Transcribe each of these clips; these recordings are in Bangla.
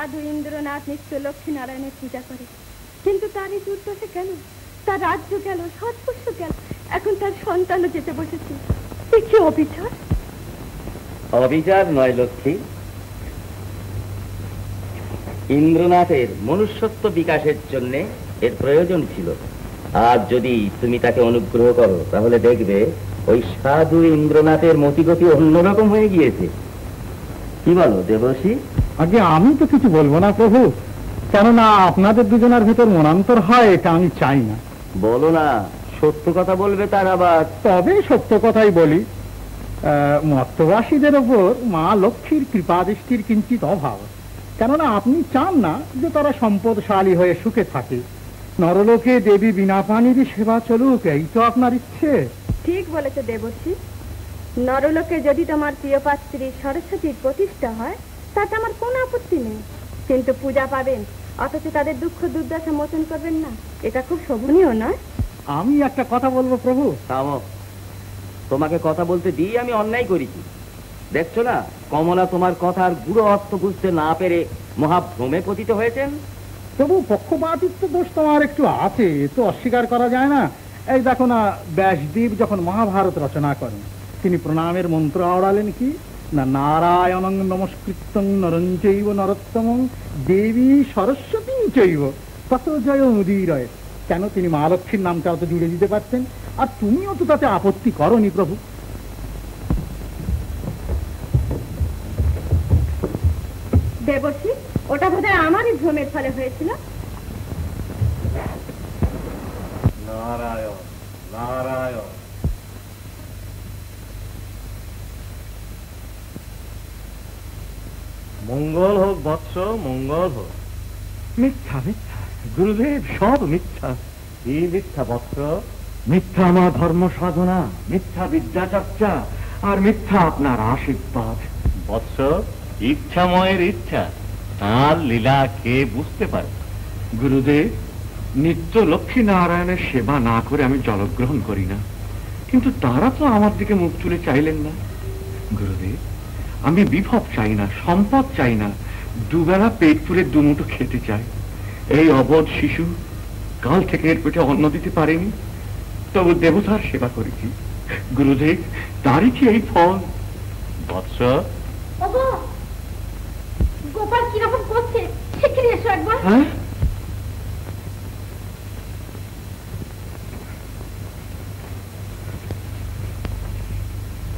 সাধু ইন্দ্রনাথ নিত্য লক্ষ্মী নারায়ণের পূজা করে, কিন্তু তার এই দুর্দশা কেন? তার রাজ্য গেল, সর্বস্ব গেল, এখন তার সন্তানও যেতে বসেছে। কি অবিচার! অবিচার নয় লক্ষ্মী, ইন্দ্রনাথের মনুষ্যত্ব বিকাশের জন্য এর প্রয়োজন ছিল। আজ যদি তুমি তাকে অনুগ্রহ করো তাহলে দেখবে ওই সাধু ইন্দ্রনাথের মতিগতি অন্যরকম হয়ে গিয়েছে। কি বলো দেবর্ষি? আগে আমি তো কিছু বলবো না প্রভু, কেননা আপনাদের দুজনের ভেতর মনান্তর হয় এটা আমি চাই না। বলো না, সত্য কথা বলবে তার আবার। তবে সত্য কথাই বলি, মর্তবাসীদের ওপর মা লক্ষ্মীর কৃপা দৃষ্টির কিঞ্চিত অভাব, কেননা আপনি চান না যে তারা সম্পদশালী হয়ে সুখে থাকে। নরলোকে দেবী বিনা পানির সেবা চলুক, এই তো আপনার ইচ্ছে। ঠিক বলেছে দেবর্ষি, নরলোকে যদি তোমার প্রিয় পাত্রী সরস্বতীর প্রতিষ্ঠা হয় তাতে আমার কোনো আপত্তি নেই, কিন্তু পূজা পাবেন অথচ তাদের দুঃখ দুর্দশা মোচন করবেন না, এটা খুব শোভনীয় নয়। আমি একটা কথা বলবো প্রভু। থামো, তোমাকে কথা বলতে দিয়ে আমি অন্যায় করেছি। দেখছো না কমলা তোমার কথার গুড়ো অর্থ বুঝতে না পেরে মহাভ্রমে পতিত হয়েছেন। তবু পক্ষপাতিত্ব দোষ তোমার একটু আছে, তো অস্বীকার করা যায় না। এই দেখো না, ব্যাসদেব যখন মহাভারত রচনা করেন তিনি প্রণামের মন্ত্র আওড়ালেন কি না, নারায়ণং নমস্কৃত্যং নরং চৈব নরোত্তমং দেবী সরস্বতী চৈব তত জয় মুদীরয়। কেন তিনি মা লক্ষ্মীর নামটা তো জুড়ে দিতে পারতেন, আর তুমিও তো তাতে আপত্তি করনি প্রভু। দেবর্ষি, ওটা বোধহয় আমারই ভ্রমের ফলে হয়েছিল। নারায়ণ নারায়ণ। মঙ্গল হোক বৎস, মঙ্গল হোক। মিথ্যা মিথ্যা গুরুদেব, সব মিথ্যা। কি মিথ্যা বৎস? মিথ্যা আমার ধর্ম সাধনা, মিথ্যা বিদ্যা চর্চা, আর মিথ্যা আপনার আশীর্বাদ। বৎস, ইচ্ছাময়ের ইচ্ছা, তার লীলা কে বুঝতে পারে? গুরুদেব, নিত্য লক্ষ্মী নারায়ণের সেবা না করে আমি জলগ্রহণ করি না, কিন্তু তারা তো আমার দিকে মুখ তুলে চাইলেন না। গুরুদেব, আমি বিভব চাই না, সম্পদ চাই না, দুবেলা পেট পুরে দুমুঠো খেতে চাই। এই অবধ শিশু কাল থেকে এর পেটে অন্ন দিতে পারেনি, তবু দেবতার সেবা করেছি। গুরুদেব, তারই কি এই ফল? বৎস, গোপাল কিরকম করছে, শিগগিরই এসো একবার। হ্যাঁ,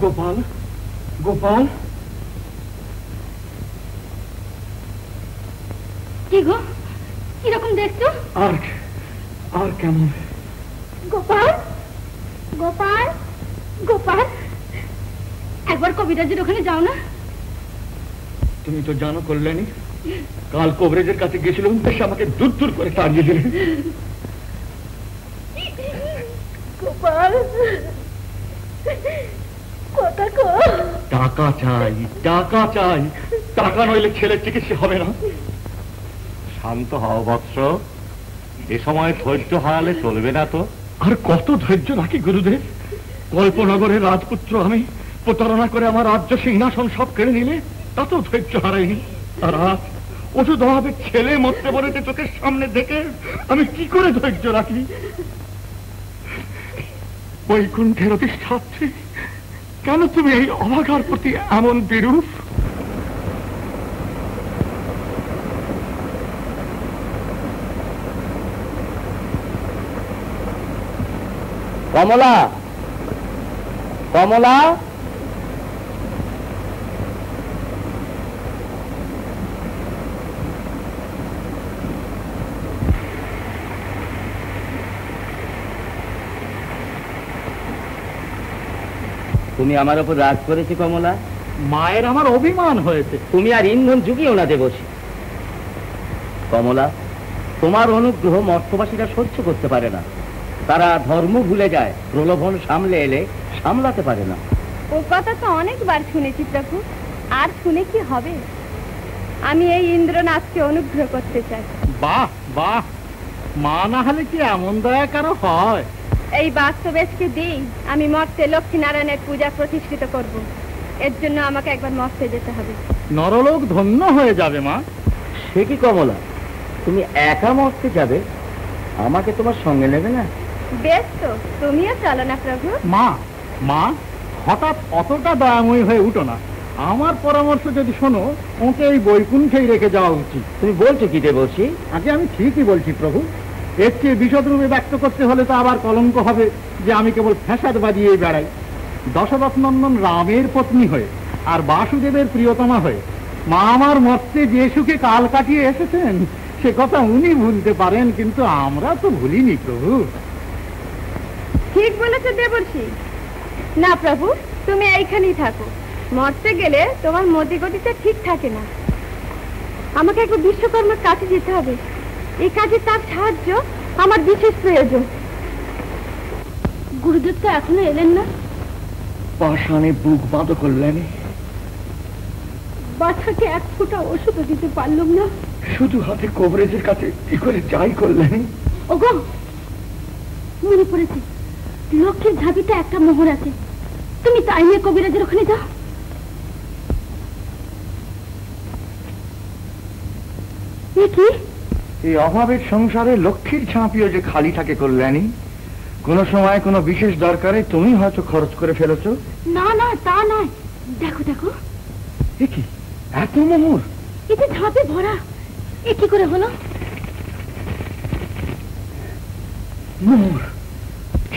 গোপাল গোপাল। কি গো, কিরকম দেখছো? আর আর কেমন? গোপাল গোপাল গোপাল, একবার কবিরাজের ওখানে যাও না। তুমি তো জানো কল্যাণী, কাল কবরেজের কাছে গেছিলাম, সে আমাকে দূর দূর করে তাড়িয়ে দিলেন। গোপাল, টাকা চাই, টাকা চাই, টাকা নইলে ছেলের চিকিৎসা হবে না। শান্ত হও বৎস, এ সময় ধৈর্য হারালে চলবে না তো। আর কত ধৈর্য রাখি গুরুদেব? কল্পনগরের রাজপুত্র আমি, প্রতারণা করে আমার রাজ্য সিংহাসন সব কেড়ে নিলে তাতেও ধৈর্য হারাইনি। আর আজ ওষুধ অভাবে ছেলে মরতে পড়েছে চোখের সামনে দেখে আমি কি করে ধৈর্য রাখি? বৈকুণ্ঠের অধিষ্ঠাত্রী, কেন তুমি এই অভাগার প্রতি এমন বিরূপ? কমলা, কমলা, তুমি আমার উপর রাগ করেছি কমলা? মায়ের আমার অভিমান হয়েছে। তুমি আর ইন্ধন জুগিও না দেবসী। কমলা, তোমার অনুগ্রহ মর্তবাসীরা সহ্য করতে পারে না, তারা ধর্ম ভুলে যায়, প্রলোভন সামলে এলে সামলাতে পারে না। ও কথা তো অনেকবার শুনেছি প্রভু, আর শুনে কি হবে? আমি এই ইন্দ্রনাথকে অনুগ্রহ করতে চাই। বাহ বাহ, মা না হলে কি এমন দয়া কারো হয়? এই বাস্তবেশকে দিই আমি মর্তে লক্ষ্মী নারায়ণের পূজা প্রতিষ্ঠিত করব। এর জন্য আমাকে একবার মর্তে যেতে হবে। নরলোক ধন্য হয়ে যাবে মা। সে কি কমলা, তুমি একা মরতে যাবে? আমাকে তোমার সঙ্গে নেবে না? বেশ তো, তুমিও চলো না প্রভু। মা, মা, হঠাৎ অতটা দয়াময়ী হয়ে উঠো না। আমার পরামর্শ যদি শোনো, ওকে এই বৈকুণ্ঠেই রেখে যাওয়া উচিত। তুমি বলছো কি দেবর্ষি? আগে আমি ঠিকই বলছি প্রভু। এর চেয়ে বিশদ রূপে ব্যক্ত করতে হলে তো আবার কলঙ্ক হবে যে আমি কেবল ফ্যাসাদ বাজিয়ে বেড়াই। দশরথ নন্দন রামের পত্নী হয়ে আর বাসুদেবের প্রিয়তমা হয়ে মা আমার মর্তে যে সুখে কাল কাটিয়ে এসেছেন, সে কথা উনি ভুলতে পারেন, কিন্তু আমরা তো ভুলিনি প্রভু। ঠিক বলেছে দেবর্ষি। না প্রভু, তুমি এইখানেই থাকো। মরতে গেলে তোমার মতি গতিটা ঠিক থাকে না। আমাকে একটু বিশ্বকর্মার কাছে যেতে হবে। এই কাজে তার সাহায্য আমার বিশেষ প্রয়োজন। গুরুদেব তো এখনো এলেন না। পাষাণে বুক বাঁধো কল্যাণী। বাচ্চাকে এক ফোঁটা ওষুধও দিতে পারলাম না। শুধু হাতে কবরেজের কাছে কি করে যাই কল্যাণী। ওগো, মনে পড়েছে, লক্ষ্মীর ঝাঁপিতে একটা মোহর আছে। তুমি তাই নিয়ে কবিরাজের ওখানে যাও। কি এই অভাবের সংসারে লক্ষ্মীর ঝাঁপিও যে খালি থাকে কল্যাণী। কোন সময় কোনো বিশেষ দরকারে তুমি হয়তো খরচ করে ফেলেছ। না না, তা নয়। দেখো দেখো, এ কি এত মোহর? এতে ঝাঁপে ভরা। এ কি করে হলো? মোহর।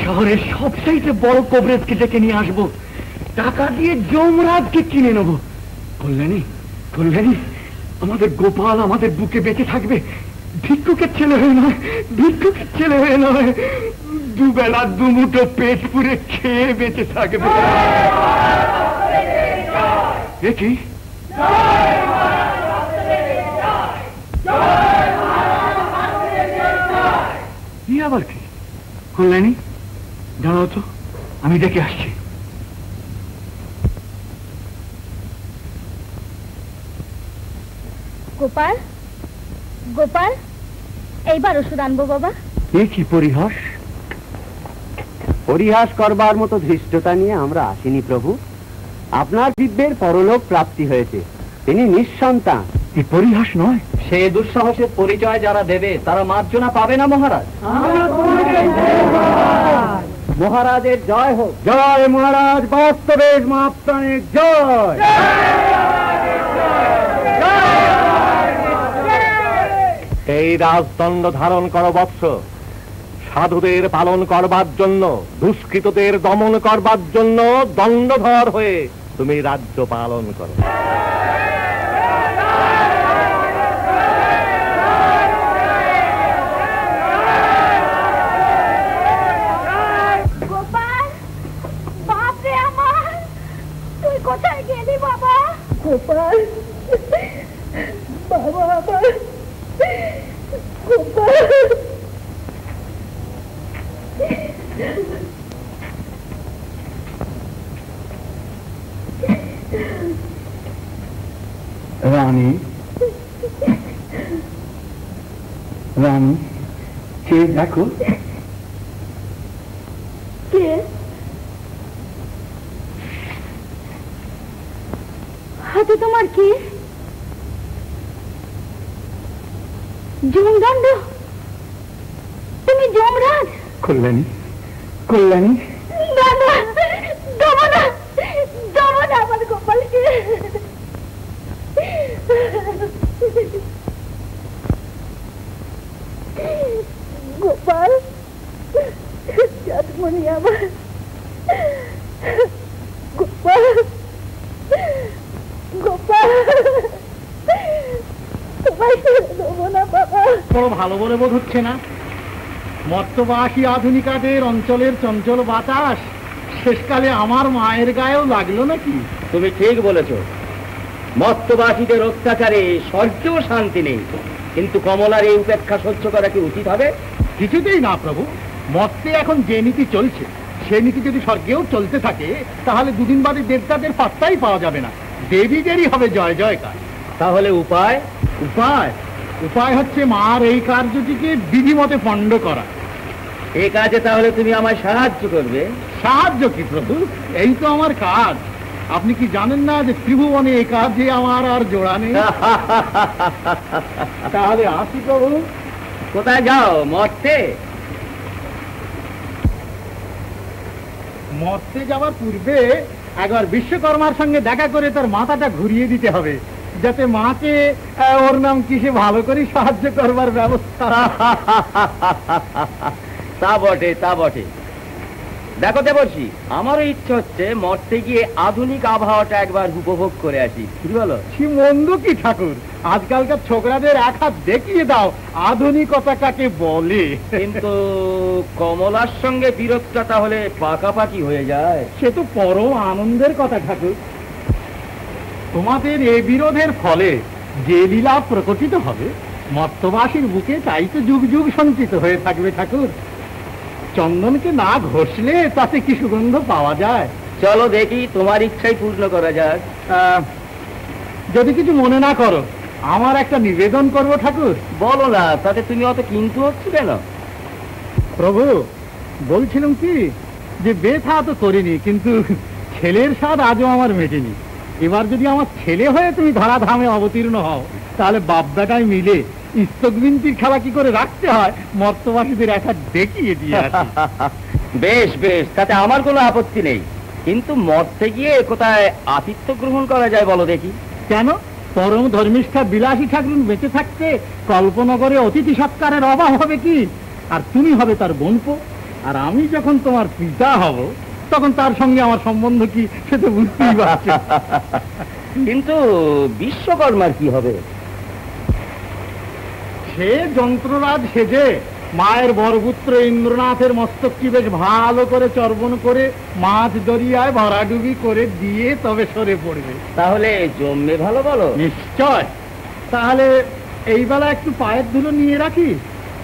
শহরের সবচাইতে বড় কবরেজকে ডেকে নিয়ে আসবো, টাকা দিয়ে যমরাজকে কিনে নেব। কল্যাণী, কল্যাণী, আমাদের গোপাল আমাদের বুকে বেঁচে থাকবে। ভিক্ষুকের ছেলে হয়ে নয়, ভিক্ষুকের ছেলে হয়ে নয়, দুবেলা দুমুঠো পেট পুরে খেয়ে বেঁচে থাকবে। এ কি? আবার কি? কল্যাণী, দাঁড়াও তো, আমি দেখে আসছি। গোপাল, গোপাল, এইবার ওষুধ আনবো বাবা। এ কি পরিহাস? পরিহাস করবার মতো ধৃষ্টতা নিয়ে আমরা আসিনি প্রভু। আপনার দিব্যের পরলোক প্রাপ্তি হয়েছে, তিনি নিঃসন্তান। এ পরিহাস নয়। সে দুঃসাহসের পরিচয় যারা দেবে তারা মার্জনা পাবে না মহারাজ। মহারাজের জয় হোক। জয় মহারাজ, বাস্তবের মাপ্রাণের জয়। এই রাজদণ্ড ধারণ করো বৎস। সাধুদের পালন করবার জন্য, দুষ্কৃতদের দমন করবার জন্য দণ্ডধর হয়ে তুমি রাজ্য পালন করো। গোপাল, বাপরে আমার, তুই কোথায় গেলি বাবা? গোপাল, বাবা আমার, গোপাল। রানী, রানী, কে দেখো? কে? হাতে তোমার কি? যমদণ্ড? তুমি যমরাজ? কল্যাণী, কল্যাণী, না না, দেবো না, দেবো না আমার গোপালকে। গোপাল, চাঁদমণি আমার, গোপাল, গোপাল, তোমায় দেবো না বাবা। বড় ভালো বলে বোধ হচ্ছে না। মর্তবাসী আধুনিকাদের অঞ্চলের চঞ্চল বাতাস শেষকালে আমার মায়ের গায়েও লাগলো নাকি? তুমি ঠিক বলেছ। মত্তবাসীদের অত্যাচারে স্বর্গেও শান্তি নেই, কিন্তু কমলার এই উপেক্ষা সহ্য করা কি উচিত হবে? কিছুতেই না প্রভু। মর্তে এখন যে নীতি চলছে, সে নীতি যদি স্বর্গেও চলতে থাকে, তাহলে দুদিন বাদে দেবতাদের পাত্তাই পাওয়া যাবে না। দেবীদেরই হবে জয় জয়কার। তাহলে উপায়? উপায়? উপায় হচ্ছে মার এই কার্যটিকে বিধিমতে পণ্ড করা। এই কাজে তাহলে তুমি আমায় সাহায্য করবে? সাহায্য কি প্রভু, এই তো আমার কাজ। আপনি কি জানেন না যে ত্রিভুবনে এ কাজে আমার আর জোড়া নেই? তাহলে আসি প্রভু। কোথায় যাও? মরতে? মরতে যাওয়ার পূর্বে একবার বিশ্বকর্মার সঙ্গে দেখা করে তার মাথাটা ঘুরিয়ে দিতে হবে, যাতে মাকে ওর নাম কিসে ভালো করে সাহায্য করবার ব্যবস্থা। তা বটে, তা বটে। দেখো দেবর্ষি, আমারও ইচ্ছে হচ্ছে মরতে গিয়ে আধুনিক আবহাওয়াটা একবার উপভোগ করে আসি। কি বলো? কি মন্দ কি ঠাকুর, আজকালকার ছোকরাদের এক হাত দেখিয়ে দাও আধুনিকতা কাকে বলে। কিন্তু কমলার সঙ্গে বিরোধটা তাহলে পাকাপাকি হয়ে যায়। সে তো পরম আনন্দের কথা ঠাকুর। তোমাদের এই বিরোধের ফলে যে লীলা প্রকটিত হবে মর্তবাসীর বুকে তাই তো যুগ যুগ সঞ্চিত হয়ে থাকবে ঠাকুর। চন্দনকে না ঘষলে তাতে কি সুগন্ধ পাওয়া যায়? চলো দেখি, তোমার ইচ্ছাই পূর্ণ করা যাক। যদি কিছু মনে না করো, আমার একটা নিবেদন করব ঠাকুর। বলো না, তাতে তুমি অত কিন্তু হচ্ছে কেন? প্রভু, বলছিলাম কি যে বেথা তো করিনি, কিন্তু ছেলের স্বাদ আজও আমার মেটেনি। এবার যদি আমার ছেলে হয়ে তুমি ধরাধামে অবতীর্ণ হও, তাহলে বাপ বেটায় মিলে ইস্তকবিন্তির খেলা কি করে রাখতে হয় মর্তবাসীদের একটা দেখিয়ে দিয়ে আসি। বেশ বেশ, তাতে আমার কোনো আপত্তি নেই। কিন্তু মরতে গিয়ে কোথায় আতিথ্য গ্রহণ করা যায় বলো দেখি? কেন? পরম ধর্মিষ্ঠা বিলাসী ঠাকুর বেঁচে থাকতে কল্পনগরে অতিথি সৎকারের অভাব হবে কি? আর তুমি হবে তার বোনপো, আর আমি যখন তোমার পিতা হব তখন তার সঙ্গে আমার সম্বন্ধ কি সে তো বুঝতেই পারছি। কিন্তু বিশ্বকর্মার কি হবে? সে যন্ত্ররাজ সেজে মায়ের বরপুত্র ইন্দ্রনাথের মস্তকটি বেশ ভালো করে চর্বণ করে মাছ দরিয়ায় ভরাডুবি করে দিয়ে তবে সরে পড়বে। তাহলে জমবে ভালো বলো? নিশ্চয়। তাহলে এই বেলা একটু পায়ের ধুলো নিয়ে রাখি,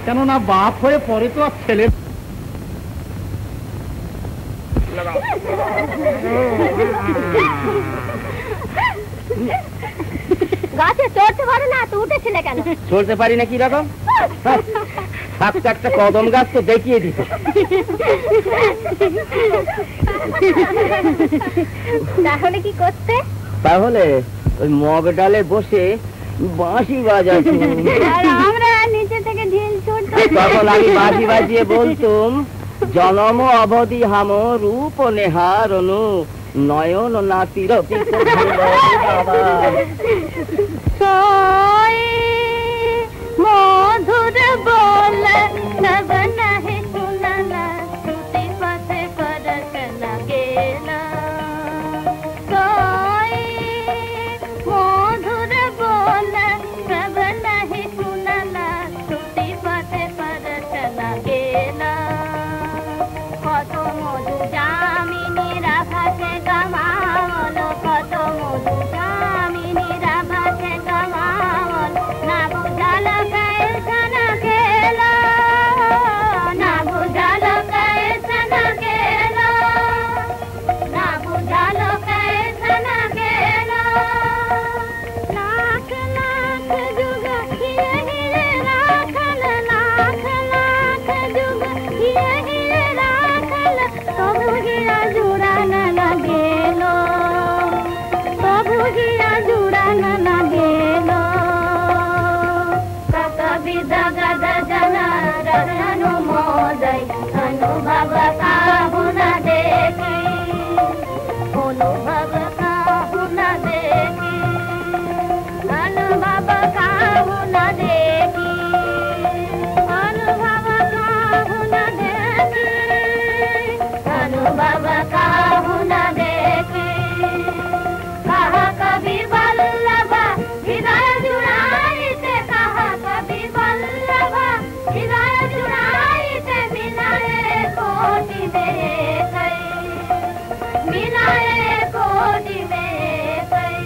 কেননা বাপ হয়ে পরে তো আর ছেলে। গাছে চড়তে পারো না তো উঠেছিলে কেন? চলতে পারি না কি রকম? একটা কদম গাছ তো দেখিয়ে দিত। তাহলে কি করতে? তাহলে ওই মগ ডালে বসে বাঁশি বাজাচ্ছি। আর আমরা নিচে থেকে ঢিল ছুটতাম। তখন আমি বাঁশি বাজিয়ে বলতুম, জনম অবধি হাম রূপ নেহার অনু নয়ন নাতির মধুর বল সব নাহি শুনালা শ্রুতি পথে পরশ লাগেলা। মধুর বল সব নাহি শুনালা শ্রুতি পথে পরশ লাগেলা। কত মধু জামিনী রাভাকে গামাল, কত মধু জামিনী রাভাকে গামাল, না বুঝাল कैसन खेला, ना बुझाल कैसन खेला, ना बुझाल कैसन खेला। लाख लाख जुग हिरे हिरे राखल, लाख लाख जुग हिरे हिरे राखल, कबू हीरा जुड़ा न लगेलो, कबू हीरा जुड़ा न लगेलो। कविद गद जन रतनु मोदय अनुभव काहु न देखी, अनुभव काहु न देखी, अनुभव काहु न देखी, अनुभव काहु न देखी, अनुभव काहु न देखी। कहा कवि वल्लभ हृदय जुड़ाइते, कहा कवि वल्लभ हृदय जुड़ाइते, मिलाए कोटि में कई, मिलाए कोटि में कई।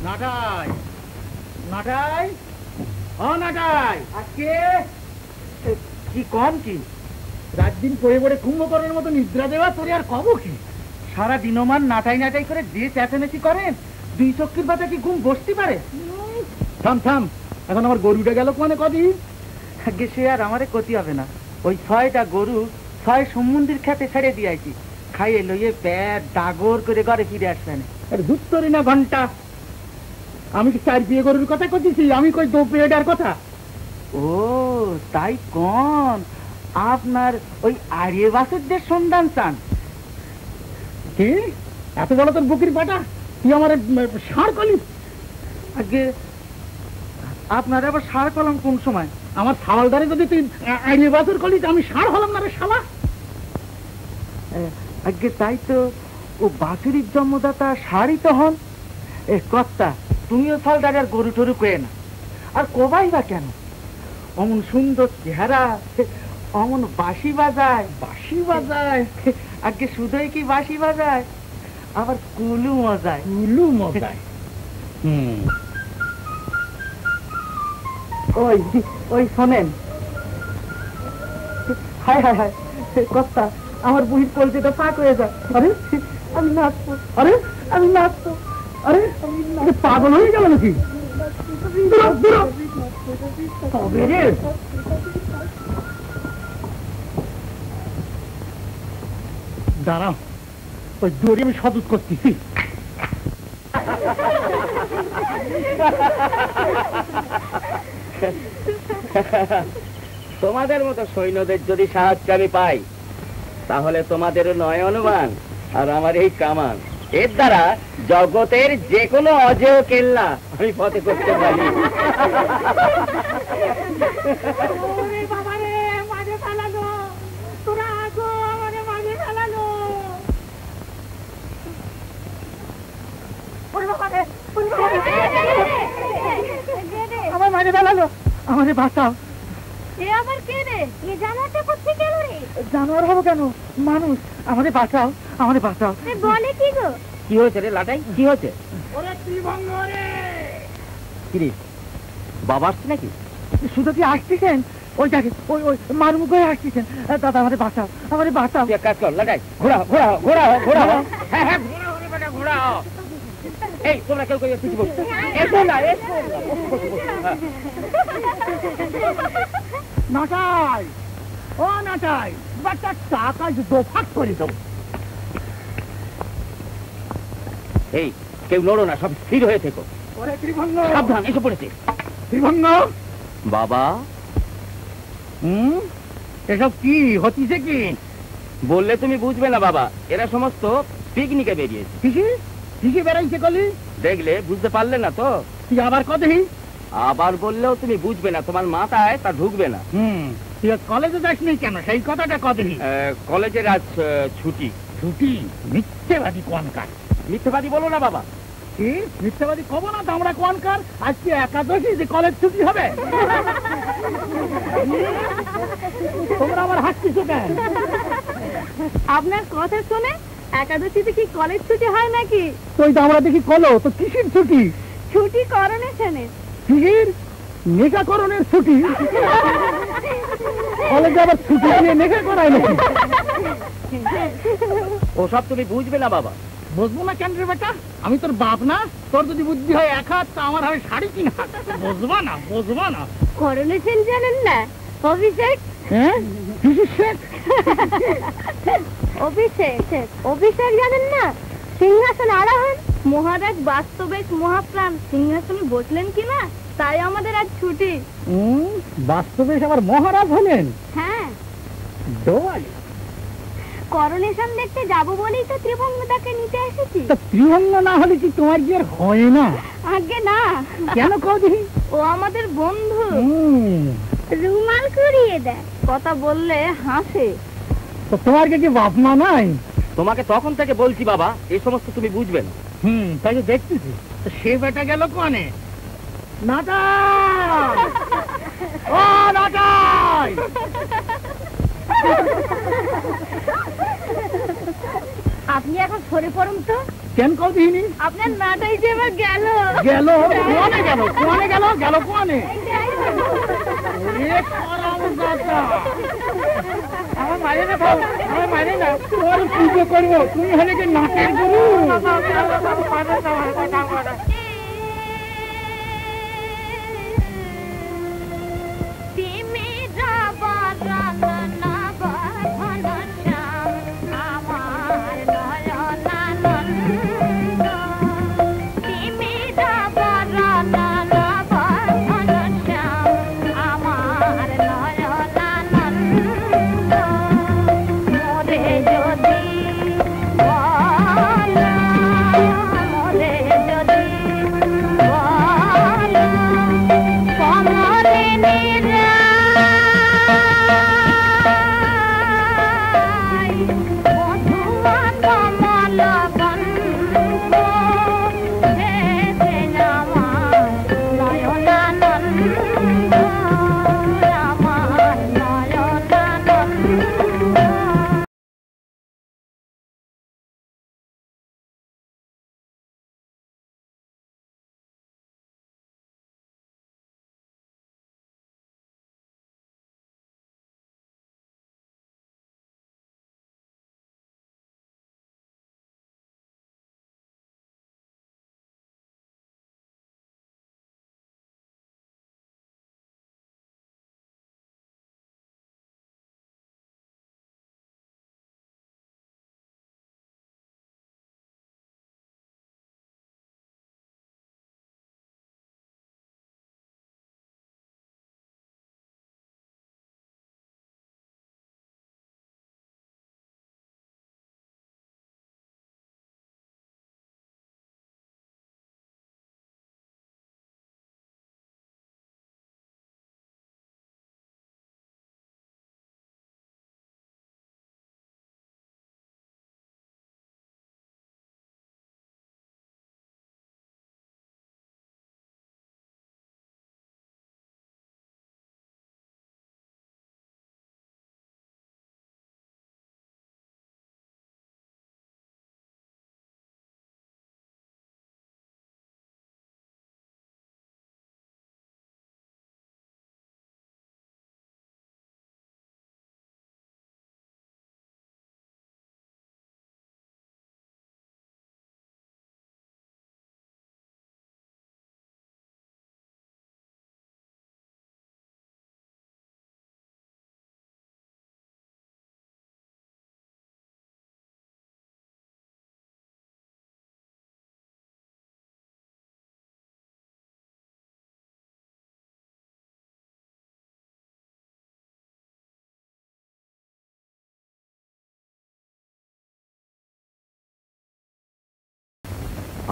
নাটাই, নাটাই, ও নাটাই, আজকে কি কম কি রাত দিন পড়ে পড়ে কুম্ভকর্ণের মতো নিদ্রা দেওয়া তোরে আর কব কি? সারা দিনমান নাটাই নাটাই করে যে চেঁচামেচি করেন, 2 চক্ষির বাতা কি ঘুম বসতে পারে? থাম থাম, এখন আমার গরুটা গেল কোনে কদিন? আগে সে আর আমারে ক্ষতি হবে না। ওই 6টা গরু 6 সমুদ্রের খেতে ছেড়ে দিয়েছি, খাইয়ে লইয়ে পেট ডাগর করে ঘরে ফিরে আসবেন। আরে দুত্তরি না ঘন্টা, আমি কি 4 বিয়ে গরুর কথা কইছি? আমি কই 2 পেটার কথা। ও তাই কোন, আপনার ওই আর্য বাসুদের সন্ধান চান? কি এত বড় তোর বুকির পাটা, তুই আমার ষাঁড় কলি? আগে আপনার আবার ষাঁড় কলম কোন সময়? আমার ছাওয়ালদারে যদি তুই আর্য বাসুর কলিস, আমি ষাঁড় হলাম না রে শালা? আগে তাই তো, ও বাছুরির জন্মদাতা ষাঁড়ই তো হন। এ কর্তা, তুমিও ছাওয়ালদারে আর গরু টরু কয়ে না, আর কোবাই বা কেন? অমন সুন্দর চেহারা, অমন বাঁশি বাজায়। বাঁশি বাজায়? আগে শুধুই কি বাঁশি বাজায়, আবার কুলু মজায়। কুলু মজায়? ওই ওই শোনেন, হায় হায় হায় কর্তা, আমার বুড়ির কলজেটা ফাঁক হয়ে যায়। আরে আমি নাচবো, আরে আমি নাচবো, আরে পাগল হয়ে গেল নাকি? দাঁড়াও, ওই দড়ি আমি সদুত করতেছি। তোমাদের মতো সৈন্যদের যদি সাহায্য আমি পাই, তাহলে তোমাদের নয়নবান আর আমার এই কামান, এর দ্বারা জগতের যে কোনো অজেয় কেল্লা আমি ফতে করতে পারি। আমার মাঝে ফেলালো, আমাদের বাঁচাও। এ আবার কে রে? এ জানোয়ারটা কোথায় গেল রে? জানোয়ার হবো কেন, মানুষ। আমাদের বাঁচাও, আমাদের বাঁচাও। বলে কি গো? কি হয়েছে রে লাটাই, কি হয়েছে? কিরে বাবা আসছে নাকি? শুধু কি আসতেছেন? ওই দেখে, ওই ওই মারমুখ হয়ে আসতেছেন। দাদা আমাদের বাঁচাও, আমাদের বাঁচাও। তুই এক কাজ কর লাটাই, ঘোরাও ঘোরাও ঘোরাও ঘোরাও। হ্যাঁ হ্যাঁ ঘোরাও। এই তোমরা কেউ কেউ কিছু বলছো? এসো না, এসো। নাটাই, ও নাটাই, বাচ্চা টাকা দোফাক করে দেবো। এই কেউ লড়ো না, সব স্থির হয়ে থেকো। ওরে ত্রিভঙ্গ, সাবধান, এসে পড়েছে। ত্রিভঙ্গ বাবা, এসব কি হতিছে? কি বললে তুমি বুঝবে না বাবা, এরা সমস্ত পিকনিকে বেরিয়েছে। কিসি কিসি বেড়াইছে কলি? দেখলে বুঝতে পারলে না তো? তুই আবার কতই? আবার বললেও তুমি বুঝবে না, তোমার মাথায় তা ঢুকবে না। তুই কলেজে যাস নি কেন, সেই কথাটা কতই? কলেজের আজ ছুটি। ছুটি? মিথ্যেবাদী কোয়ানকার। মিথ্যেবাদী বলো না বাবা। কি মিথ্যেবাদী কব না? আমরা কোয়ানকার, আজকে একাদশী, যে কলেজ ছুটি হবে। তোমরা আমার হাসছিস কেন? আপনার কথা শুনে একাদশীতে কি কলেজ ছুটি হয় নাকি? তুই তো আমরা দেখি কলো, তো কিসের ছুটি? ছুটি করোনেশনের। কিসের? নেশাকরণের ছুটি? কলেজে আবার ছুটি দিয়ে নেশা করায় নাকি? ওসব তুমি বুঝবে না বাবা। বুঝবো না কেন রে বেটা? আমি তোর বাপ না? তোর যদি বুদ্ধি হয় 1 হাত, তা আমার হয় 3.5 হাত। বুঝবা না, বুঝবা না। করোনেশন জানেন না? অভিষেক। হ্যাঁ, অভিষেক? অভিষেক অভিষেক জানেন না? সিংহাসন আরোহণ। মহারাজ বাস্তবেশ মহাপ্রাণ সিংহাসনে বসলেন কিনা, তাই আমাদের আজ ছুটি। বাস্তবে আবার মহারাজ হলেন? হ্যাঁ, দোয়াল। করোনেশন দেখতে যাবো বলেই তো ত্রিভঙ্গটাকে নিতে এসেছি। ত্রিভঙ্গ না হলে কি তোমার কি আর হয় না? আগে না। কেন কদি? ও আমাদের বন্ধু, রুমাল কুড়িয়ে দেয়, কথা বললে হাসে। তো তোমার কি বাপ মা নাই? তোমাকে তখন থেকে বলছি বাবা, এই সমস্ত তুমি বুঝবে না। তাই তো দেখতেছি। সে বেটা গেল কোনে? নাটাই, ও নাটাই! আপনি এখন সরে পড়ুন তো। কেন কদিনি? আপনার নাটাই যে এবার গেল। গেল কোনে? গেল কোনে? গেল কোনে? আমার মারে না বাবু, আমার মারে না, তোর পুজো করবো, তুমি হলে কি নাটের গুরু?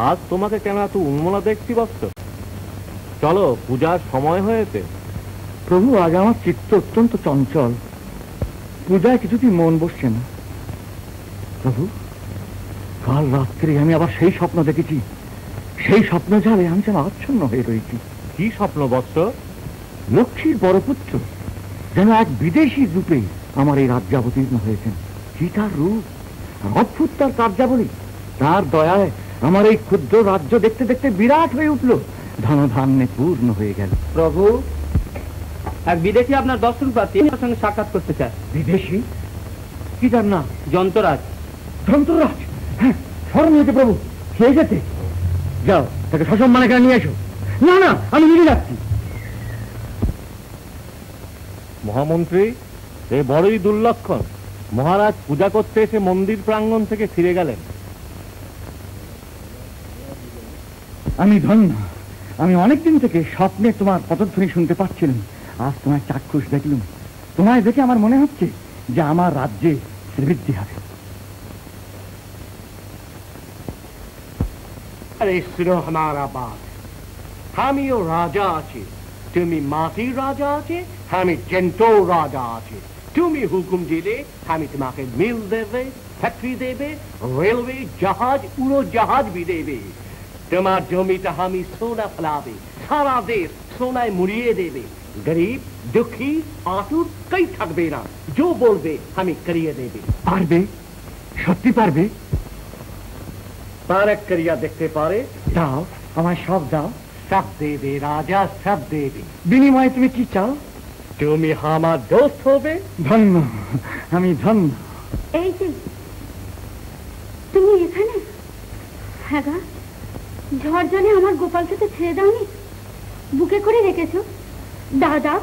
আজ তোমাকে কেন এত উন্মনা দেখছি বৎস? চলো, পূজার সময় হয়েছে। প্রভু, আজ আমার চিত্ত অত্যন্ত চঞ্চল, পূজায় কিছুতেই মন বসছে না। প্রভু, কাল রাত্রে আমি আবার সেই স্বপ্ন দেখেছি, সেই স্বপ্ন জালে আমি যেন আচ্ছন্ন হয়ে রয়েছি। কি স্বপ্ন বৎস? লক্ষ্মীর বড় পুত্র যেন এক বিদেশি রূপে আমার এই রাজ্যে অবতীর্ণ হয়েছেন। কি তার রূপ, অদ্ভুত তার কার্যাবলী, তার দয়ায় আমার এই ক্ষুদ্র রাজ্য দেখতে দেখতে বিরাট হয়ে উঠল, ধনধান্যে পূর্ণ হয়ে গেল। প্রভু, এক বিদেশি আপনার দর্শন প্রার্থী আপনার সঙ্গে সাক্ষাৎ করতে চায়। বিদেশি? কি তার নাম? যন্ত্ররাজ। যন্ত্ররাজ? হ্যাঁ, স্মরণ হয়েছে প্রভু, সে এসেছে। যাও, তাকে সসম্মানে কেন নিয়ে এসো। না না, আমি নিজে যাচ্ছি। মহামন্ত্রী, এ বড়ই দুর্লক্ষণ। মহারাজ পূজা করতে এসে মন্দির প্রাঙ্গণ থেকে ফিরে গেলেন। আমি ধন্য, আমি অনেকদিন থেকে স্বপ্নে তোমার পদধ্বনি শুনতে পাচ্ছিলাম, আজ তোমার চাক্ষুষ দেখলুম। তোমায় দেখে আমার মনে হচ্ছে যে আমার রাজ্যে শ্রীবৃদ্ধি হবে। আরে শুনো হামারা বাত, আমিও রাজা আছি, তুমি মাটির রাজা আছে, আমি জেন্টো রাজা আছে। তুমি হুকুম দিলে আমি তোমাকে মিল দেবে, ফ্যাক্টরি দেবে, রেলওয়ে, জাহাজ, উড়োজাহাজ भी দেবে। তোমার জমিটা আমি সোনা ফেলাবে, সারা দেশ সোনায় মুড়িয়ে দেবে। গরিব, দুঃখী, আতুর কই থাকবে না, जो বলবে আমি করিয়ে দেবে। পারবে? সত্যি পারবে? তার এক করিয়া দেখতে পারে। দাও, আমায় সব দাও। সব দেবে রাজা, সব দেবে। বিনিময়ে তুমি কি চাও? তুমি আমার দোস্ত হবে। ধন্য, আমি ধন্য। এই যে তুমি এখানে? হ্যাঁ গা, ঝড় জলে আমার গোপালকে তো ছেড়ে দাওনি, বুকে করে রেখেছো। দাও দাও,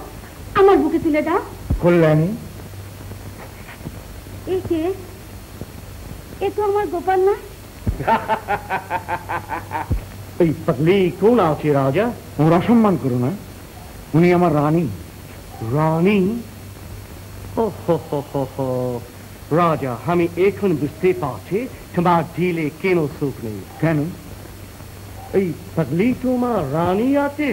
আমার বুকে তুলে দাও। কল্যাণী, এই কে? এ তো আমার গোপাল না। এই পাগলি কোন আছে রাজা? ওর অসম্মান করো না, উনি আমার রানী। রানী? ও হো হো হো হো। রাজা, আমি এখন বুঝতে পারছি তোমার দিলে কেন সুখ নেই। কেন? এই পাগলি তোমার রানী আছে?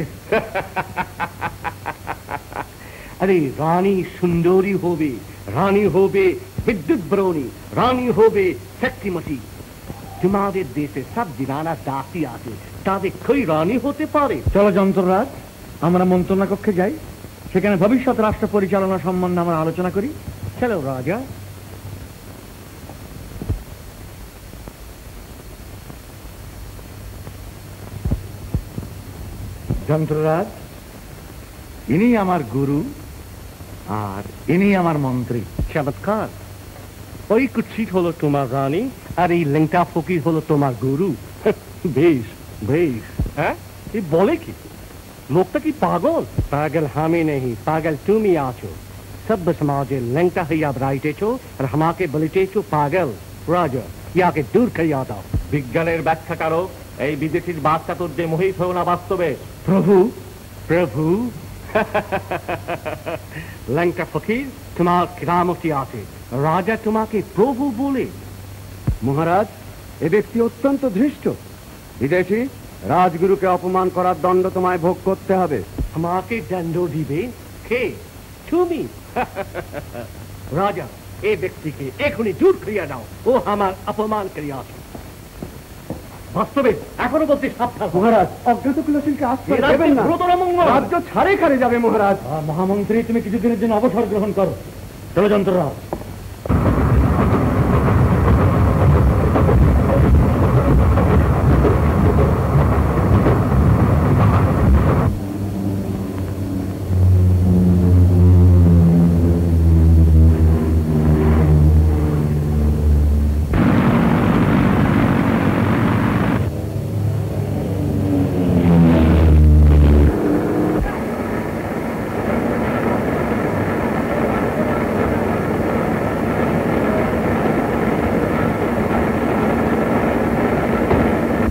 আরে রানী সুন্দরী হবে, রানী হবে বিদ্যুৎ বরণী, রানী হবে শক্তিমতী। তোমাদের দেশে সব দিনানা দাসী আছে, তাদের কই রানী হতে পারে? চলো যন্ত্ররাজ, আমরা মন্ত্রণা কক্ষে যাই, সেখানে ভবিষ্যৎ রাষ্ট্র পরিচালনা সম্বন্ধে আমরা আলোচনা করি। চলো রাজা। যন্ত্ররাজ, ইনি আমার গুরু আর ইনি আমার মন্ত্রী। চমৎকার। ওই কুৎসিত হলো তোমার রানী আর এই লেংটা ফকির হলো তোমার গুরু। বেশ বেশ। হ্যাঁ, এই বলে কি? লোকটা কি পাগল? পাগল আমি নেই, পাগল তুমি আছো। সভ্য সমাজে লেংটা হইয়া বেড়াইতেছো আর আমাকে বলিতেছো পাগল। রাজা, ইয়াকে দূর করিয়া দাও। বিজ্ঞানের ব্যাখ্যা করো, এই বিদেশির বাচ্চা তোর যে মোহিত হও না বাস্তবে। প্রভু, প্রভু? লেংটা ফকির, তোমার কেরামতি আছে, রাজা তোমাকে প্রভু বলে? মহারাজ, এ ব্যক্তি অত্যন্ত ধৃষ্ট। বিদেশি রাজগুরুকে অপমান করার দণ্ড তোমায় ভোগ করতে হবে। আমাকে দণ্ড দিবে কে? তুমি? রাজা, এই ব্যক্তিকে এখনই দূর করিয়া দাও, ও আমার অপমান করিয়াছে। বাস্তবে এখনো বলতে সাবধান। মহারাজ, অজ্ঞাত কুলশীলকে আশ্রয় দেবেন না। রাজ্য ছাড়ে খারে যাবে মহারাজ। মহামন্ত্রী, তুমি কিছুদিনের জন্য অবসর গ্রহণ করো। চলো যন্ত্ররাজ।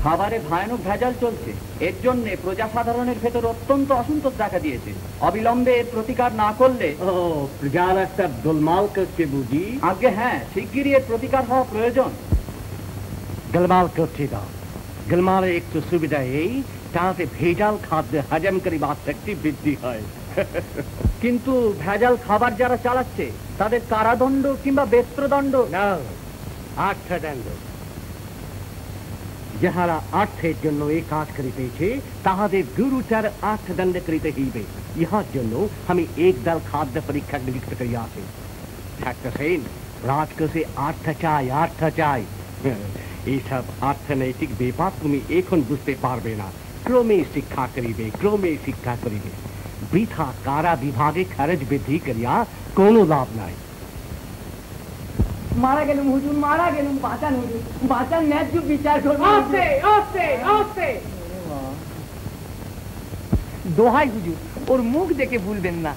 খাবারে ভয়ানক ভেজাল চলছে, এর জন্য প্রজাসাধারণের ভেতর অত্যন্ত অসন্তোষ দেখা দিয়েছে। অবিলম্বে এর প্রতিকার না করলে। ও, প্রজার একটা গোলমাল করছে বুঝি? আগে হ্যাঁ, শিগগিরই এর প্রতিকার হওয়া প্রয়োজন। গোলমাল করছে দাও। গোলমালের একটু সুবিধা এই, তাতে ভেজাল খাদ্য হজম করিবার শক্তি বৃদ্ধি হয়। কিন্তু ভেজাল খাবার যারা চালাচ্ছে তাদের কারাদণ্ড কিংবা বেত্রদণ্ড। না, অর্থদণ্ড। যাহারা অর্থের জন্য এই কাজ করিতেছে তাহাদের গুরুচার অর্থদণ্ড করিতে হইবে। ইহার জন্য আমি একদল খাদ্য পরীক্ষা নিযুক্ত করিয়াছি। সেন, রাজকোষে অর্থ চাই, অর্থ চাই। এইসব অর্থনৈতিক ব্যাপার তুমি এখন বুঝতে পারবে না। ক্রমে শিক্ষা করিবে, ক্রমে শিক্ষা করিবে। বৃথা কারা বিভাগে খরচ বৃদ্ধি করিয়া কোনো লাভ নাই। মারা গেলুম হুজুর, মারা গেলুম। বাঁচান হুজুর, বাঁচান, ন্যায্য বিচার করুন। আস্তে আস্তে আস্তে। দোহাই হুজুর, ওর মুখ দেখে ভুলবেন না,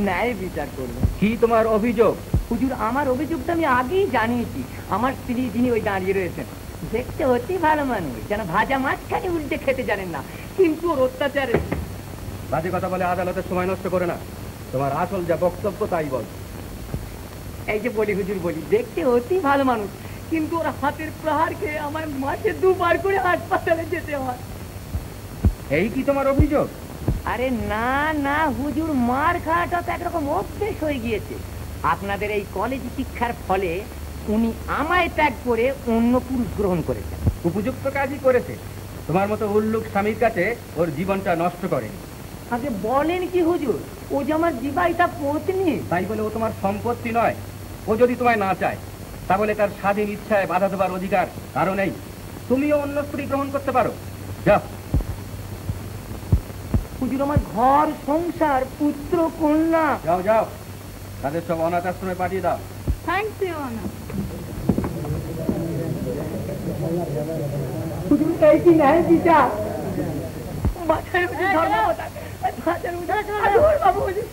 ন্যায় বিচার করবেন। কি তোমার অভিযোগ? হুজুর, আমার অভিযোগটা আমি আগেই জানিয়েছি। আমার স্ত্রী, যিনি ওই দাঁড়িয়ে রয়েছেন, দেখতে অতি ভালো মানুষ, যেন ভাজা মাছখানি উল্টে খেতে জানেন না, কিন্তু ওর অত্যাচারে। বাজে কথা বলে আদালতের সময় নষ্ট করে না, তোমার আসল যা বক্তব্য তাই বল। এই যে বলি হুজুর, বলি, দেখতে অতি ভালো মানুষ, কিন্তু ওর হাতের প্রহার খেয়ে আমার মাসে দুবার করে হাসপাতালে যেতে হয়। এই কি তোমার অভিযোগ? আরে না না হুজুর, মার খাওয়াটা তো একরকম অভ্যেস হয়ে গিয়েছে। আপনাদের এই কলেজ শিক্ষার ফলে উনি আমায় ত্যাগ করে অন্য পুরুষ গ্রহণ করেছেন। উপযুক্ত কাজই করেছে। তোমার মতো উল্লুক স্বামীর কাছে ওর জীবনটা নষ্ট করেনি। আগে বলেন কি হুজুর, ও যে আমার বিবাহিতা পত্নী। তাই বলে ও তোমার সম্পত্তি নয়। ও যদি তোমায় না চায় তাহলে তার স্বাধীন ইচ্ছায় বাধা দেবার অধিকার কারো নেই। তুমিও অন্য স্ত্রী গ্রহণ করতে পারো। যাও। হুজুর আমার ঘর সংসার পুত্র কন্যা। যাও যাও, তাদের সব অনাথ আশ্রমে পাঠিয়ে দাও। Thanks you honour. হুজুর এই কি ন্যায় বিচার? মাথায় উঠে ধর্ম কথা, মাথায় উঠে ধর্ম বাবু হুজুর।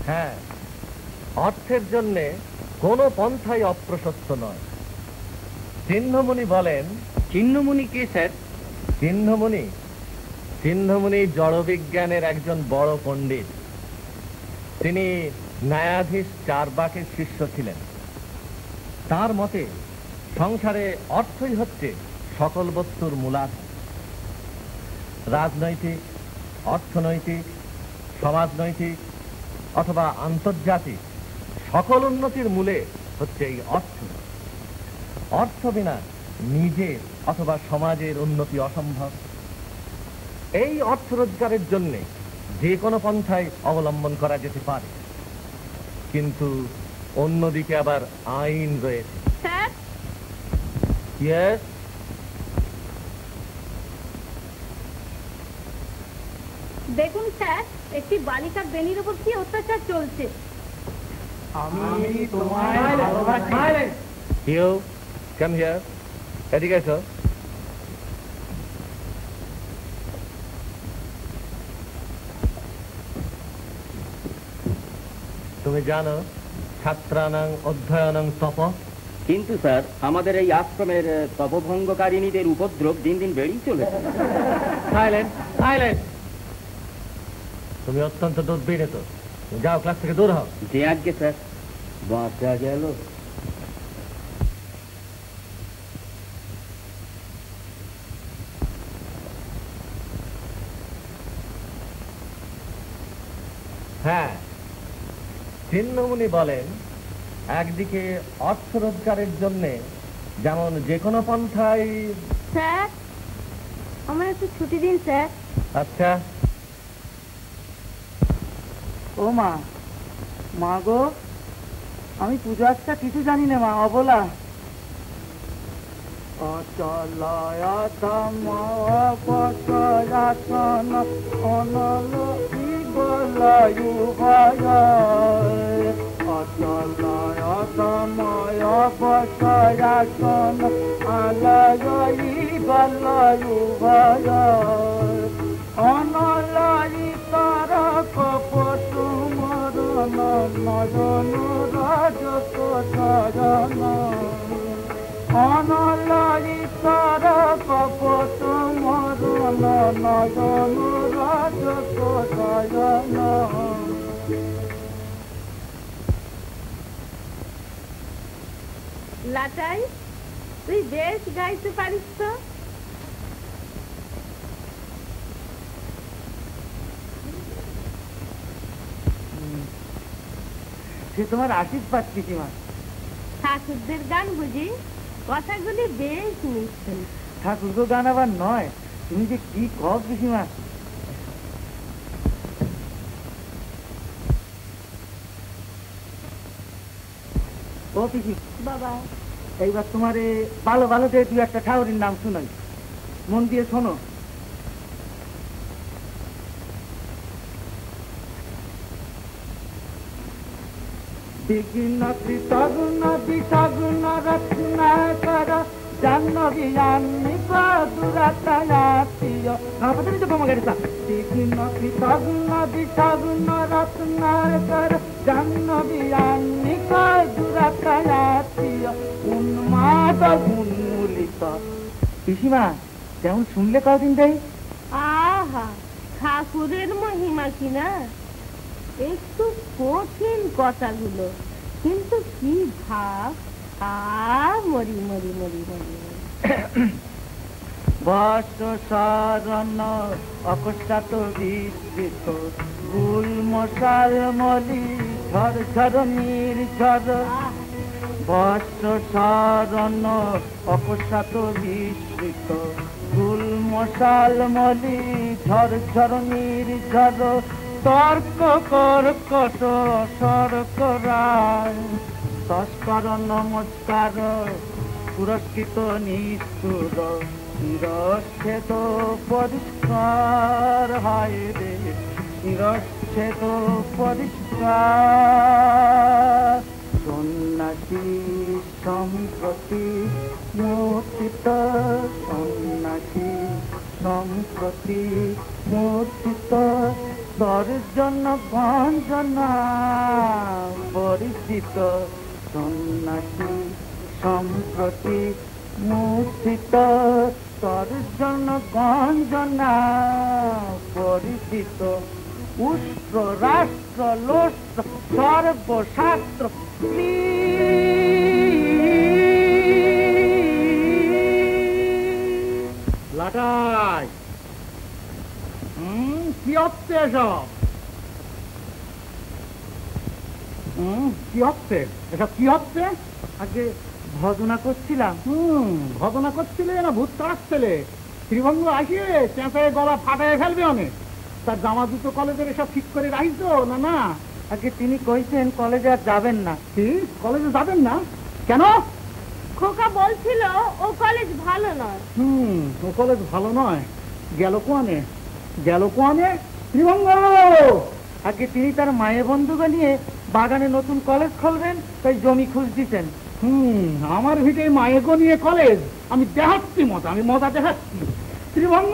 হ্যাঁ, অর্থের জন্যে কোনো পন্থাই অপ্রশস্ত নয়। চিহ্নমুনি বলেন। চিহ্নমুনি কে স্যার? চিহ্নমুনি জড়বিজ্ঞানের একজন বড় পণ্ডিত। তিনি ন্যায়াধীশ চারবাকের শিষ্য ছিলেন। তার মতে সংসারে অর্থই হচ্ছে সকল বস্তুর মূলাধার। রাজনৈতিক, অর্থনৈতিক, সমাজনৈতিক অথবা আন্তর্জাতিক সকল উন্নতির মূলে হচ্ছে এই অর্থ। অর্থ বিনা নিজের অথবা সমাজের উন্নতি অসম্ভব। এই অর্থ রোজগারের জন্য যে কোনো পন্থায় অবলম্বন করা যেতে পারে, কিন্তু অন্যদিকে আবার আইন রয়েছে। স্যার, ইয়েস, দেখুন স্যার, একটি বালিকার বেনির উপর কি অত্যাচার চলছে। ইউ কাম হিয়ার, এদিকে এসো। তুমি জানো ছাত্রানাং অধ্যয়নং তপ? কিন্তু স্যার, আমাদের এই আশ্রমের তপভঙ্গকারিণীদের উপদ্রব দিন দিন বেড়েই চলেছে। Silent, silent. তুমি অত্যন্ত দুর্বিনীত। যাও, ক্লাস থেকে দূর হও। যে আজকে স্যার, বাঁচা গেল। হ্যাঁ, চিহ্নমুনি বলেন একদিকে অর্থ রোজগারের জন্য যেমন যে কোনো পন্থায়। স্যার, আমার একটু ছুটি দিন স্যার। আচ্ছা। ও মা, মা গো, আমি পুজো একটা কিছু জানি না মা, অবলা। অচলায়াতম অপচলাসন অনল ইবলায়ু ভয়। অচলায়াতম অপচলাসন আলয় ইবলায়ু ভয়। অনলয়ি তার কপট মরণ নয়ন রাজক শয়ন। অনলয়ি তার কপট মরণ নয়ন রাজক শয়ন। লাটাই, তুই বেশ গাইতে পারিস তো। সে তোমার আশীর্বাদ পিসিমা। ঠাকুরদের গান বুঝি? কথাগুলি বেশ মিষ্টি। ঠাকুর গান আবার নয়, তুমি যে কি কও পিসিমা। ও পিসি বাবা, এইবার তোমারে ভালো ভালো যে দু একটা ঠাকুরের নাম শুনাই, মন দিয়ে শোনো। বিঘ্ন কৃতগুণ বিষগুণ রত্নাকর জাহ্নবী আন্নিকা দুরাতয়াতীয়। আপনি তো কম গাড়ি বিঘ্ন কৃতগুণ বিষগুণ রত্নাকর জাহ্নবী আন্নিকা দুরাতয়াতীয় উন্মাদ উন্মূলিত। পিসিমা, যেমন শুনলে কদিন দেয়। আহা, ঠাকুরের মহিমা কিনা। একটু কঠিন কথাগুলো, কিন্তু কি ভাব। মরি মরি মরি মরি। বর্ষ শরণ অকস্মাৎ বিস্মৃত গুল মশাল মলি ঝর ঝর নির্ঝর। বর্ষ শরণ অকস্মাৎ বিস্মৃত গুল মশাল মলি ঝর ঝর নির্ঝর। তর্ক কর্কট সরকরায় তস্কর নমস্কার পুরস্কৃত নিষ্ঠুর শিরচ্ছেদ পরিষ্কার হয় রে, শিরচ্ছেদ পরিষ্কার। সন্ন্যাসী সম্প্রতি মূর্তিত, সন্ন্যাসী সম্প্রতি মূর্তিত, দর্জন গঞ্জনা পরিচিত। সন্ন্যাসী সম্প্রতি মূর্তিত, দর্জন গঞ্জনা পরিচিত। উষ্ট্র রাষ্ট্র লোষ্ট্র সর্বশাস্ত্র লাটাই কি হচ্ছে এসব? কি হচ্ছে এসব? কি হচ্ছে? আগে ভজনা করছিলাম। ভজনা করছিলে না ভূত তাড়াচ্ছিলে? শ্রীভঙ্গ আসিয়ে চেঁচায় গলা ফাটায় ফেলবে অনেক। তার জামা দুটো কলেজের এসব ঠিক করে রাখিস না? না, আগে তিনি কইছেন কলেজে আর যাবেন না। কি কলেজে যাবেন না? কেন? খোকা বলছিল ও কলেজ ভালো নয়। ও কলেজ ভালো নয়। গেল কোয়ানে? গেল কোয়ানে? শ্রীভঙ্গ! আগে তিনি তার মায়ের বন্ধুকে নিয়ে বাগানে নতুন কলেজ খুলবেন, তাই জমি খুঁজ দিতেন। আমার ভিটে মায়েগো নিয়ে কলেজ? আমি দেখাচ্ছি মজা, আমি মজা দেখাচ্ছি। শ্রীভঙ্গ!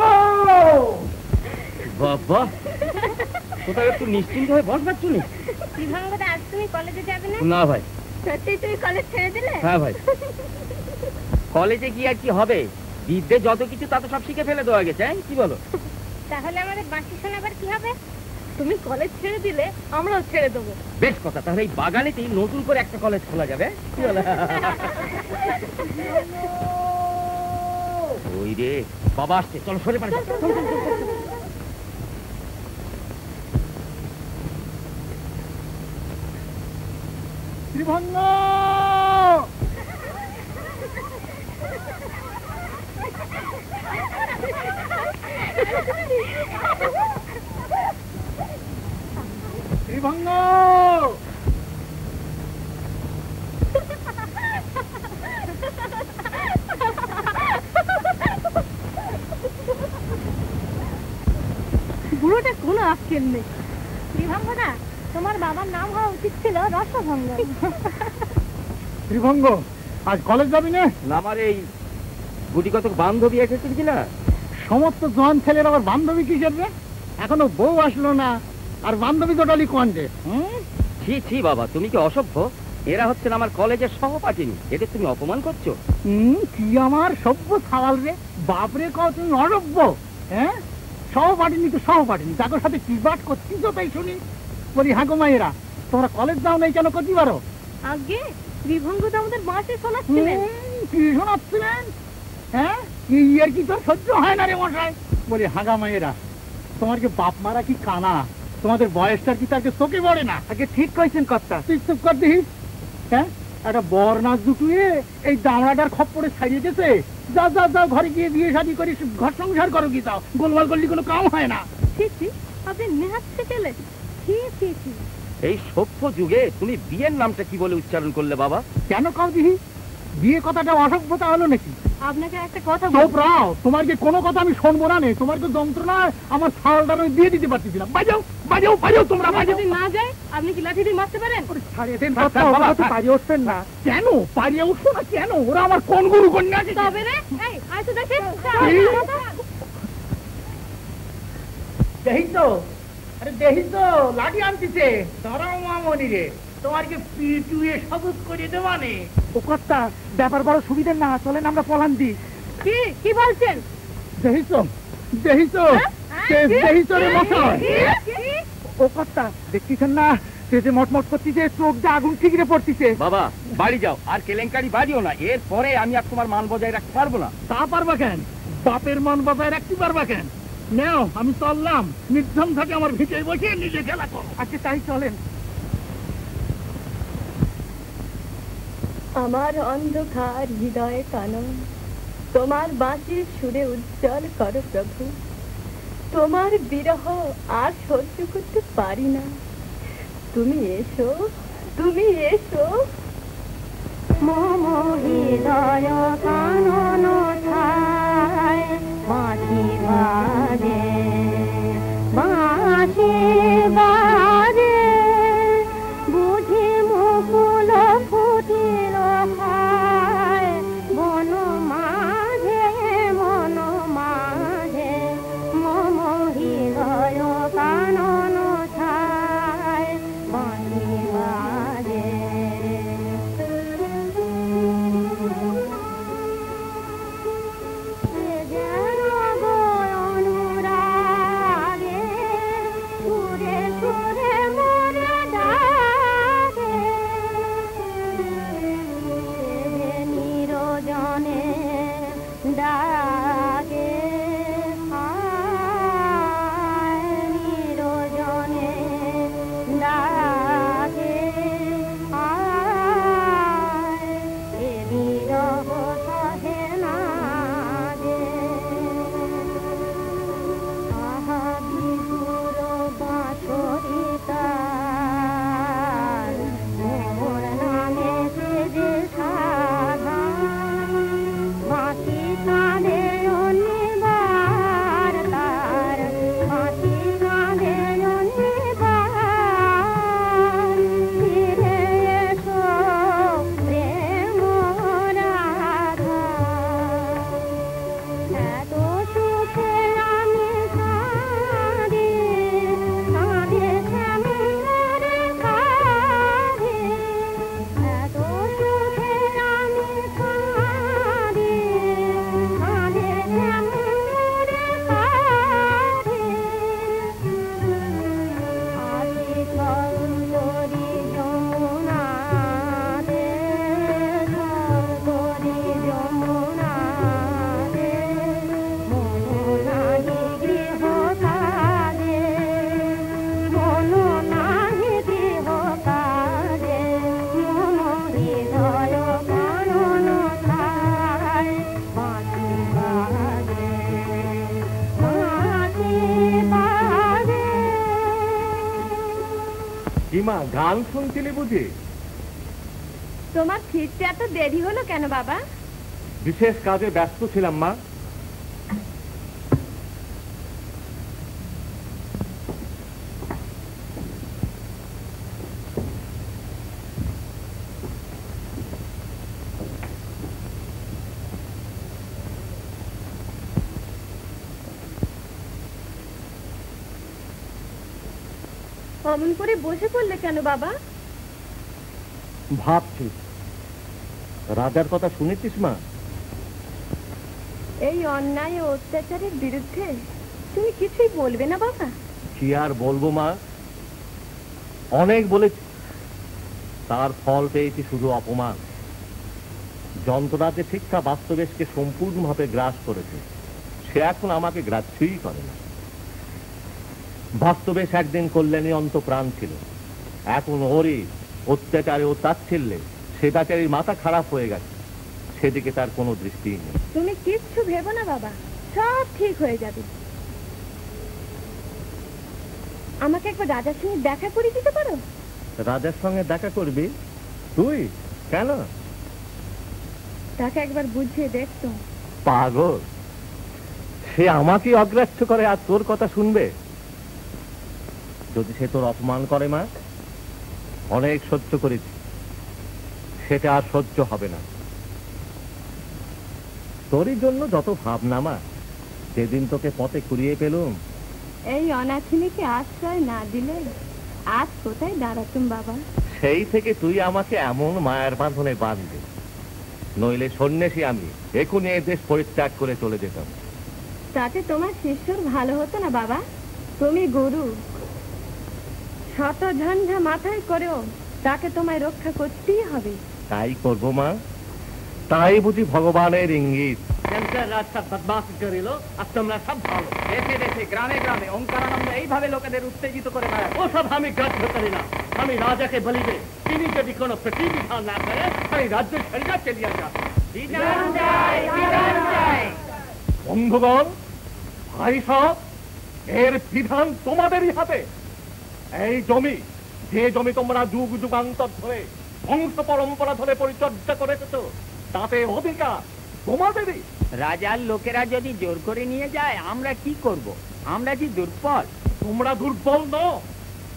বাবা, কোথায় একটু নিশ্চিন্ত হয়ে বসবার চুনি? শ্রীভঙ্গদা, আজ তুমি কলেজে যাবে না? না ভাই। সত্যি তুমি কলেজ ছেড়ে দিলে? হ্যাঁ ভাই। কলেজে গিয়ে আর কি হবে? বিদ্যে যত কিছু তা তো সব শিখে ফেলে দেওয়া গেছে। কি বলো? তাহলে আমাদের বাকি শোনাবার কি হবে? তুমি কলেজ ছেড়ে দিলে আমরাও ছেড়ে দেবো। বেশ কথা, তাহলে এই বাগানেতেই নতুন করে একটা কলেজ খোলা যাবে। কি বলো? ওই রে বাবা আসছে, চলো সরে পারে। শ্রীভঙ্গ! শ্রীভঙ্গ! বুড়োটা কোনো আজকের নেই। শ্রীভঙ্গদা, তোমার বাবার নাম হওয়া উচিত ছিল রসভঙ্গ। শ্রীভঙ্গ, আজ কলেজ যাবি না? আমার এই গুটি কতক বান্ধবী এসেছিল কিনা? সমস্ত জোয়ান ছেলের আবার বান্ধবী কিসের রে? এখনো বউ আসলো না, আর বান্ধবী জোটালি কোন রে? ছি ছি বাবা, তুমি কি অসভ্য? এরা হচ্ছেন আমার কলেজের সহপাঠিনী, এদের তুমি অপমান করছো। কি আমার সভ্য সাওয়াল রে? বাপরে কও তুমি অসভ্য? হ্যাঁ, সহপাঠিনী তো সহপাঠিনী, তাদের সাথে কি বাট করছিস তাই শুনি। বলি হ্যাঁ গো মায়েরা, তোমরা কলেজ যাও নাই কেন? করতে পারো। আগে শ্রীভঙ্গদা আমাদের বাসে শোনাচ্ছিলেন। কি শোনাচ্ছিলেন? হ্যাঁ, কি আর কি তোর সহ্য হয় না রে মশাই? বলি হাগা মায়েরা, তোমার কি বাপ মারা কি কানা? তোমাদের বয়সটা কি তাকে চোখে পড়ে না? আগে ঠিক কইছেন কর্তা। তুই চুপ কর দিস। হ্যাঁ, একটা বর নাচ দুটুয়ে এই দামড়াটার খপ্পরে ছাড়িয়ে গেছে। যাও যাও যাও, ঘরে গিয়ে বিয়ে শাদী করি, ঘর সংসার করো। কি যাও, গোলমাল করলে কোনো কাম হয় না। ছি ছি, আপনি নেহাত শিখেলে। ছি ছি ছি। এই সভ্য যুগে তুমি বিয়ের নামটা কি বলে উচ্চারণ করলে বাবা? কেন কাউ দিহি? বিয়ে কথাটা অসভ্যতা হলো নাকি? আপনাকে একটা কথা চুপ রাও, তোমার কি কোনো কথা আমি শুনবো না? তোমার কি যন্ত্রণায় আমার ছালটা আমি দিয়ে দিতে পারতেছিলাম। বাজাও বাজাও বাজাও, তোমরা বাজাও। যদি না যায় আপনি কি লাঠি দিয়ে মারতে পারেন? পারিয়ে উঠছেন না কেন? পারিয়ে উঠবো না কেন? ওরা আমার কোন গুরু কন্যা? তবে রে, এই আয় তো দেখেন। দেখিস তো, আরে দেখিস তো, লাঠি আনতেছে। ধরাও মামনি রে, তোমার কি পিটুয়ে সবুজ করে দেওয়ানে? ও কর্তা, ব্যাপার বড় সুবিধার না, চলেন আমরা পলান দি। কি কি বলছেন? দেখিস দেখিস দেখিস রে মশাই। ও কর্তা, দেখতেছেন না সে যে মটমট করতেছে, চোখ দিয়ে আগুন ঠিকরে পড়তেছে। বাবা বাড়ি যাও, আর কেলেঙ্কারি বাড়িও না। এরপরে আমি আর তোমার মান বজায় রাখতে পারবো না। তা পারবা কেন? বাপের মান বজায় রাখতে পারবা কেন? নাও, আমি চললাম। নির্ধন থাকে আমার ভিতরে বসে নিজে খেলা করো। আচ্ছা তাই চলেন। আমার অন্ধকার হৃদয়ে কানন তোমার বাঁশির সুরে উজ্জ্বল করো প্রভু। তোমার বিরহ আর সহ্য করতে পারি না। তুমি এসো, তুমি এসো। মম হৃদয় কানন ছায় বাঁশি বাজে বাঁশি বাজে বুঝি মুকুল ফুটিল হায় বন মাঝে মম হৃদয় কানন ছায় বাঁশি বাজে মা গান শুনছিলি বুঝি? তোমার ফিরতে এত দেরি হলো কেন বাবা? বিশেষ কাজে ব্যস্ত ছিলাম মা। অমন করে বসে পড়লে কেন বাবা? ভাবছি রাজার কথা শুনেছিস মা? এই অন্যায় ও অত্যাচারের বিরুদ্ধে তুমি কিছুই বলবে না বাবা? কি আর বলবো মা, অনেক বলেছি, তার ফল পেয়েছি শুধু অপমান। যন্ত্রণাতে শিক্ষা বাস্তবেশকে সম্পূর্ণভাবে গ্রাস করেছে, সে এখন আমাকে গ্রাহ্যই করে না। বাস্তবেশ একদিন কল্যাণী অন্তপ্রাণ ছিল, এখন ওরই অত্যাচারে ও তাচ্ছিল্যে সেটাচারীর মাথা খারাপ হয়ে গেছে, সেদিকে তার কোনো দৃষ্টি নেই। তুমি কিচ্ছু ভেবো না বাবা, সব ঠিক হয়ে যাবে। আমাকে একবার রাজার সঙ্গে দেখা করে দিতে পারো? রাজার সঙ্গে দেখা করবি তুই? কেন? তাকে একবার বুঝিয়ে দেখতো। পাগল, সে আমাকে অগ্রাহ্য করে আর তোর কথা শুনবে? যদি সে তোর অপমান করে মা, অনেক সহ্য করেছি, সেটা আর সহ্য হবে না। তোরই জন্য যত ভাবনা মা, যেদিন তোকে পথে কুড়িয়ে পেলুম। এই অনাথিনীকে আশ্রয় না দিলে আজ কোথায় দাঁড়াতুম বাবা? সেই থেকে তুই আমাকে এমন মায়ের বাঁধনে বাঁধবে, নইলে সন্ন্যাসী আমি এখনই এ দেশ পরিত্যাগ করে চলে যেতাম। তাতে তোমার শিষ্যর ভালো হতো না বাবা? তুমি গুরু, শত ঝঞ্ঝা মাথায় করেও তাকে তোমায় রক্ষা করতেই হবে। তাই করবো মা, তাই বুঝি ভগবানের ইঙ্গিত। দেশে দেশে গ্রামে গ্রামে ওঙ্কারানন্দ এইভাবে লোকেদের উত্তেজিত করে বেড়ায়। ওসব আমি গ্রাহ্য করি না। আমি রাজাকে বলিবে, তিনি যদি কোনো প্রতিবিধান না করে আমি রাজ্য ছেড়ে চলিয়া যাব। বন্ধুগণ, ভাই সব, এর বিধান তোমাদেরই হাতে। এই জমি, যে জমি তোমরা যুগ যুগান্তর ধরে বংশ পরম্পরা ধরে পরিচর্যা করেছে তো, তাতে অধিকার তোমাদেরই। রাজার লোকেরা যদি জোর করে নিয়ে যায় আমরা কি করব? আমরা কি দুর্বল? তোমরা দুর্বল নও,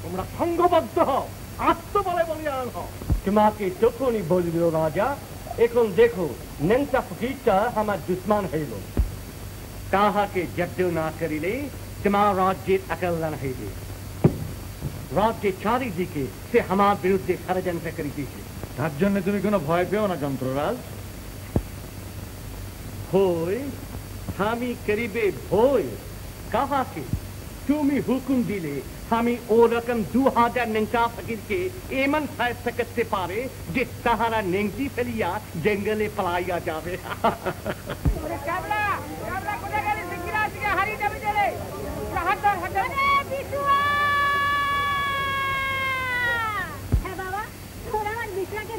তোমরা সংঘবদ্ধ হও, আত্মবলে বলিয়ান হও। তোমাকে যখনই বলিল রাজা, এখন দেখো নেংটা ফকিরটা আমার দুশ্মন হইল। তাহাকে জব্দ না করিলে তোমার রাজ্যের অকল্যাণ হইবে। রাজ্যের চারিদিকে সে আমার বিরুদ্ধে ষড়যন্ত্র করিতেছে। তার জন্য তুমি কোনো ভয় পেও না যন্ত্ররাজ। ভয়? আমি করিবে ভয় কাহাকে? তুমি হুকুম দিলে আমি ওরকম 2000 নেংটা ফকিরকে এমন ফায়সা করতে পারে যে তাহারা নেংটি ফেলিয়া জঙ্গলে পলাইয়া যাবে।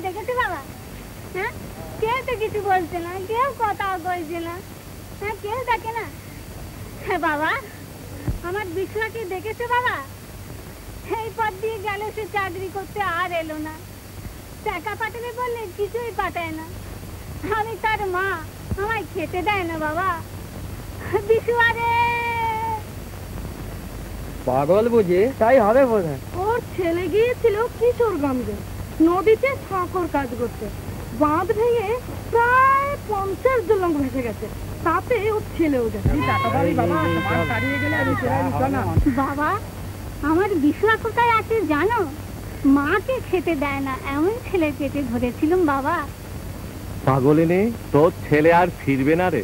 দেখেছো বাবা? হ্যাঁ, কেউ তো কিছু বলছে না, কেউ কথা বলছে না, হ্যাঁ কেউ দেখে না। হ্যাঁ বাবা, আমার বিছনাকে দেখেছো বাবা? এই পথ দিয়ে গেল, সে চাকরি করতে আর এলো না। টাকা পাঠাবে বললে কিছুই পাঠায় না। আমি তার মা, আমায় খেতে দেয় না বাবা। বিশুয়ারে পাগল বুঝে তাই হবে বোধ হয়। ওর ছেলে গিয়েছিল কিশোরগঞ্জে নদীতে সাঁকর কাজ করতে। বাঁধ ভেঙে প্রায় 50 জন লোক ভেসে গেছে, তাতে ওর ছেলেও গেছে। বাবা, আমার বিশুয়া কোথায় আছে জানো? মাকে খেতে দেয় না, এমন ছেলে পেটে ধরেছিলাম বাবা। পাগলিনী, তোর ছেলে আর ফিরবে না রে।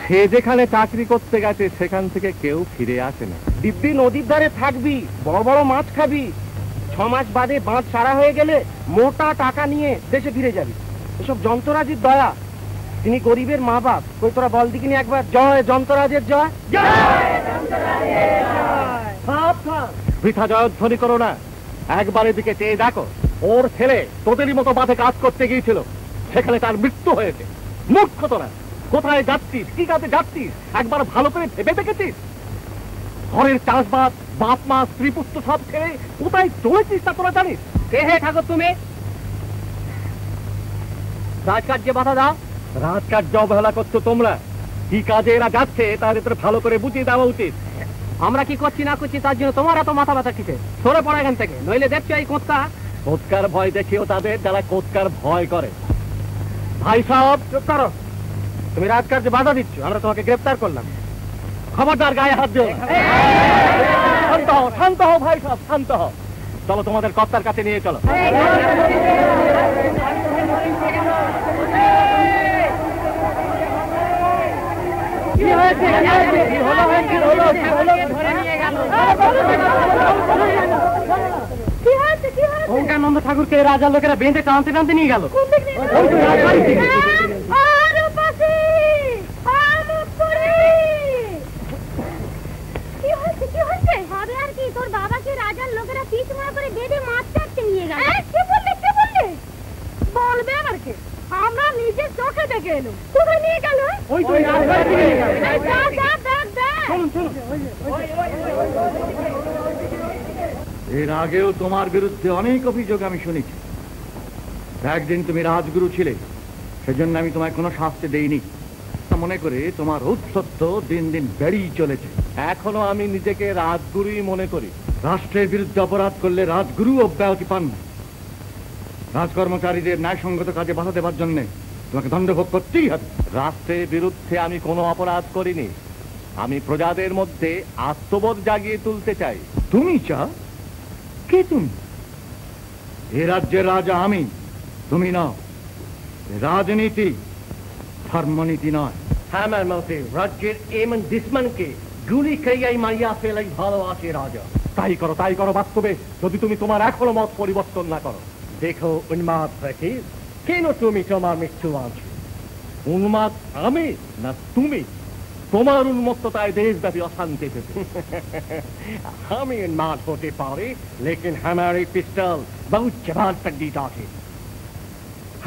সে যেখানে চাকরি করতে গেছে সেখান থেকে কেউ ফিরে আসে না। দিব্যি নদীর ধারে থাকবি, বড় বড় মাছ খাবি, 6 মাস বাদে বাঁধ সারা হয়ে গেলে মোটা টাকা নিয়ে দেশে ফিরে যাবি। এসব যন্ত্ররাজের দয়া। তিনি গরিবের মা বাপ। কই তোরা বল দিকিনি একবার, জয় যন্ত্ররাজের জয়। বৃথা জয়ধ্বনি করো না, একবার এদিকে চেয়ে দেখো। ওর ছেলে তোদেরই মতো বাঁধে কাজ করতে গিয়েছিল, সেখানে তার মৃত্যু হয়েছে। মূর্খ তোরা, কোথায় যাচ্ছিস, কি কাজে যাচ্ছিস একবার ভালো করে ভেবে দেখেছিস? ঘরের চাষবাস, বাপ মা স্ত্রী পুত্র সব ছেড়ে কোথায় চলেছিস তা তোরা জানিস? কে হে ঠাকুর তুমি? রাজকার্যে বাধা দাও। রাজকার্য অবহেলা করছো তোমরা। কি কাজে এরা যাচ্ছে তাদের তোর ভালো করে বুঝিয়ে দেওয়া উচিত। আমরা কি করছি না করছি তার জন্য তোমার এত মাথা ব্যথা কিসে? সরে পড়া এখান থেকে, নইলে দেখছো এই কোত্তা। কোৎকার ভয় দেখিও তাদের যারা কোৎকার ভয় করে। ভাই সাহেব, চুপ করো। তুমি রাজকার্যে বাধা দিচ্ছ, আমরা তোমাকে গ্রেফতার করলাম। খবরদার গায়ে হাত দিও না। শান্ত হও, শান্ত হও ভাই সাহেব, শান্ত হও। চলো তোমাদের কর্তার কাছে নিয়ে চলো। নন্দ ঠাকুরকে রাজার লোকেরা বেঁধে টানতে টানতে নিয়ে গেল। তোর বাবাকে রাজার লোকেরা পিছ মারা করে বেঁধে মাছ চাটতে নিয়ে গেল। কে বললে, কে বললে? বলবে আবার কে? আমরা নিজের চোখে দেখে এলো। কোথায় নিয়ে গেল? এর আগেও তোমার বিরুদ্ধে অনেক অভিযোগ আমি শুনেছি। একদিন তুমি রাজগুরু ছিলে, সেজন্য আমি তোমায় কোনো শাস্তি দেইনি। মনে করে তোমার ঔদ্ধত্য দিন দিন বেড়েই চলেছে। এখনো আমি নিজেকে রাজগুরুই মনে করি। রাষ্ট্রের বিরুদ্ধে অপরাধ করলে রাজগুরু অব্যাহতি পান না। রাজকর্মচারীদের ন্যায়সঙ্গত কাজে বাধা দেওয়ার জন্য তোমাকে দণ্ড ভোগ করতেই হবে। রাষ্ট্রের বিরুদ্ধে আমি কোনো অপরাধ করিনি। আমি প্রজাদের মধ্যে আত্মবোধ জাগিয়ে তুলতে চাই। তুমি চাও? কে তুমি? এ রাজ্যের রাজা আমি, তুমি নও। রাজনীতি ধর্মনীতি নয়। আমার মতে রাজ্যের এমন দুশ্মনকে গুলি খাইয়াই মারিয়া ফেলাই ভালো আছে রাজা। তাই করো, তাই করো বাস্তবে, যদি তুমি তোমার এখনো মত পরিবর্তন না করো। দেখো উন্মাদ ফকির, কেন তুমি তোমার মৃত্যু আনছো? উন্মাদ আমি না তুমি? তোমার উন্মত্ততায় দেশব্যাপী অশান্তি পেতে। আমি উন্মাদ হতে পারি, লেকিন আমার এই পিস্তল বহু জবান पंडित আছে।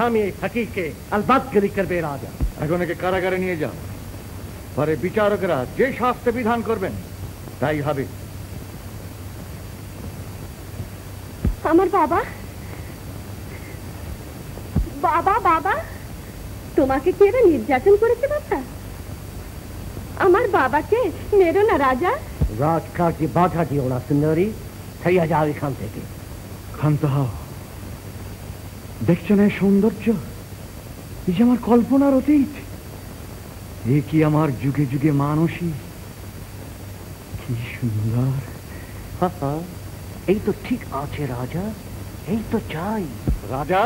আমি এই ফকিরকে अलबत्तगिरी করবে রাজা। এখন একে কারাগারে নিয়ে যাও, পরে বিচারকরা যে শাস্তি বিধান করবেন তাই হবে। আমার বাবা, বাবা বাবা, তোমাকে কি এরা নির্যাতন করেছে বাবা? আমার বাবাকে মেরো না রাজা। রাজকার্যে বাধা দিও না সুন্দরী, ছাইয়া যাও এখান থেকে। ক্ষান্ত হও। দেখছো না সৌন্দর্য? এই যে আমার কল্পনার অতীত, এ কি আমার যুগে যুগে মানসী? কি সুন্দর! এই তো ঠিক আছে রাজা, এই তো চাই। রাজা,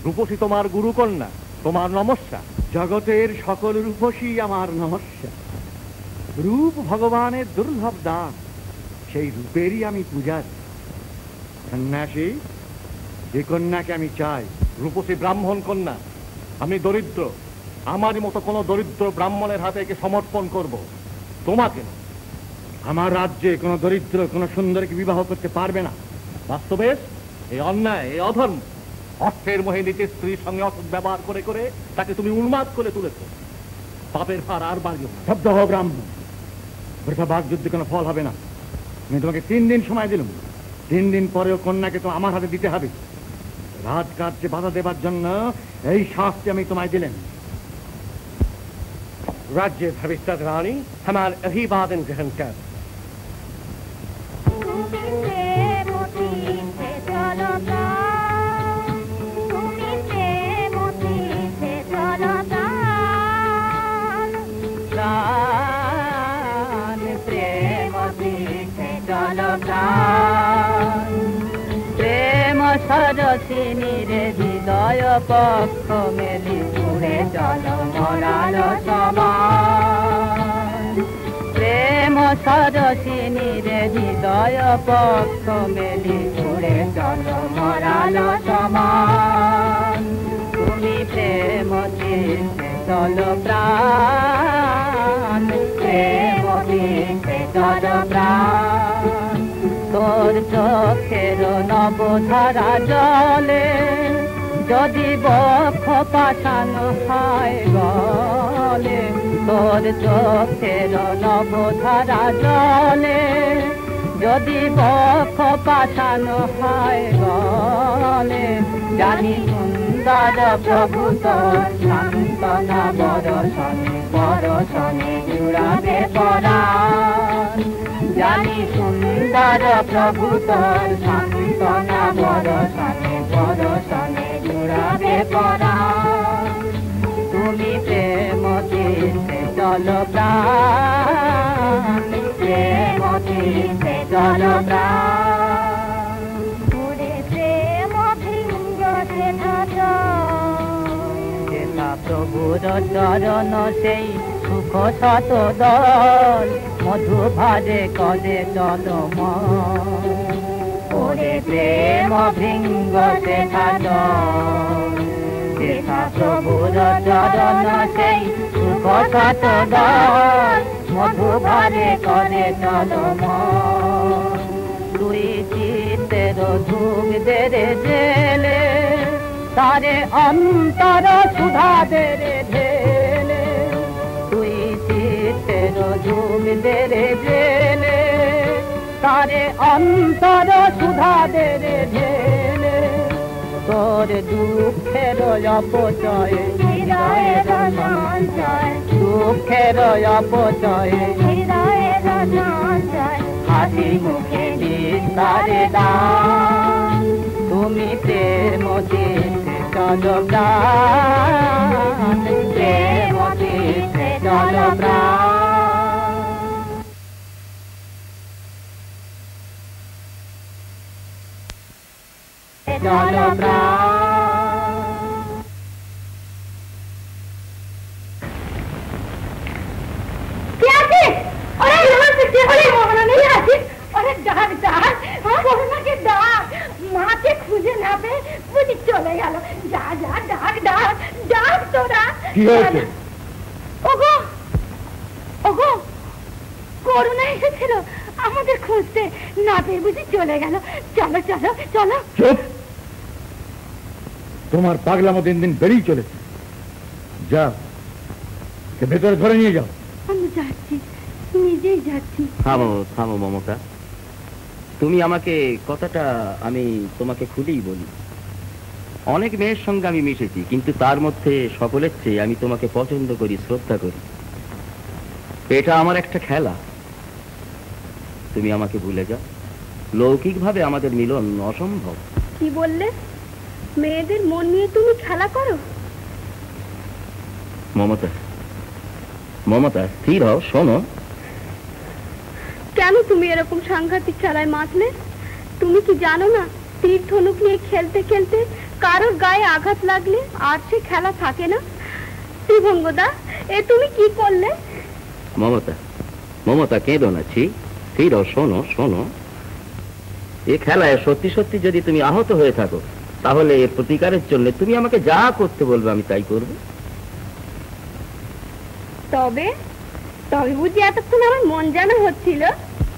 রূপসী তোমার গুরুকন্যা, তোমার নমস্কার। জগতের সকল রূপসী আমার নমস্কার। রূপ ভগবানের দুর্লভ দান, সেই রূপেরই আমি পূজারি। সন্ন্যাসী, যে কন্যাকে আমি চাই। রূপসী ব্রাহ্মণ কন্যা। আমি দরিদ্র, আমারই মতো কোনো দরিদ্র ব্রাহ্মণের হাতে একে সমর্পণ করব, তোমাকে না। আমার রাজ্যে কোনো দরিদ্র কোনো সুন্দরীকে বিবাহ করতে পারবে না। বাস্তবে এই অন্যায়, এই অধর্ম, অর্থের মোহে নিজের স্ত্রীর সঙ্গে অসৎ ব্যবহার করে করে তাকে তুমি উন্মাদ করে তুলেছ। পাপের ভার আর বাড়িও না। শব্দ হও ব্রাহ্মণ, বৃথা বাগযুদ্ধে কোনো ফল হবে না। আমি তোমাকে 3 দিন সময় দিলাম, 3 দিন পরেও কন্যাকে তো আমার হাতে দিতে হবে। রাজকার্যে বাধা দেবার জন্য এই শাস্তি আমি তোমায় দিলেন। राज्य भविष्य रानी हमारे अभिवादन ग्रहण कर। প্রেম সরসিনীরে হৃদয় পক্ষ মেলি পুরে চল মরাল সমান। প্রেম সরসিনীরে হৃদয় পক্ষ মেলি পুরে চল মরাল সমান। তুমি প্রেম তীর্থে চল প্রাণ, প্রেম তীর্থে চল প্রাণ। তোর চোখের নবধারা জলে যদি বক্ষ পাঠানো হয় গলে। তোর চোখের নবধারা জলে যদি বক্ষ পাঠানো হয় গলে। জানি সুন্দর প্রভু তোর সান্ত্বনা বরসনে বরসনে জুড়াবে পরাণ। জানি সুন্দর প্রভু তোর সান্ত্বনা বরসনে বরসনে জুড়াবে পরাণ। তুমি প্রেম তীর্থে চল প্রাণ, প্রেম তীর্থে চল প্রাণ। প্রেম ভৃঙ্গ যেথা প্রভুর চরণ সেই সুখ শত দল। মধু ভাজে কদে চল ওরে প্রেম ভৃঙ্গ যেথা যেথা প্রভুর চরণ সেই সুখ শত দল। মধু ভাজে কদে চল দুই চিত্তের ধূপ দেরে জেলে তারে অন্তর সুধা দেরে ঢেলে। তুই চিত্তের ধূপ দেরে জেলে তারে অন্তর সুধা দেরে ঢেলে। তোর দুঃখের অপচয় হৃদয়ের সঞ্চয়, দুঃখের অপচয় হৃদয়ের সঞ্চয়। হাসি মুখে বিস্তারে দান, তুমি প্রেম তীর্থে চল প্রাণ, প্রেম তীর্থে চল প্রাণ। চল প্রাণ। কে আছে? আরে নমস্তে, কে বলে মোহনা নেই আছে? আরে ডাক ডাক, করোনাকে ডাক। মাকে খুঁজে না পেয়ে বুঝি চলে গেল। যা যা ডাক ডাক ডাক তোরা। কি হয়েছে? ওগো ওগো, করোনা এসেছিল আমাদের খুঁজতে, না পেয়ে বুঝি চলে গেল। চলো চলো চলো। চুপ! তোমার পাগলামো দিন দিন বেরিয়ে চলেছে। যাও, ভেতরে ধরে নিয়ে যাও। আমি যাচ্ছি, নিজেই যাচ্ছি। থামো থামো মমতা, তুমি আমাকে কথাটা আমি তোমাকে খুলেই বলি। অনেক মেয়ের সঙ্গে আমি মিশেছি, কিন্তু তার মধ্যে সকলের চেয়ে আমি তোমাকে পছন্দ করি, শ্রদ্ধা করি। এটা আমার একটা খেলা, তুমি আমাকে ভুলে যাও। লৌকিকভাবে আমাদের মিলন অসম্ভব। কি বললে? মেয়েদের মন নিয়ে তুমি খেলা করো? মমতা, মমতা স্থির হও, শোনো। কেন তুমি এরকম সাংঘাতিক খেলায় মাতলে? তুমি কি জানো না, তীর ধনুক নিয়ে খেলতে খেলতে কারোর গায়ে আঘাত লাগলে আর সে খেলা থাকে না? ত্রিভঙ্গদা, এ তুমি কি করলে? মমতা, মমতা কেঁদো না, ছি, স্থির হও, শোনো শোনো। এ খেলায় সত্যি সত্যি যদি তুমি আহত হয়ে থাকো, তাহলে এর প্রতিকারের জন্য তুমি আমাকে যা করতে বলবে আমি তাই করব। তবে তবে বুঝি এতক্ষণ আমার মন জানা হচ্ছিল?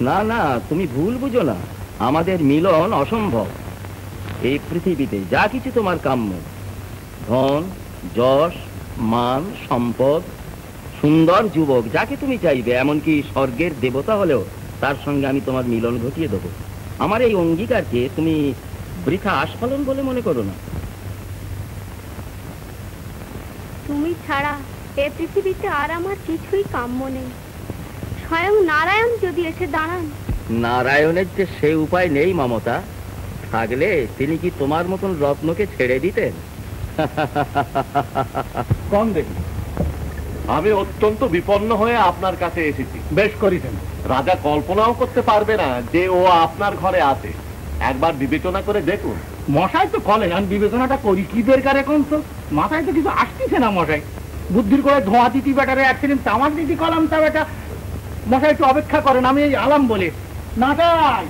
না না, তুমি ভুল বুঝো না, আমাদের মিলন অসম্ভব। এই পৃথিবীতে যা কিছু তোমার কাম্য, ধন, যশ, মান, সম্পদ, সুন্দর যুবক, যাকে তুমি চাইবে, এমনকি স্বর্গের দেবতা হলেও তার সঙ্গে আমি তোমার মিলন ঘটিয়ে দেবো। আমার এই অঙ্গীকারকে তুমি বৃথা আস্ফালন বলে মনে করো না। তুমি ছাড়া এ পৃথিবীতে আর আমার কিছুই কাম্য নেই। স্বয়ং নারায়ণ যদি এসে দাঁড়ান। নারায়ণের যে সে উপায় নেই মমতা, থাকলে তিনি কি তোমার মতন রত্নকে ছেড়ে দিতেন? কোন দেখি, আমি অত্যন্ত বিপন্ন হয়ে আপনার কাছে এসেছি। বেশ করেছেন। রাজা কল্পনাও করতে পারবে না যে ও আপনার ঘরে আছে। একবার বিবেচনা করে দেখুন। মশাই তো কলে, আমি বিবেচনাটা করি কি দরকার এখন? তো মাথায় তো কিছু আসতেছে না মশাই। বুদ্ধির করে ধোঁয়া দিতি বেটারে অ্যাক্সিডেন্ট তামাক দিতি কলাম তা বেটা। মশাই একটু অপেক্ষা করেন, আমি এই আলাম বলে। নাটাই,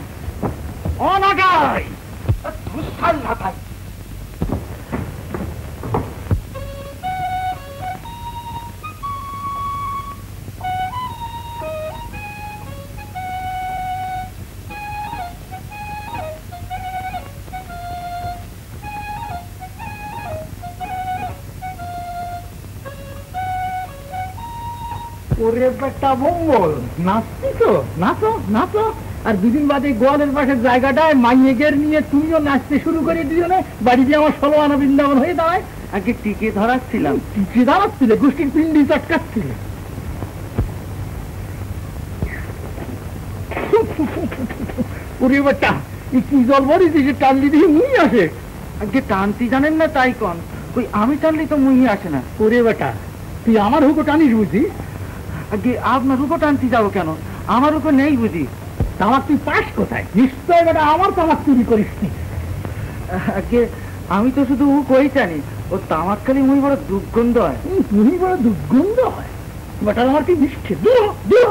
ও নাটাই, নাটাই। ওরে বেটা মঙ্গল, নাচছি তো, নাচো নাচো। আর দুদিন বাদে গোয়ালের পাশের জায়গাটায় মাইয়েগের নিয়ে তুমিও নাচতে শুরু করে দিও না। বাড়িতে আমার 16 আনা বৃন্দাবন হয়ে দাঁড়ায়। আগে টিকে ধরাচ্ছিলাম। টিকে দাঁড়াচ্ছিলে, গোষ্ঠীর পিন্ডি চটকাচ্ছিলে। ওরে বেটা, কি জল ভরিস যে টানলি দিয়ে মুই আসে? আগে টানতি জানেন না তাই কন। ওই আমি টানলি তো মুই আসে না। ওরে বেটা, তুই আমার হুকো টানিস বুঝি? আগে আপনার হুকো টানতে যাবো কেন? আমার হুকো নেই বুঝি? তামাক তুই পাস কোথায়? নিশ্চয় বেটা আমার তামাক চুরি করিস নি। আগে আমি তো শুধু হুকোই জানি, ও তামাক খালি মুই বড় দুর্গন্ধ হয়। তুমি বড় দুর্গন্ধ হয় বেটা, আমার কি মিষ্টি দিও দিও।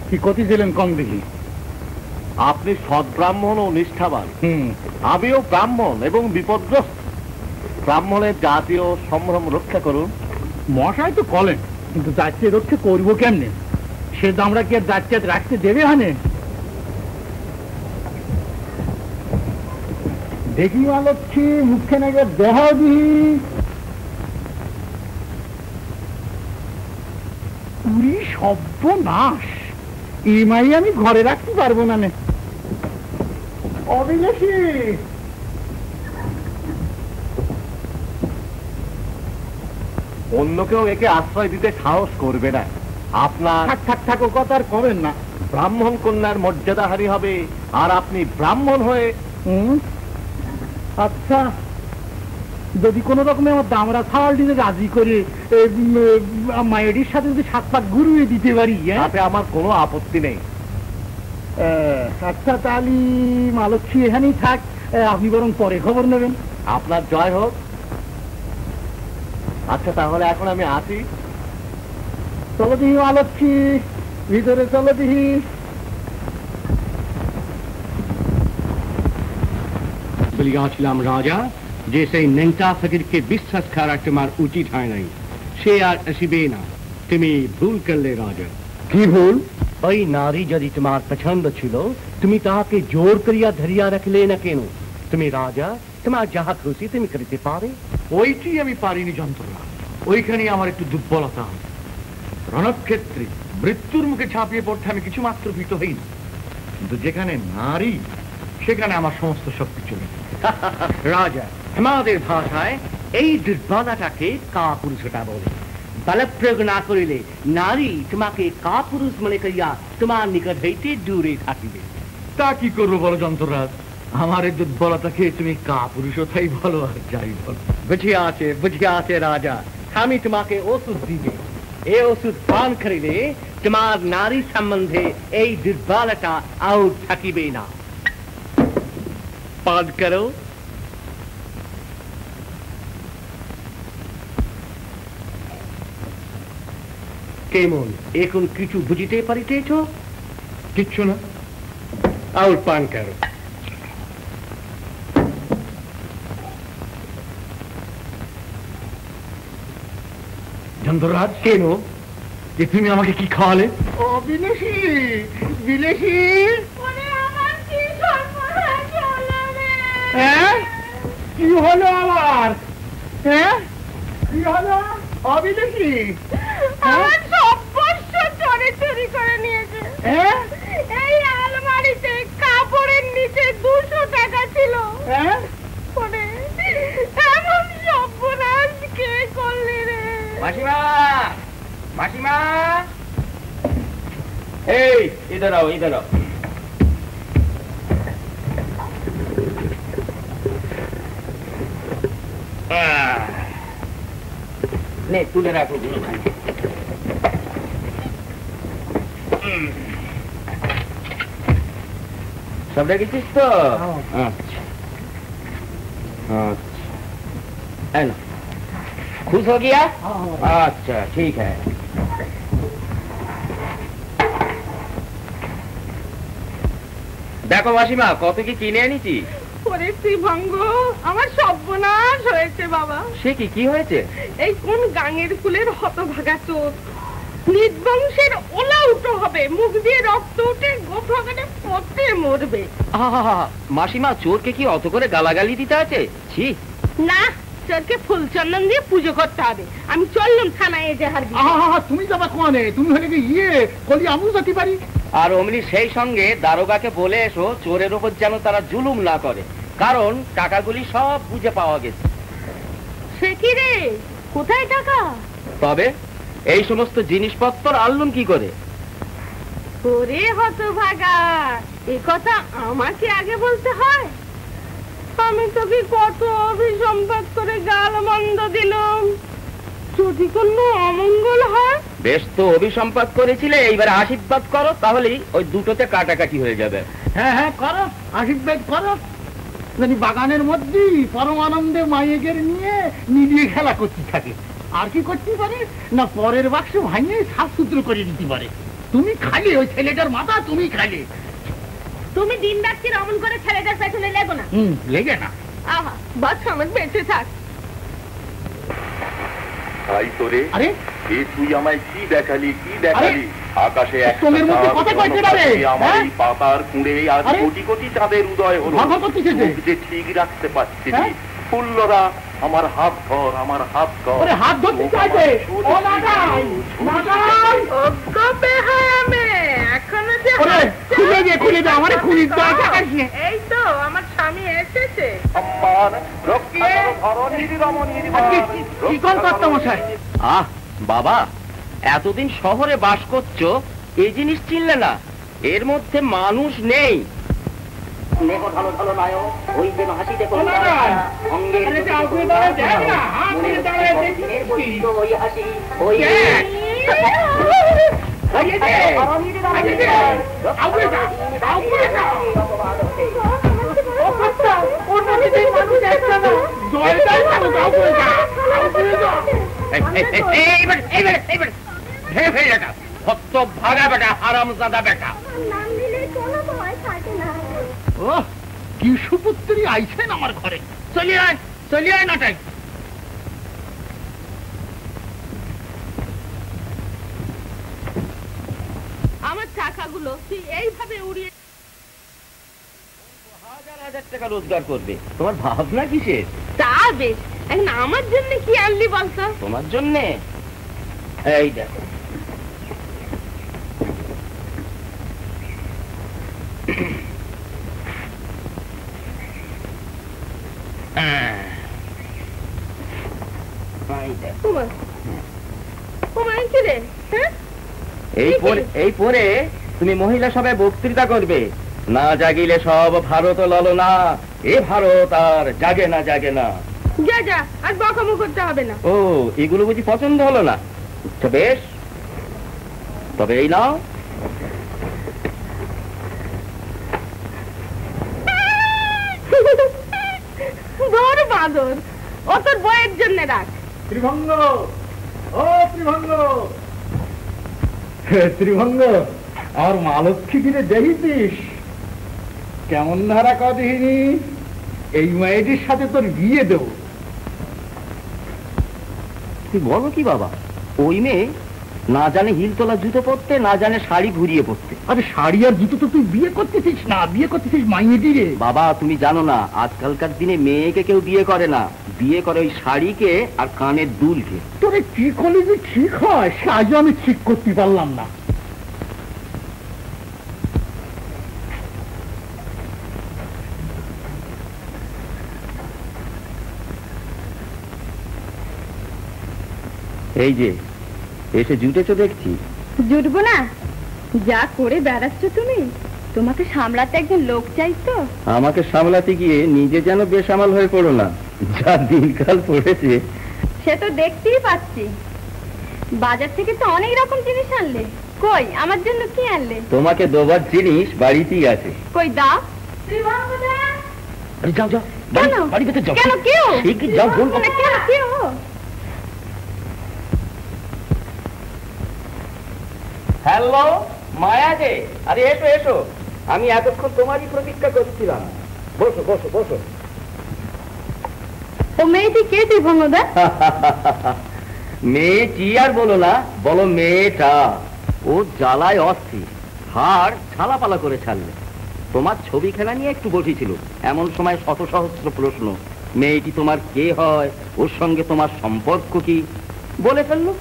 কি কতিছিলেন কম দেখি? আপনি সৎ ব্রাহ্মণ ও নিষ্ঠাবান। আমিও ব্রাহ্মণ এবং বিপদগ্রস্ত। ব্রাহ্মণের জাতীয় সম্ভ্রম রক্ষা করুন। মশাই তো কলেন, কিন্তু যাচ্ছে রক্ষা করবো কেমনে? সে আমরা কি আর যাচ্ছে রাখতে দেবে? হানে দেখি মালক্ষী মুখে নাকি দেহা দিহি। পুরি সর্বনাশ, ইমাই আমি ঘরে রাখতে পারবো না। অবিলাসী, অন্য কেউ একে আশ্রয় দিতে সাহস করবে না। আপনার থাক থাক থাক, ও কথা আর কবেন না। ব্রাহ্মণ কন্যার মর্যাদাহানি হবে, আর আপনি ব্রাহ্মণ হয়ে। আচ্ছা, যদি কোন রকমে আমার দামরা ছাড় দিতে রাজি করে মায়ের সাথে যদি 7 পাক ঘুরিয়ে দিতে পারি, তাতে আমার কোনো আপত্তি নেই। আচ্ছা, তাহলে মালক্ষী এখানেই থাক, আপনি বরং পরে খবর নেবেন। আপনার জয় হোক। আচ্ছা, তাহলে এখন আমি আসি। চলো দিহি মালক্ষী, ভিতরে চলো দিহি। বলিয়াছিলাম রাজা যে সেই নেংটা ফকিরকে বিশ্বাস করা তোমার উচিত হয় নাই। সে আর আসিবে না। তুমি ভুল করলে রাজা। কি ভুল? ওই নারী যদি তোমার পছন্দ ছিল, তুমি তাহাকে জোর করিয়া ধরিয়া রাখলে না কেন? তুমি রাজা, তোমার যাহা খুশি তুমি করিতে পারে। ওইটি আমি পারিনি যন্ত্রণা, ওইখানে আমার একটু দুর্বলতা। রণক্ষেত্রে মৃত্যুর মুখে ঝাঁপিয়ে পড়তে আমি কিছু মাত্র ভীত হইনি, কিন্তু যেখানে নারী সেখানে আমার সমস্ত শক্তি চলে। রাজা, আমাদের ভাষায় এই দুর্বলতাকে কাপুরুষতা বলে। বলপ্রয়োগ না করিলে নারী তোমাকে কাপুরুষ মনে করিয়া তোমার নিকট হইতে দূরে থাকিবে। তা কি করবো বলো যন্ত্ররাজ, আমার এই দুর্বলতা খেয়ে তুমি কাপুরুষতাই বলো আর যাই বলো। বুঝিয়া আছে রাজা, আমি তোমাকে ওষুধ দিবে। এই ওষুধ পান করিলে তোমার নারী সম্বন্ধে এই দুর্বলতা আর থাকিবে না। পান করো। কেমন, এখন কিছু বুঝিতে পারিতেছ? কিচ্ছু না। আর পান করো। যন্ত্ররাজ, কেন যে তুমি আমাকে কি খাওয়ালে? ও বিলেসি, বিলেসি। হ্যাঁ, কি হলো আবার? হ্যাঁ, কি হলো অবিলেসি? আমার সব বর্ষ চুরি করে নিয়েছে। হ্যাঁ, এই আলমারিতে কাপড়ের নিচে 200 টাকা ছিল। হ্যাঁ, পরে এমন সর্বনাশ কে করলি রে? মাসিমা, মাসিমা, এই ইধর আও, ইধর আও। নে তুলে রাখো গুলো। সব রেখেছিস তো? अच्छा, खुश हो गया? अच्छा ठीक है। দেখো মাসিমা, কত কি কিনে এনেছি। ওরে শ্রীভঙ্গ, আমার সর্বনাশ হয়েছে বাবা। সে কি, কি হয়েছে? এই কোন গাঙের কুলের হতভাগা চোর নির্বংশের ওলা উঠো হবে, মুখ দিয়ে রক্ত উঠে গোফাগানে পড়তে মরবে। মাসিমা, চোরকে কি অত করে গালাগালি দিতে আছে? ছি না, চোরকে ফুল চন্দন দিয়ে পুজো করতে হবে। আমি চললাম থানায় এজাহার দিতে। তুমি যাবা কোয়ানে? তুমি হলে কি কলি আমিও যেতে পারি। আর অমনি সেই সঙ্গে দারোগাকে বলে এসো চোরের উপর যেন তারা জুলুম না করে, কারণ টাকাগুলি সব বুঝে পাওয়া গেছে। সে কি রে, কোথায় টাকা? তবে এই সমস্ত জিনিসপত্র আনলুম কি করে? ওরে হতভাগা, এ কথা আমাকে আগে বলতে হয়? আমি তোকে কত অভিসম্পাদ করে গাল মন্দ দিলাম, যদি কোনো অমঙ্গল হয়। বেশ তো অভিসম্পাদ করেছিলে, এইবার আশীর্বাদ করো, তাহলেই ওই দুটোতে কাটাকাটি হয়ে যাবে। হ্যাঁ হ্যাঁ, করো আশীর্বাদ করো। যদি বাগানের মধ্যে পরম আনন্দে মাইয়েদের নিয়ে মিলিয়ে খেলা করতে থাকে, আর কি করতে পারে না পরের বাক্স ভাঙিয়ে সাফ সূত্র করে দিতে পারে। তুমি খালি ওই ছেলেটার মাথা, তুমি খালি। তুমি দিন রাত্রি অমন করে ছেলেটার পেছনে লেগো না। লেগে না। আহা, বাচ্চা আমার বেঁচে থাক। তাই তোরে, আরে তুই আমায় কি দেখালি, কি দেখালি? আকাশে তোমার মধ্যে কথা কইতে পারে আমার এই পাতার কুঁড়ে আজ কোটি কোটি চাঁদের উদয় হলো, যে ঠিক রাখতে পারছি না। ফুল্লরা আমার হাত ধর, আমার হাত ধর। হাত ধরতে চাইছে। ও লাগাই লাগাই কবে হয় আমি এখনো যে খুলে দে, খুলে দে, আমারে খুলে দে। এই তো আমার স্বামী এসেছে। আমার রক্ষা ধরণীর রমণীর কি কোন কথা মশাই? আহ বাবা, এতদিন শহরে বাস করছো, এই জিনিস চিনলে না? এর মধ্যে মানুষ নেই। নেহ ঢালো ঢালো নায়ক, ওই যে হাসিতে ওই হাসি, ওই ভাগা বেটা, হারামজাদা বেটা। কি সুপুত্রী আইছেন আমার ঘরে। চলিয়ে আয়, চলিয়ে আয় নাটাই। আমার টাকাগুলো তুই এইভাবে উড়িয়ে। 3000 টাকা রোজগার করবে। তোমার ভাবনা কিসের? তা বেশ, এখন আমার জন্য কি আনলি বলতো? তোমার জন্য এই দেখো, এই পরে তুমি মহিলা সভায় বক্তৃতা করবে। না জাগিলে সব ভারত ললনা, এ ভারত আর জাগে না জাগে না। যা যা, আর বকাবো করতে হবে না। ও, এগুলো বুঝি পছন্দ হলো না? তো বেশ, তবে এই নাও। বড় বাদর, ও তোর বইয়ের জন্য রাখ। ত্রিভঙ্গ, ও ত্রিভঙ্গ, ত্রিভঙ্গ, আর মালক্ষী কিনে দেখিস কেমন ধারা কদিনি? এই মেয়েটির সাথে তোর বিয়ে দেব। তুই বলো কি বাবা? ওই মেয়ে না জানে হিলতলা জুতো পরতে, না জানে শাড়ি ঘুরিয়ে পরতে। আরে শাড়ি আর জুতো তো তুই বিয়ে করতেছিস না, বিয়ে করতেছিস মাইয়েটি রে। বাবা তুমি জানো না, আজকালকার দিনে মেয়েকে কেউ বিয়ে করে না, বিয়ে করে ওই শাড়িকে আর কানের দুলকে। তোরে কি করলে যে ঠিক হয় সে আজও আমি ঠিক করতে পারলাম না। এই যে এসে জুটেছো দেখছি। জুটবো না? যা করে বেড়াচ্ছ তুমি, তোমাকে সামলাতে একজন লোক চাই তো। আমাকে সামলাতে গিয়ে নিজে যেন বেসামাল হয়ে পড়ো না, যা দিনকাল পড়েছে। সে তো দেখতেই পাচ্ছি, বাজার থেকে তো অনেক রকম জিনিস আনলে। কই আমার জন্য কি আনলে? তোমাকে দেবার জিনিস বাড়িতেই আছে। কই দাও। যাও যাও, বাড়িতে যাও। কেন কেউ? যাও বলবো। কেন কেউ? হ্যালো মায়া যে, আরে এসো এসো, আমি এতক্ষণ তোমারই প্রতীক্ষা করছিলাম। বসো বসো বসো। ও মেয়েটি কে ত্রিভঙ্গদা? মেয়েটি আর বলো না, বলো মেয়েটা। ও জ্বালায় অস্থির, হাড় ছালাপালা করে ছাড়লে। তোমার ছবি খেলা নিয়ে একটু বসেছিল, এমন সময় শত সহস্র প্রশ্ন। মেয়েটি তোমার কে হয়, ওর সঙ্গে তোমার সম্পর্ক কি, বলে ফেললো।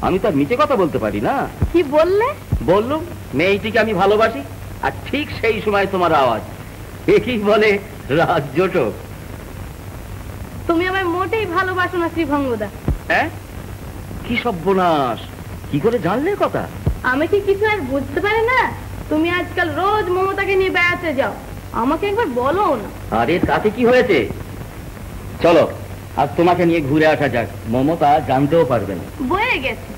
আমি তো আর নিচে কথা বলতে পারি না। কি বললে? বললুম মেয়েটিকে আমি ভালোবাসি, আর ঠিক সেই সময় তোমার আওয়াজ। একই বলে রাজ্যটক। তুমি আমায় মোটেই ভালোবাসো না ত্রিভঙ্গদা। হ্যাঁ? কি সর্বনাশ, কি করে জানলে কথা? আমি কি কিছু আর বুঝতে পারি না? তুমি আজকাল রোজ মমতাকে নিয়ে বেড়াতে যাও, আমাকে একবার বলো না। আরে তাতে কি হয়েছে, চলো আজ তোমাকে নিয়ে ঘুরে আসা যাক। মমতা জানতেও পারবে না। বয়ে গেছে,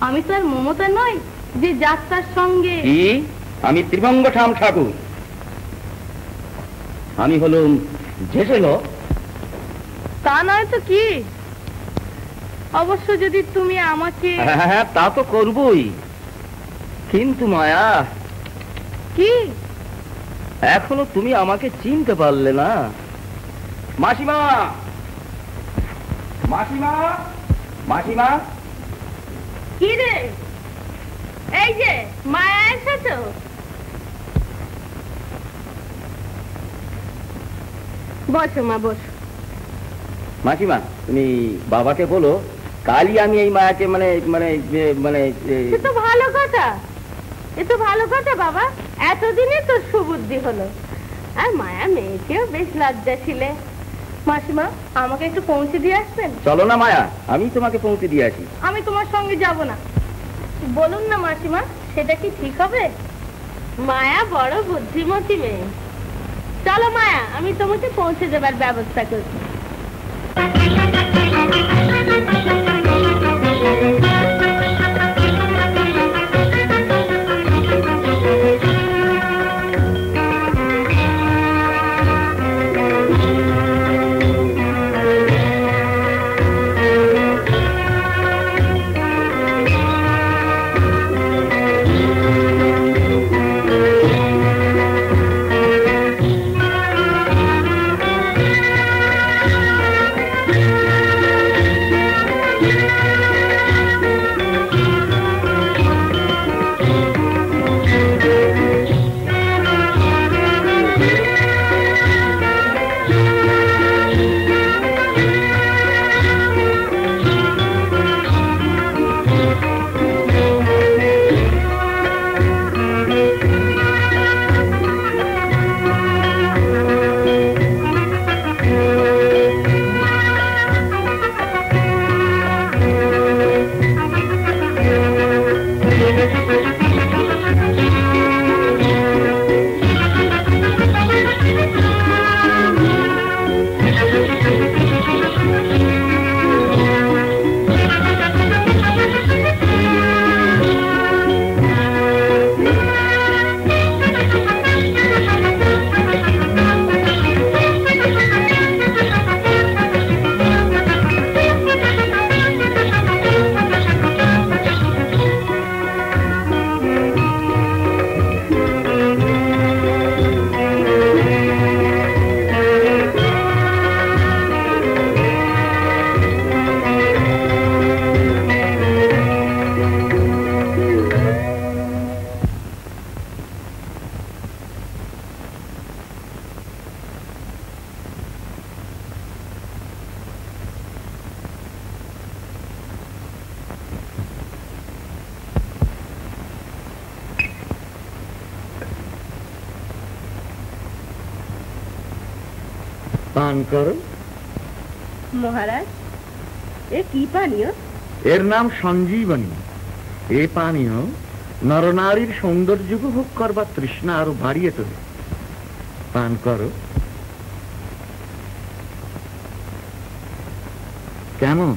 আমি তো আর মমতা নই যে যাত্রার সঙ্গে। কি? আমি ত্রিভঙ্গ ঠাম ঠাকুর, আমি হলুম জেসেল। তা নয় তো কি? অবশ্য যদি তুমি আমাকে। হ্যাঁ তা তো করবই, কিন্তু মায়া। কি? এখনো তুমি আমাকে চিনতে পারলে না। মাসিমা, মাসিমা, মাসিমা। কি রে? এই যে মায়া এসেছো। বসো মা, বসো। মাসিমা তুমি বাবাকে বলো কালই আমি এই মায়াকে মানে মানে মানে এ তো ভালো কথা, এ তো ভালো কথা বাবা। এতদিনে তো সুবুদ্ধি হলো। আর মায়া মেয়েকেও বেশ লজ্জাশীলে। মাসিমা আমাকে একটু পৌঁছে দিয়ে আসবেন? চলো না মায়া, আমি তোমাকে পৌঁছে দিয়ে আসি। আমি তোমার সঙ্গে যাব না। বলুন না মাসিমা, সেটা কি ঠিক হবে? মায়া বড় বুদ্ধিমতী মেয়ে। চলো মায়া, আমি তোমাকে পৌঁছে দেবার ব্যবস্থা করছি। পান করো। মহারাজ, এ কি পানীয়? এর নাম সঞ্জীবনী। এ পানীয় নরনারীর সৌন্দর্য উপভোগ করবার তৃষ্ণা আরো বাড়িয়ে তোলে। পান করো। কেমন,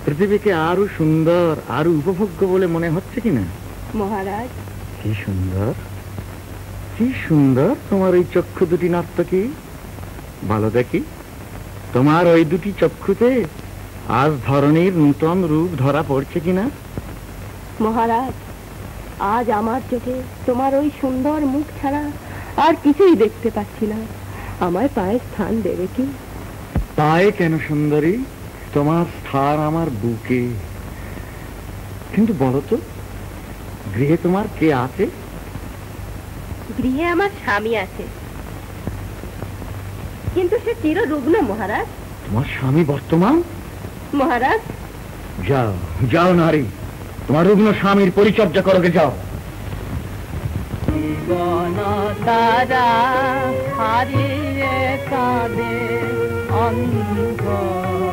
পৃথিবীকে আরো সুন্দর আরো উপভোগ্য বলে মনে হচ্ছে কিনা? মহারাজ, কি সুন্দর, কি সুন্দর তোমার ওই চক্ষু দুটি নর্তকী। ভালো দেখি, তোমার ওই দুটি চক্ষুতে আজ ধরনের নূতন রূপ ধরা পড়ছে কিনা? মহারাজ, আজ আমার চোখে তোমার ওই সুন্দর মুখ ছাড়া আর কিছুই দেখতে পাচ্ছি না। আমায় পায়ে স্থান দেবে কি? পায়ে কেন সুন্দরী, তোমার স্থান আমার বুকে। কিন্তু বলো তো, গৃহে তোমার কে আছে? গৃহে আমার স্বামী আছে, কিন্তু সে চিররুগ্ন মহারাজ। তোমার স্বামী বর্তমান? মহারাজ, যাও যাও নারী, তোমার রুগ্ন স্বামীর পরিচর্যা করোগে, যাও। জীবন তারা হারিয়ে কাঁদে অন্ধভালো,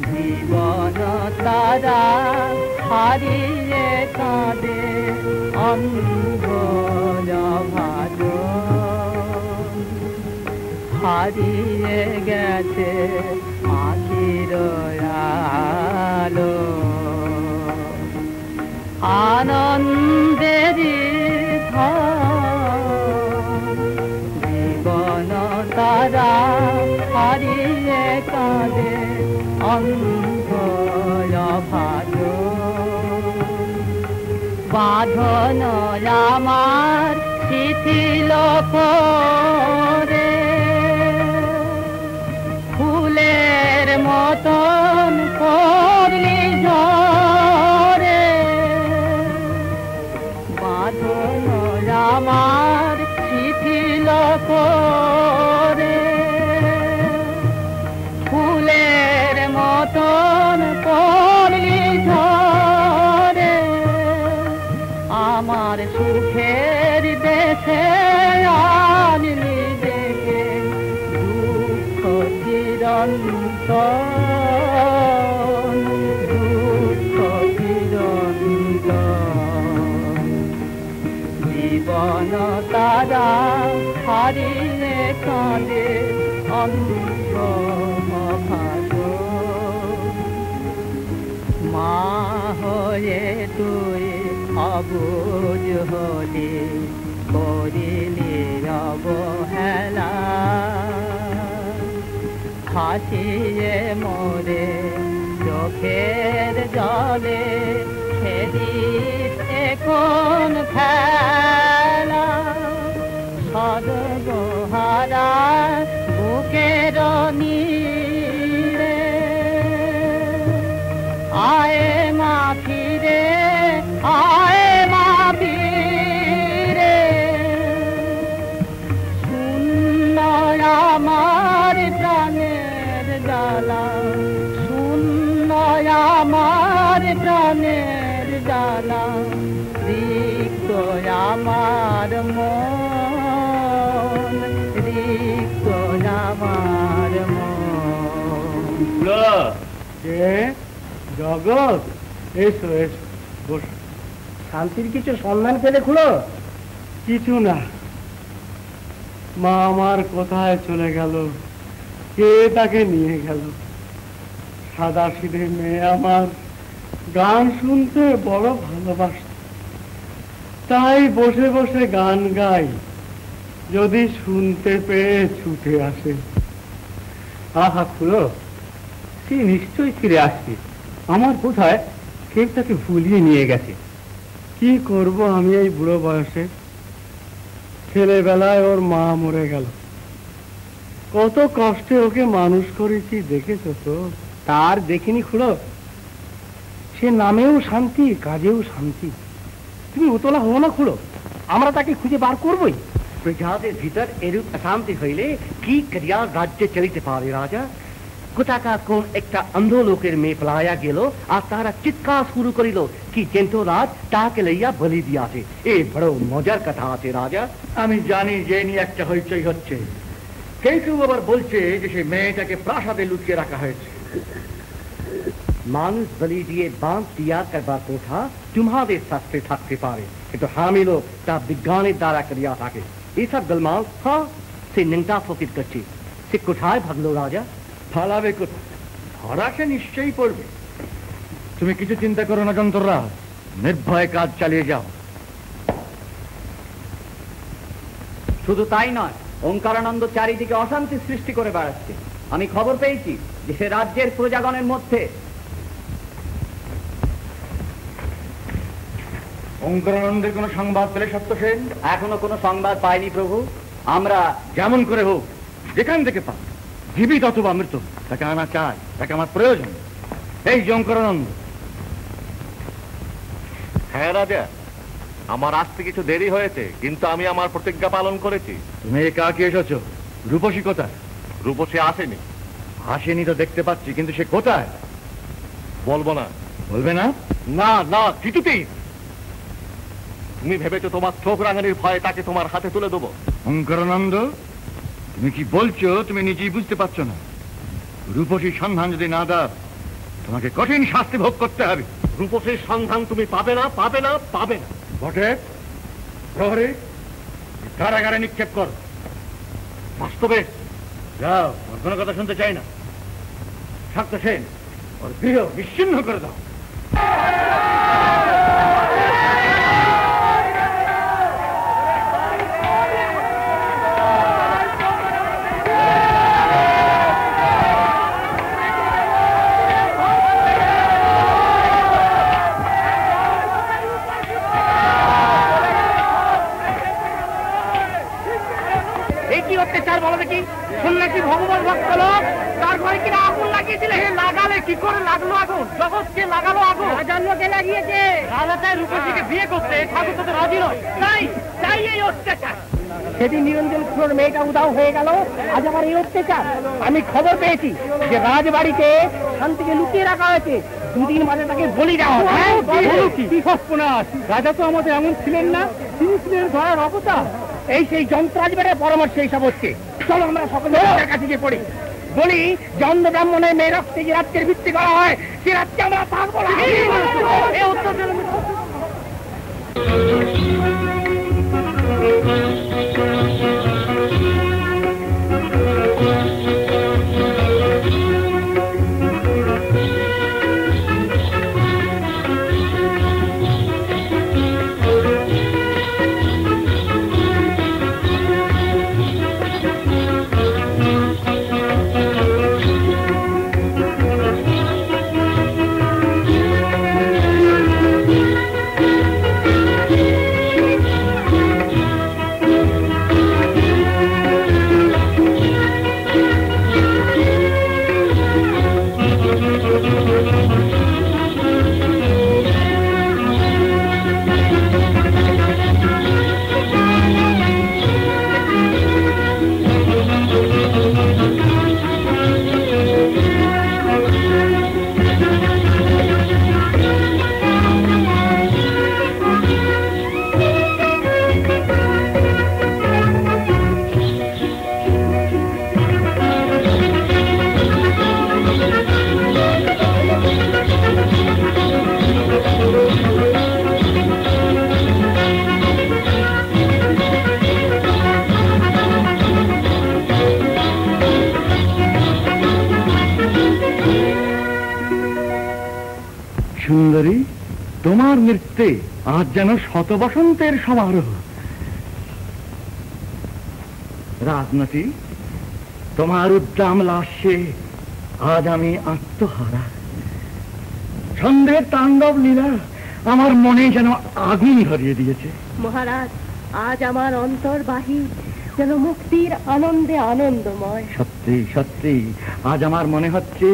জীবন তারা হারিয়ে কাঁদে অন্ধভালো, হারিয়ে গেছে আখির আলো। আনন্দের জীবন তারা হারিয়ে কাঁদে অন্ধভালো, বাঁধন আমার শিথিল করে ফুলের মতন করলি ঝরে, বাঁধন আমার শিথিল করে ফুলের মতন করলি ঝরে, আমার সুখের দেশে আনলি দেখে দুঃখ চিরন্তন, দুঃখ চিরন্তন। জীবন তারা হারিয়ে কাঁদে অন্ধভালো, মা হয়ে তুই অবুঝ হলি করিলি অবহেলা, হাসিয়ে মোরে চোখের জলে খেলিস এখন খেলা, সদগোহারা বুকের নীড়ে আয় মা ফিরে, আয় মা ফিরে, শূন্য আমার প্রাণের জ্বালা, শূন্য আমার প্রাণের জ্বালা, রিক্ত আমার মন, রিক্ত আমার মন। জগৎ, এসো এসো, বস। শান্তির কিছু সন্ধান পেলে খুলো? কিছু না, মা আমার কোথায় চলে গেল, কে তাকে নিয়ে গেল? সাদা সিধে মেয়ে আমার গান শুনতে বড় ভালোবাসত, তাই বসে বসে গান গাই, যদি শুনতে পেয়ে ছুটে আসে। আহা খুলো, সে নিশ্চয়ই ফিরে আসবে। আমার কোথায় কেউ তাকে ভুলিয়ে নিয়ে গেছে। কি করব আমি এই বুড়ো বয়সে? ছেলেবেলায় ওর মা মরে গেল, কত কষ্টে ওকে মানুষ করেছি, দেখেছো তো? তার দেখিনি খুলো, সে নামেও শান্তি, কাজেও শান্তি। তুমি উতলা হো না খুলো, আমরা তাকে খুঁজে বার করবই। প্রজাদের ভিতর এরূপ অশান্তি হইলে কি করিয়া রাজ্যে চলিতে পারে রাজা? কোথাকা কোন একটা অন্ধ লোকের মেয়ে পলায়া গেল আর তারা চিৎকার শুরু করিল কি জেন্টো রাজ তাকে লইয়া বলি দিয়াছে। এ বড় মজার কথা আছে রাজা। আমি জানি যে নিয়ে একটা হইচই হচ্ছে। কেউ কেউ আবার বলছে যে সেই মেয়েটাকে প্রাসাদে লুকিয়ে রাখা হয়েছে। মানুষ বলি দিয়ে বাঁধ দিয়া করবার কথা তোমাদের শাস্ত্রে থাকতে পারে, কিন্তু আমি লোক তা বিজ্ঞানের দ্বারা করিয়া থাকে। এইসব গোলমাল হ্যাঁ সে নেংটা ফকির করছে। সে কোথায় ভাগলো রাজা? ফালাবে কোথায়? ধরা সে নিশ্চয়ই পড়বে। তুমি কিছু চিন্তা করো না যন্ত্ররা, নির্ভয়ে কাজ চালিয়ে যাও। শুধু তাই নয়, ওঙ্কারানন্দ চারিদিকে অশান্তি সৃষ্টি করে বেড়াচ্ছে। আমি খবর পেয়েছি যে সে রাজ্যের প্রজাগণের মধ্যে। ওঙ্কারানন্দের কোনো সংবাদ পেলে সত্যসেন? এখনো কোনো সংবাদ পাইনি প্রভু। আমরা যেমন করে হোক, যেখান থেকে পাই, জীবিত অথবা মৃত, তাকে আনা চাই, তাকে আমার প্রয়োজন। এই যে ওঙ্কারানন্দ। হ্যাঁ রাজা, আমার আসতে কিছু দেরি হয়েছে, কিন্তু আমি আমার প্রতিজ্ঞা পালন করেছি। তুমি একাকি এসেছ? রূপসী কোথায়? রূপসী আসেনি। আসেনি তো দেখতে পাচ্ছি, কিন্তু সে কোথায়? বলবো না। বলবে না? না না, কিছুতেই। তুমি ভেবেছো তোমার চোখ রাঙানির ভয়ে তাকে তোমার হাতে তুলে দেবো? ওঙ্কারানন্দ, তুমি কি বলছো তুমি নিজেই বুঝতে পারছো না? রূপসীর সন্ধান যদি না দাও, তোমাকে কঠিন শাস্তি ভোগ করতে হবে। রূপসীর সন্ধান তুমি পাবে না, পাবে না, পাবে না। বটে, প্রহরী কারাগারে নিক্ষেপ কর। বাস্তবে যাও, ওর কোনো কথা শুনতে চাই না। সত্যসেন, ওর গৃহ বিচ্ছিন্ন করে দাও। অত্যাচার বলো দেখি। শুনলাম ভগবান ভক্ত লোক তার ঘরে কিনা আগুন লাগিয়েছিলে, লাগালে কি করে লাগলো আগুন? জগৎকে লাগালো আগুন? রাজার লোকে লাগিয়েছে। রাজা তাই রূপসীকে বিয়ে করতে ঠাকুর তো রাজি নয়, তাই তাই এই অত্যাচার। সেদিন নিরঞ্জন কিশোর মেয়েটা উদাও হয়ে গেল, আজ আমার এই অত্যাচার। আমি খবর পেয়েছি যে রাজবাড়িতে শান্তিকে লুকিয়ে রাখা হয়েছে, দুদিন বাদে তাকে বলি দেওয়া। কি সর্বনাশ! রাজা তো আমাদের এমন ছিলেন না, তিনি ছিলেন ধরার অবতার। এই সেই যন্ত্রাজবারের পরামর্শ এইসব হচ্ছে। চলো আমরা সকলে কাছে গিয়ে পড়ি, বলি চন্দ ব্রাহ্মণের মেয়ে রক্তে যে রাজ্যের ভিত্তি করা হয়, সে রাজ্যে আমরা থাকবো না। সুন্দরী, তোমার নৃত্যে আজ যেন শত বসন্তের সমারোহ। রাজনাথী, তোমার উদ্দাম লাস্যে আজ আমি আত্মহারা। ছন্দের তাণ্ডব লীলা আমার মনে যেন আগুন ধরিয়ে দিয়েছে। মহারাজ, আজ আমার অন্তর বাহির যেন মুক্তির আনন্দে আনন্দময়। সত্যি সত্যি আজ আমার মনে হচ্ছে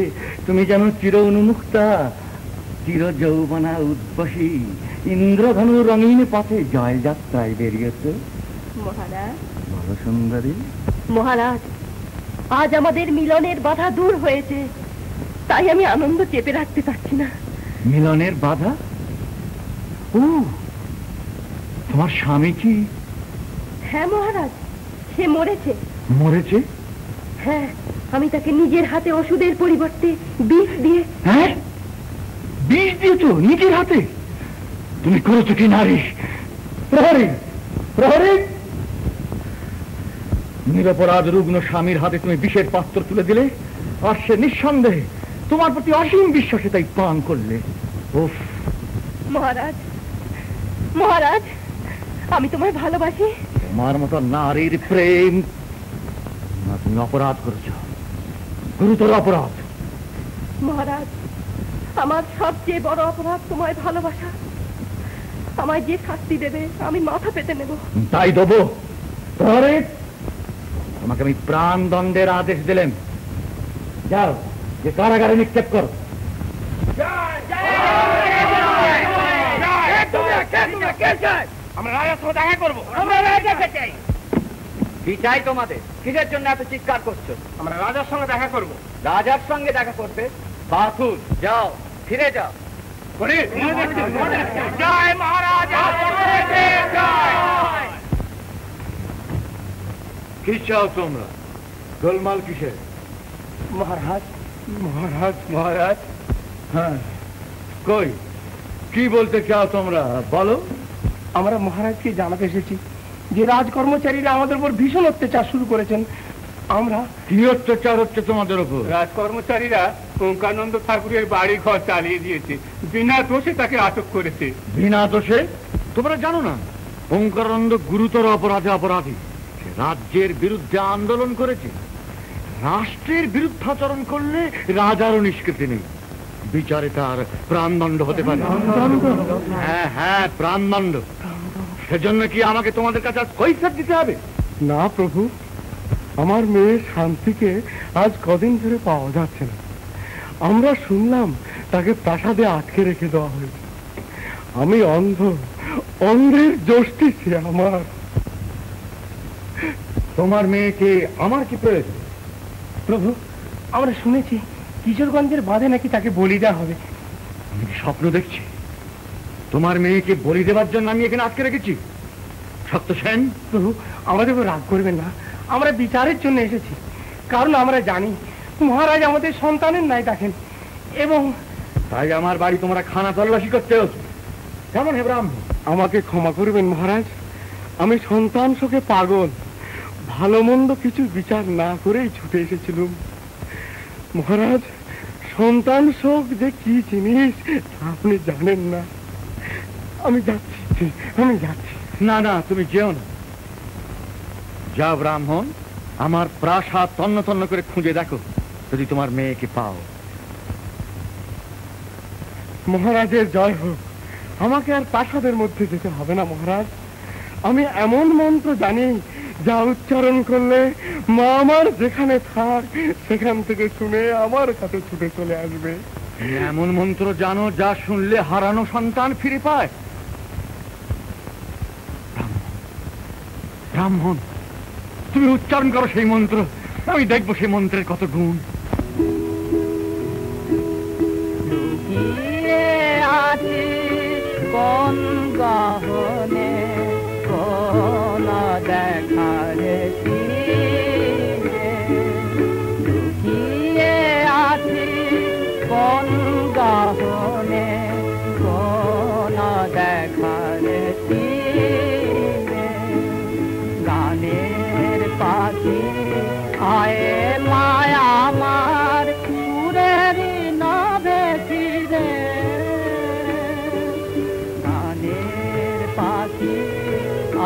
তুমি যেন চির উন্মুক্তা, চির যৌবনা উদ্বসী ইন্দ্রধনু রঙিন পথে জয় যাত্রায় বেরিয়েছ। মহারাজ, বড় সুন্দরী। মহারাজ, আজ আমাদের মিলনের বাধা দূর হয়েছে, তাই আমি আনন্দ চেপে রাখতে পারছি না। মিলনের বাধা? ও, তোমার স্বামী কি? হ্যাঁ মহারাজ, সে মরেছে। মরেছে? হ্যাঁ, আমি তাকে নিজের হাতে ওষুধের পরিবর্তে বিষ দিয়ে। হ্যাঁ, বিষ দিয়েছো নিজের হাতে? তুমি করেছো কি নারী? প্রহরী, প্রহরী! নিরপরাধ রুগ্ন স্বামীর হাতে তুমি বিষের পাত্র তুলে দিলে, আর সে নিঃসন্দেহে তোমার প্রতি অসীম বিশ্বাসে তাই পান করলে। উফ! মহারাজ, মহারাজ, আমি তোমায় ভালোবাসি। তোমার মতো নারীর প্রেম, তুমি অপরাধ করেছ, গুরুতর অপরাধ। মহারাজ, আমার সবচেয়ে বড় অপরাধ তোমায় ভালোবাসা। আমায় যে শাস্তি দেবে আমি মাথা পেতে নেব। তাই দেবো। প্রহরী, তোমাকে আমি প্রাণ দণ্ডের আদেশ দিলাম। যাও, যে কারাগারে নিক্ষেপ করো। আমরা রাজার সঙ্গে দেখা করবো। আমরা রাজাকে চাই। কি চাই তোমাদের? কিসের জন্য এত চিৎকার করছো? আমরা রাজার সঙ্গে দেখা করবো। রাজার সঙ্গে দেখা করবে? বাথুর, যাও, ফিরে যাও। জয় মহারাজ, কি চাও তোমরা? গোলমাল কিসের? মহারাজ, মহারাজ, মহারাজ। হ্যাঁ, কই কি বলতে চাও তোমরা? বলো। আমরা মহারাজকে জানাতে এসেছি যে রাজ কর্মচারীরা আমাদের উপর ভীষণ অত্যাচার শুরু করেছেন। আমরা। কি অত্যাচার হচ্ছে তোমাদের উপর? রাজ কর্মচারীরা ওঙ্কানন্দ ঠাকুরের বাড়ি ঘর চালিয়ে দিয়েছে, বিনা দোষে তাকে আটক করেছে। বিনা দোষে? তোমরা জানো না ওঙ্কারানন্দ গুরুতর অপরাধে অপরাধী। সে রাজ্যের বিরুদ্ধে আন্দোলন করেছে। রাষ্ট্রের বিরুদ্ধাচরণ করলে রাজারও নিষ্কৃতি নেই, বিচারে তার প্রাণদণ্ড হতে পারে। হ্যাঁ হ্যাঁ, প্রাণদণ্ড। সেজন্য কি আমাকে তোমাদের কাছে কৈফিয়ত দিতে হবে? না প্রভু, আমার মেয়ে শান্তিকে আজ কদিন ধরে পাওয়া যাচ্ছে না। আমরা শুনলাম তাকে প্রাসাদে আটকে রেখে দেওয়া হয়েছে। আমি অন্ধ, অন্ধের দোষটি সে আমার। তোমার মেয়েকে আমার কি প্রয়োজন? প্রভু, আমরা শুনেছি কিশোরগঞ্জের বাঁধে নাকি তাকে বলি দেওয়া হবে। আমি স্বপ্ন দেখছি তোমার মেয়েকে বলি দেবার জন্য আমি এখানে আটকে রেখেছি। সত্য সেন, প্রভু আমাদের উপর রাগ করবেন না, আমরা বিচারের জন্য এসেছি। কারণ আমরা জানি মহারাজ আমাদের সন্তানের ন্যায় দেখেন, এবং তাই আমার বাড়ি তোমরা খানা তল্লাশি করতে হচ্ছে। কেমন হেবরাম? আমাকে ক্ষমা করবেন মহারাজ, আমি সন্তান শোকে পাগল। ভালো মন্দ কিছু বিচার না করেই ছুটে এসেছিলাম। মহারাজ, সন্তান শোক যে কি জিনিস আপনি জানেন না। আমি যাচ্ছি, আমি যাচ্ছি। না না, তুমি যেও না। যাও ব্রাহ্মণ, আমার প্রাসাদ তন্ন তন্ন করে খুঁজে দেখো, যদি তোমার মেয়েকে পাও। মহারাজের জয় হোক। আমাকে আর প্রাসাদের মধ্যে যেতে হবে না মহারাজ। আমি এমন মন্ত্র জানি যা উচ্চারণ করলে মা আমার যেখানে থাক সেখান থেকে শুনে আমার কাছে ছুটে চলে আসবে। এমন মন্ত্র জানো যা শুনলে হারানো সন্তান ফিরে পায়? ব্রাহ্মণ, তুমি উচ্চারণ করো সেই মন্ত্র, আমি দেখবো সেই মন্ত্রের কত গুণ। কোন গহনে কোন দেখার লুকিয়ে আছি, কোন গহনে কোন দেখার গানের পাখি আয়ে মায়া আমার সুরের নভে ফিরে, পাখি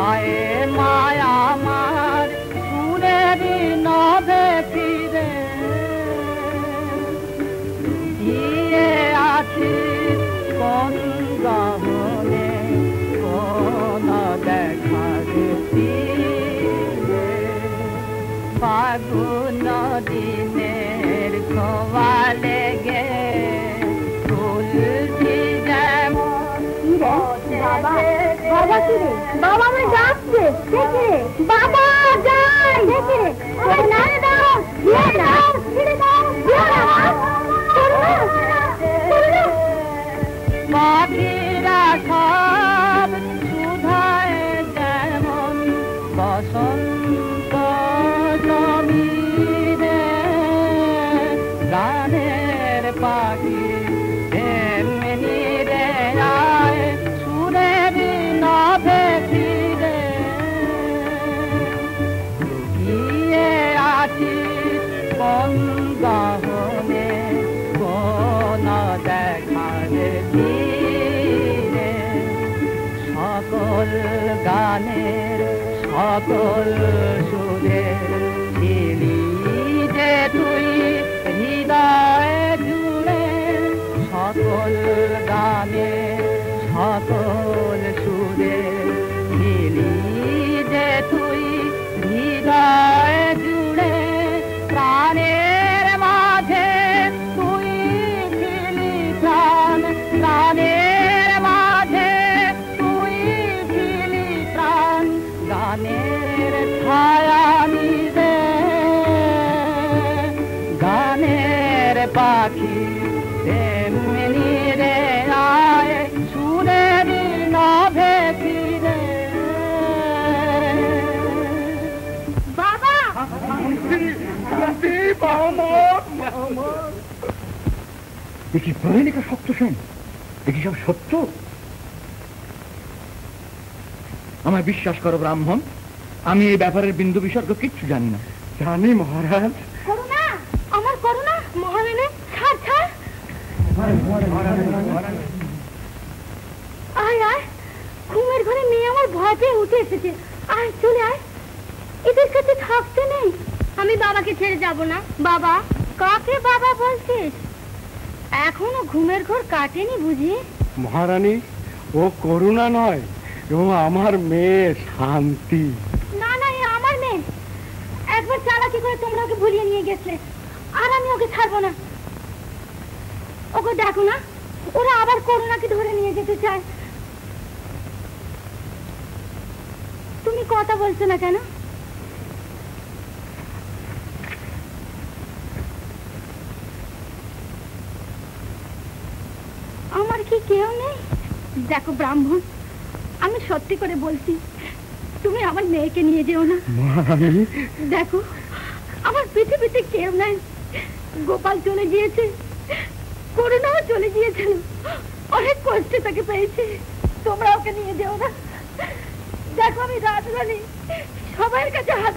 আয়ে মায়া আমার সুরের নভে ফিরে, গিয়ে আছি কোন গহনে কোন দেখার ফাগুন দিনের খোয়ালে গে তুলসী যেমন। বাবা কি রে? বাবা আমার যাচ্ছে। দেখে বাবা যাই। দেখে আমার নাড়ে দাও। মন গহনে কোন দেখাবে ধীরে সকল গানের সকল সুরের ছিলি যে তুই হৃদয় জুড়ে সকল গানের সকল সুরের ছিলি যে তুই হৃদয় জুড়ে প্রাণের মাঝে তুই ছিলি প্রাণ প্রাণের মাঝে তুই ছিলি প্রাণ গানের ছায়া নিজে গানের পাখি তেমনি রে আয় সুরের নভে ফিরে বাবা দেখি প্রহেলিকা সত্য শোন দেখি সব সত্য আমায় বিশ্বাস করো ব্রাহ্মণ আমি এই ব্যাপারের বিন্দু বিসর্গ কিচ্ছু জানি না জানি মহারাজ করুণা আমার করুণা মহারানী ছাড় ছাড় আয় আয় ঘুমের ঘরে মেয়ে আমার ভয় পেয়ে উঠে এসেছে আয় চলে আয় এদের কাছে থাকতে নেই আমি বাবাকে ছেড়ে যাব না বাবা কাকে বাবা বলছিস এখনো ঘুমের ঘর কাটেনি বুঝি মহারানী ও করুণা নয় ও আমার মেয়ে শান্তি না না এ আমার মেয়ে একবার চালাকি করে তোমরা ওকে ভুলিয়ে নিয়ে গেছিলে আর আমি ওকে ছাড়বো না ওকে দেখো না ওরা আবার করুণাকে ধরে নিয়ে যেতে চায় তুমি কথা বলছো না কেন আমার কি কেউ নেই দেখো ব্রাহ্মণ আমি সত্যি করে বলছি তুমি আমার মেয়েকে নিয়ে যেও না দেখো আমার পৃথিবীতে কেউ নাই গোপাল চলে গিয়েছে করুণাও চলে গিয়েছিল অনেক কষ্টে তাকে পেয়েছে তোমরা ওকে নিয়ে যেও না দেখো আমি রাজরানী সবার কাছে হাত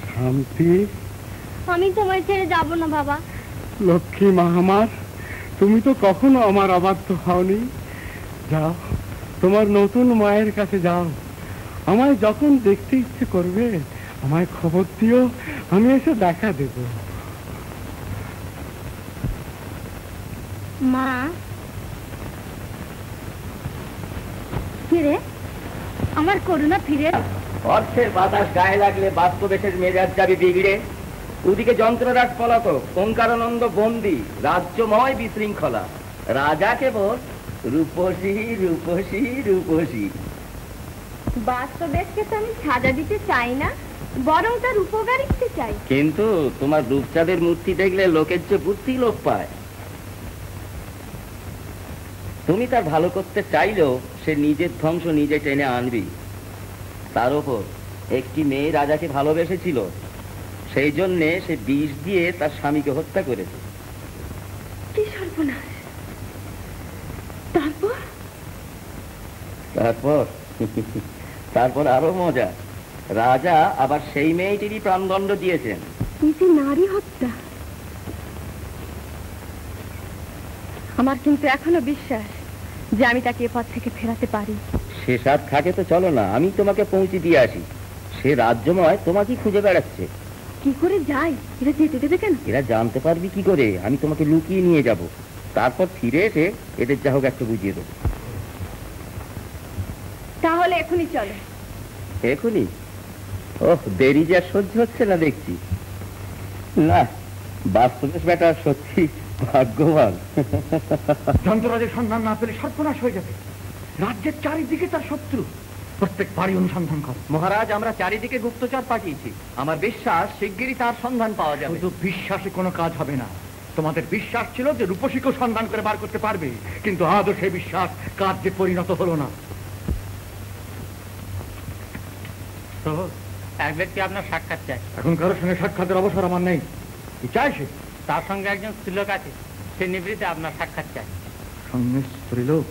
শান্তি আমি তোমায় ছেড়ে যাব না বাবা লক্ষ্মী মা আমার তুমি তো কখনো আমার অবাধ্য হওনি যাও তোমার নতুন মায়ের কাছে যাও আমায় যখন দেখতে ইচ্ছে করবে আমায় খবর দিও আমি এসে দেখা দেব মা ফিরে আমার করুণা ফিরে অর্থের বাতাস গায়ে লাগলে বাস্তবেশের মেজাজ যাবে বিগড়ে ওদিকে যন্ত্ররাজ পলাতক ওঙ্কারানন্দ বন্দী রাজ্যময় বিশৃঙ্খলা রাজা কেবল রূপসী রূপসী রূপসী বাস্তবেশকে তো আমি সাজা দিতে চাই না বরং তার উপকারিতে চাই কিন্তু তোমার রূপচাঁদের মূর্তি দেখলে লোকের যে বুদ্ধি লোপ পায় তুমি তার ভালো করতে চাইলেও সে নিজের ধ্বংস নিজে টেনে আনবি তার উপর একটি মেয়ে রাজাকে ভালোবেসেছিল সেই জন্যে সে বিষ দিয়ে তার স্বামীকে হত্যা করেছে কি সর্বনাশ তারপর তারপর তারপর আরো মজা রাজা আবার সেই মেয়েটিরই প্রাণদণ্ড দিয়েছেন নিজে নারী হত্যা আমার কিন্তু এখনো বিশ্বাস যে আমি তাকে এ পথ থেকে ফেরাতে পারি সে সাথ থাকে তো চলো না আমি তোমাকে পৌঁছে দিয়ে আসি সে রাজ্যময় তোমাকে খুঁজে বেড়াচ্ছে কি করে যাই এরা যেতে দেবে কেন এরা জানতে পারবি কি করে আমি তোমাকে লুকিয়ে নিয়ে যাব তারপর ফিরে এসে এদের যা হোক একটা বুঝিয়ে দেবো তাহলে এখনই চলো এখনই ওহ দেরি যা সহ্য হচ্ছে না দেখছি না বাস্তবেশ বেটা সত্যি ভাগ্যবান যন্ত্ররাজের সন্ধান না পেলে সর্বনাশ হয়ে যাবে রাজ্যের চারিদিকে তার শত্রু প্রত্যেক বাড়ি অনুসন্ধান কর মহারাজ আমরা চারিদিকে গুপ্তচর পাঠিয়েছি আমার বিশ্বাস শিগগিরই তার সন্ধান পাওয়া যাবে শুধু বিশ্বাসে কোনো কাজ হবে না তোমাদের বিশ্বাস ছিল যে রূপসীকেও সন্ধান করে বার করতে পারবে কিন্তু আদৌ সেই বিশ্বাস কার্যে পরিণত হলো না এক ব্যক্তি আপনার সাক্ষাৎ চায় এখন কারোর সঙ্গে সাক্ষাতের অবসর আমার নেই কি চাই সে তার সঙ্গে একজন স্ত্রীলোক আছে সে নিবৃত্তে আপনার সাক্ষাৎ চায় সঙ্গে স্ত্রীলোক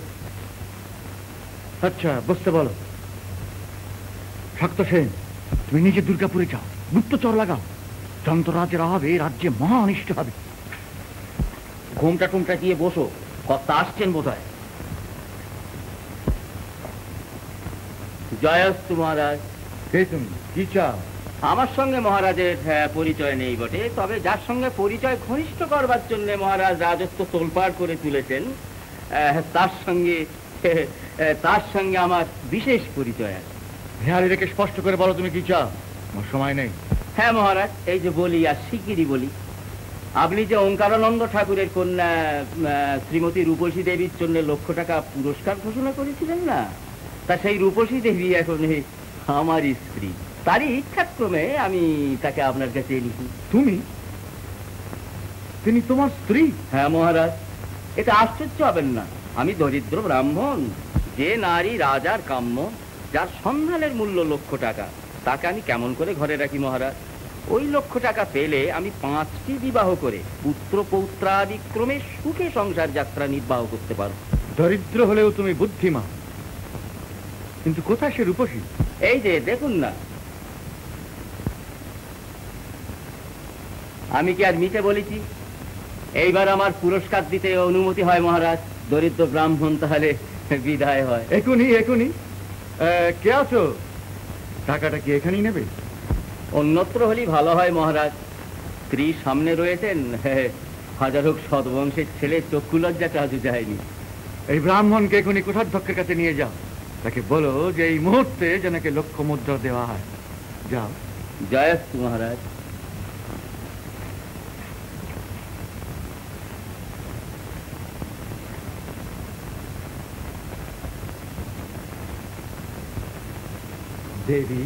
আচ্ছা বুঝতে বলো শাক্ত সেন তুমি নিজে দুর্গাপুরে যাও গুপ্তচর লাগাও, যন্ত্ররাজের অভাবে রাজ্যে মহা অনিষ্ট হবে। ঘুমটা টুমটা দিয়ে বসো, কর্তা আসছেন বোধ হয়। জয়াস্তু মহারাজ। কে তুমি, কি চাও? আমার সঙ্গে মহারাজের পরিচয় নেই বটে, তবে যার সঙ্গে পরিচয় ঘনিষ্ঠ করবার জন্য মহারাজ রাজত্ব তোলপাড় করে তুলেছেন, তার সঙ্গে আমার বিশেষ পরিচয় আছে। হেয়ালি রেখে স্পষ্ট করে বলো তুমি কি চাও, আমার সময় নেই। হ্যাঁ মহারাজ, এই যে বলি আর শিগগিরই বলি। আপনি যে ওঙ্কারানন্দ ঠাকুরের কন্যা শ্রীমতী রূপসী দেবীর জন্য 1,00,000 টাকা পুরস্কার ঘোষণা করেছিলেন না, তা সেই রূপসী দেবী এখন আমার স্ত্রী। তারই ইচ্ছাক্রমে আমি তাকে আপনার কাছে এনেছি। তিনি তোমার স্ত্রী? হ্যাঁ মহারাজ, এটা আশ্চর্য হবেন না। আমি দরিদ্র ব্রাহ্মণ, যে নারী রাজার কাম্য, যার সন্ধানের মূল্য 1,00,000 টাকা, তাকে আমি কেমন করে ঘরে রাখি মহারাজ? ওই 1,00,000 টাকা পেলে আমি 5টি বিবাহ করে পুত্র পৌত্রাদিক্রমে সুখে সংসার যাত্রা নির্বাহ করতে পারব। দরিদ্র হলেও তুমি বুদ্ধিমান। কিন্তু কোথায় সে রূপসী? এই যে দেখুন না। আমি কি আর মিছে বলেছি? এইবার আমার পুরস্কার দিতে অনুমতি হয় মহারাজ। দরিদ্র ব্রাহ্মণ তাহলে বিদায় হয়। এখনই কে আছো? টাকাটা কি এখানেই নেবে? অন্যত্র হলেই ভালো হয় মহারাজ। স্ত্রী সামনে রয়েছেন, হাজার হোক সৎবংশের ছেলে, চক্ষু লজ্জাটা আজও যায়নি। এই ব্রাহ্মণকে এখনই কোষাধ্যক্ষের কাছে নিয়ে যাও। তাকে বলো যে এই মুহূর্তে যেন 1,00,000 মুদ্রা দেওয়া হয়। যাও। জয়াস্তু মহারাজ। দেবী,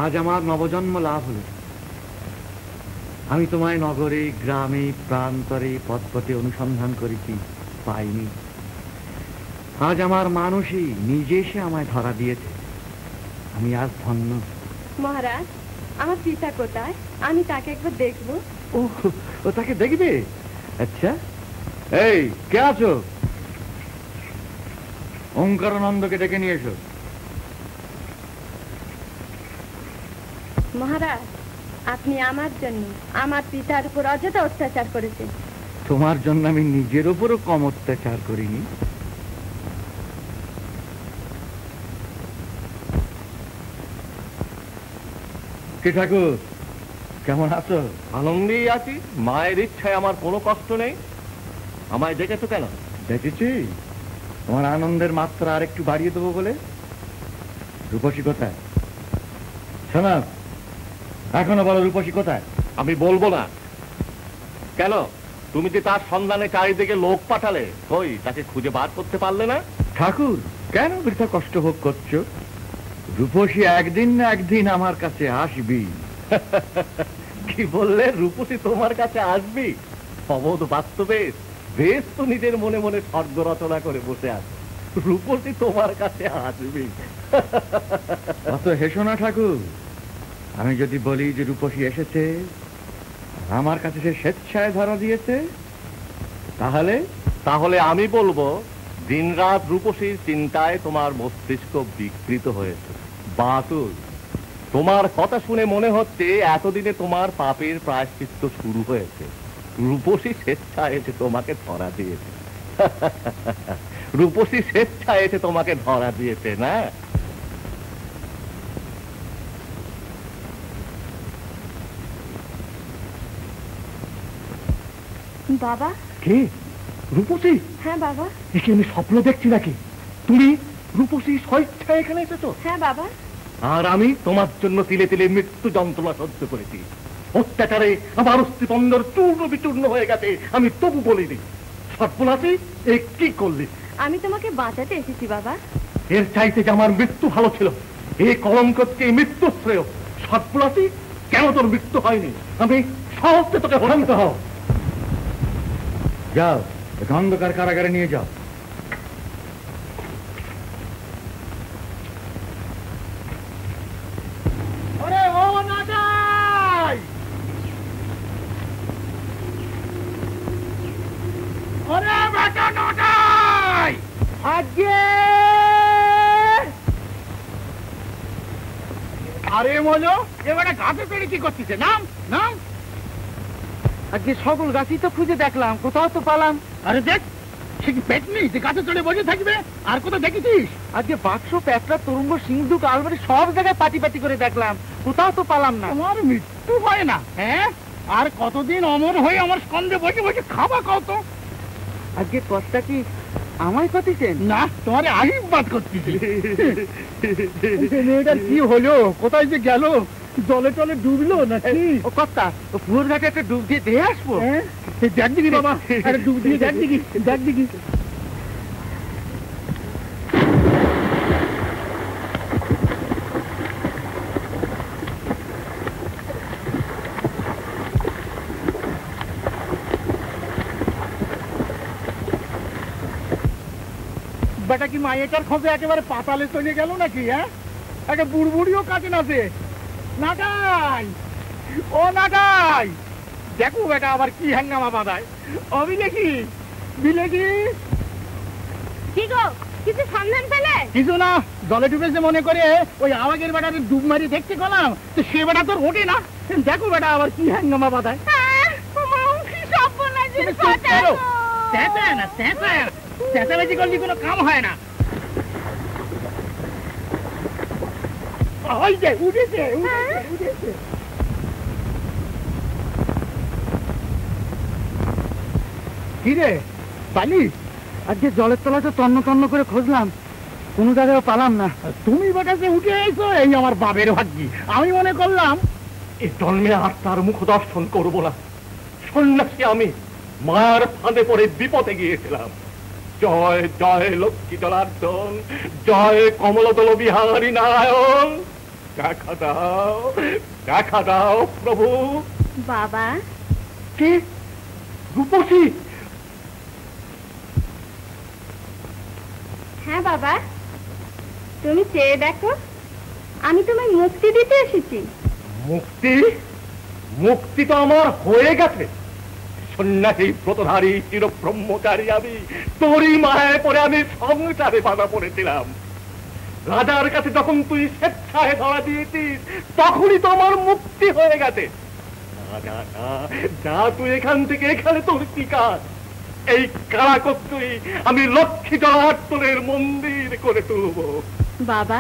আজ আমার নবজন্ম লাভ হল। আমি তোমায় নগরে, গ্রামে, প্রান্তরে, পথপথে অনুসন্ধান করেছি, পাইনি। আজ আমার মানুষই নিজে এসে আমায় ধরা দিয়েছে। আমি আজ ধন্য। মহারাজ, আমার পিতা কোথায়? আমি তাকে একবার দেখবো। ও তাকে দেখবে? আচ্ছা, এই কে আছো? ওঙ্কারানন্দকে ডেকে নিয়ে এসো। মহারাজ, আপনি আমার জন্য আমার পিতার উপর অযথা অত্যাচার করেছেন। তোমার জন্য আমি নিজের উপরও কম অত্যাচার করিনি। কে ঠাকুর, কেমন আছো? আনন্দেই আছি। মায়ের ইচ্ছায় আমার কোনো কষ্ট নেই। আমায় ডেকেছো কেন? দেখেছি তোমার আনন্দের মাত্রা আর একটু বাড়িয়ে দেবো বলে। রূপসী কোথায়? শোনা, এখনো বলো রূপসী কোথায়? আমি বলবো না। কেন? তুমি যে তার সন্ধানে চারিদিকে লোক পাঠালে, কই তাকে খুঁজে বার করতে পারলে না? ঠাকুর, কেন বৃথা কষ্ট ভোগ করছো? রূপসী একদিন না একদিন আমার কাছে আসবি। কি বললে? রূপসী তোমার কাছে আসবি? অবোধ বাস্তবে বেশ তো নিজের মনে মনে স্বর্গ রচনা করে বসে আছে। রূপসী তোমার কাছে আসবি? অত হেসো না ঠাকুর। আমি যদি বলি যে রূপসী এসেছে, আমার কাছে সে স্বেচ্ছায় ধরা দিয়েছে, তাহলে আমি বলবো দিনরাত রূপসীর চিন্তায় তোমার মস্তিষ্ক বিকৃত হয়েছে। বাতুল, তোমার কথা শুনে মনে হচ্ছে এতদিনে তোমার পাপের প্রায়শ্চিত্ত শুরু হয়েছে। রূপসী স্বেচ্ছায় এসে তোমাকে ধরা দিয়েছে। রূপসী স্বেচ্ছায় এসে তোমাকে ধরা দিয়েছে না? বাবা। কে? রূপসী? হ্যাঁ বাবা। একে আমি স্বপ্ন দেখছি নাকি? তুমি রূপসী স্বেচ্ছায় এখানে এসেছো? হ্যাঁ বাবা। আর আমি তোমার জন্য তিলে তিলে মৃত্যু যন্ত্রণা সহ্য করেছি। অত্যাচারে আমার অস্থিপন্দর চূর্ণ বিচূর্ণ হয়ে গেছে, আমি তবু বলিনি। সর্বনাশী, এ কি করলি? আমি তোমাকে বাঁচাতে এসেছি বাবা। এর চাইতে যে আমার মৃত্যু ভালো ছিল। এই কলঙ্ককে মৃত্যু শ্রেয়। সর্বনাশী, কেন তোর মৃত্যু হয়নি? আমি সহজে তোকে হরান্ত হও। যাও, অন্ধকার কারাগারে নিয়ে যাও। আরে মজো এবারে গাছে চড়ে কি করছিস? নাম নাম। আজকে সকল গাছই তো খুঁজে দেখলাম, কোথাও তো পালাম। আরে দেখ, সে কি পেট নেই যে গাছে চড়ে বসে থাকবে? আর কোথাও দেখেছিস? আজকে বাক্স, প্যাটরা, তরুঙ্গ, সিন্ধুক, আলমারি সব জায়গায় পাটি পাটি করে দেখলাম, কোথাও তো পালাম না। আমার মৃত্যু হয় না? হ্যাঁ, আর কতদিন অমর হয়ে আমার স্কন্ধে বসে বসে খাবা কত? আজকে কর্তা কি আমায় পাঠিয়েছেন? না, তোমার আশীর্বাদ করতেছি। মেয়েটার কি হলো, কোথায় যে গেল? জলে টলে ডুবলো নাকি? ও কর্তা, ও পুকুর ঘাটে একটা ডুব দিয়ে দিয়ে আসবো। দেখ দিবি বাবা, আরে ডুব দিয়ে দেখ দিবি, দেখ দিবি। বেটা কি মায়েটার খোঁজে একেবারে পাতালে চলে গেল নাকি? হ্যাঁ, একটা বুড়বুড়িও কাছে নাচে। নাটাই, ও নাটাই, দেখো বেটা আবার কি হাঙ্গামা বাঁধায়। অবিলেখি, বিলেখি, কি গো, কিছু সন্ধান পেলে? কিছু না, জলে ডুবেছে মনে করে ওই আওয়াগের বেটারে ডুব মারি দেখতে গেলাম, তো সে বেটা তোর ওঠে না। দেখো বেটা আবার কি হাঙ্গামা বাঁধায়। চেঁচামেচি করলে কোনো কাম হয় না। উঠেছে উঠেছে উঠেছে। কি রে পালি? আজকে জলের তলায় তো তন্ন তন্ন করে খুঁজলাম, কোনো জায়গায় পালাম না। তুমি বেটাতে উঠে আইছো, এই আমার বাবের ভাগ্যি। আমি মনে করলাম এই জন্মে আর তার মুখ দর্শন করবো না। সন্ন্যাসী আমি মার ফাঁদে পড়ে বিপদে গিয়েছিলাম। জয় জয় লক্ষ্মী জলার্দন, জয় কমলদল বিহারী নারায়ণ, দেখা দাও, দেখা দাও প্রভু। বাবা, কি রূপসী? হ্যাঁ বাবা, তুমি চেয়ে দেখো, আমি তোমায় মুক্তি দিতে এসেছি। মুক্তি? মুক্তি তো আমার হয়ে গেছে। সন্ন্যাসী ব্রতধারী চির ব্রহ্মচারী আমি, তোরই মায়ায় পরে আমি সংসারে বাধা পড়েছিলাম। রাজার কাছে যখন তুই স্বেচ্ছায় ধরা দিয়েছিস, তখনই তো আমার মুক্তি হয়ে গেছে। যা তুই এখান থেকে, এখানে তোর কি কাজ? এই কারাকত্তুই আমি লক্ষ্মী জলার্দনের মন্দির করে তুলব। বাবা,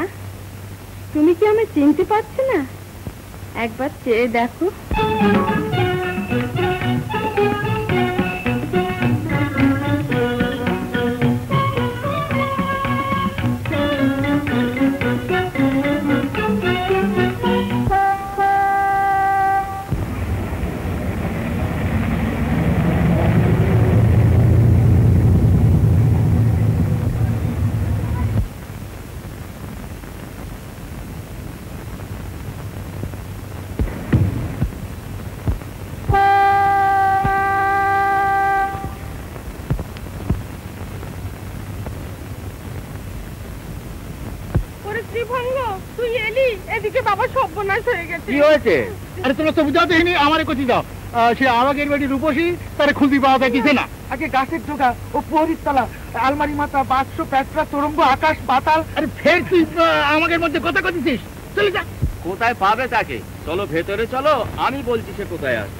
তুমি কি আমি চিনতে পারছো না? একবার চেয়ে দেখো। তুই এলি, এদিকে বাবা সর্বনাশ হয়ে গেছে। কি হয়েছে? আরে তোমরা তো বুঝাতে হয়নি, আমারে কচি দাও। সে আওয়াগের বাড়ি রূপসী, তার খুঁজি পাওয়া যাইতেছে না। আগে গাছের ঢোকা, ও প্রহরীর তলা, আলমারি মাথা, বাক্স, প্যাটরা, তরঙ্গ, আকাশ পাতাল। আরে ফের তুই আমাদের মধ্যে কথা কইছিস? চলে যা। কোথায় পাবে তাকে? চলো ভেতরে চলো, আমি বলছি সে কোথায় আছে।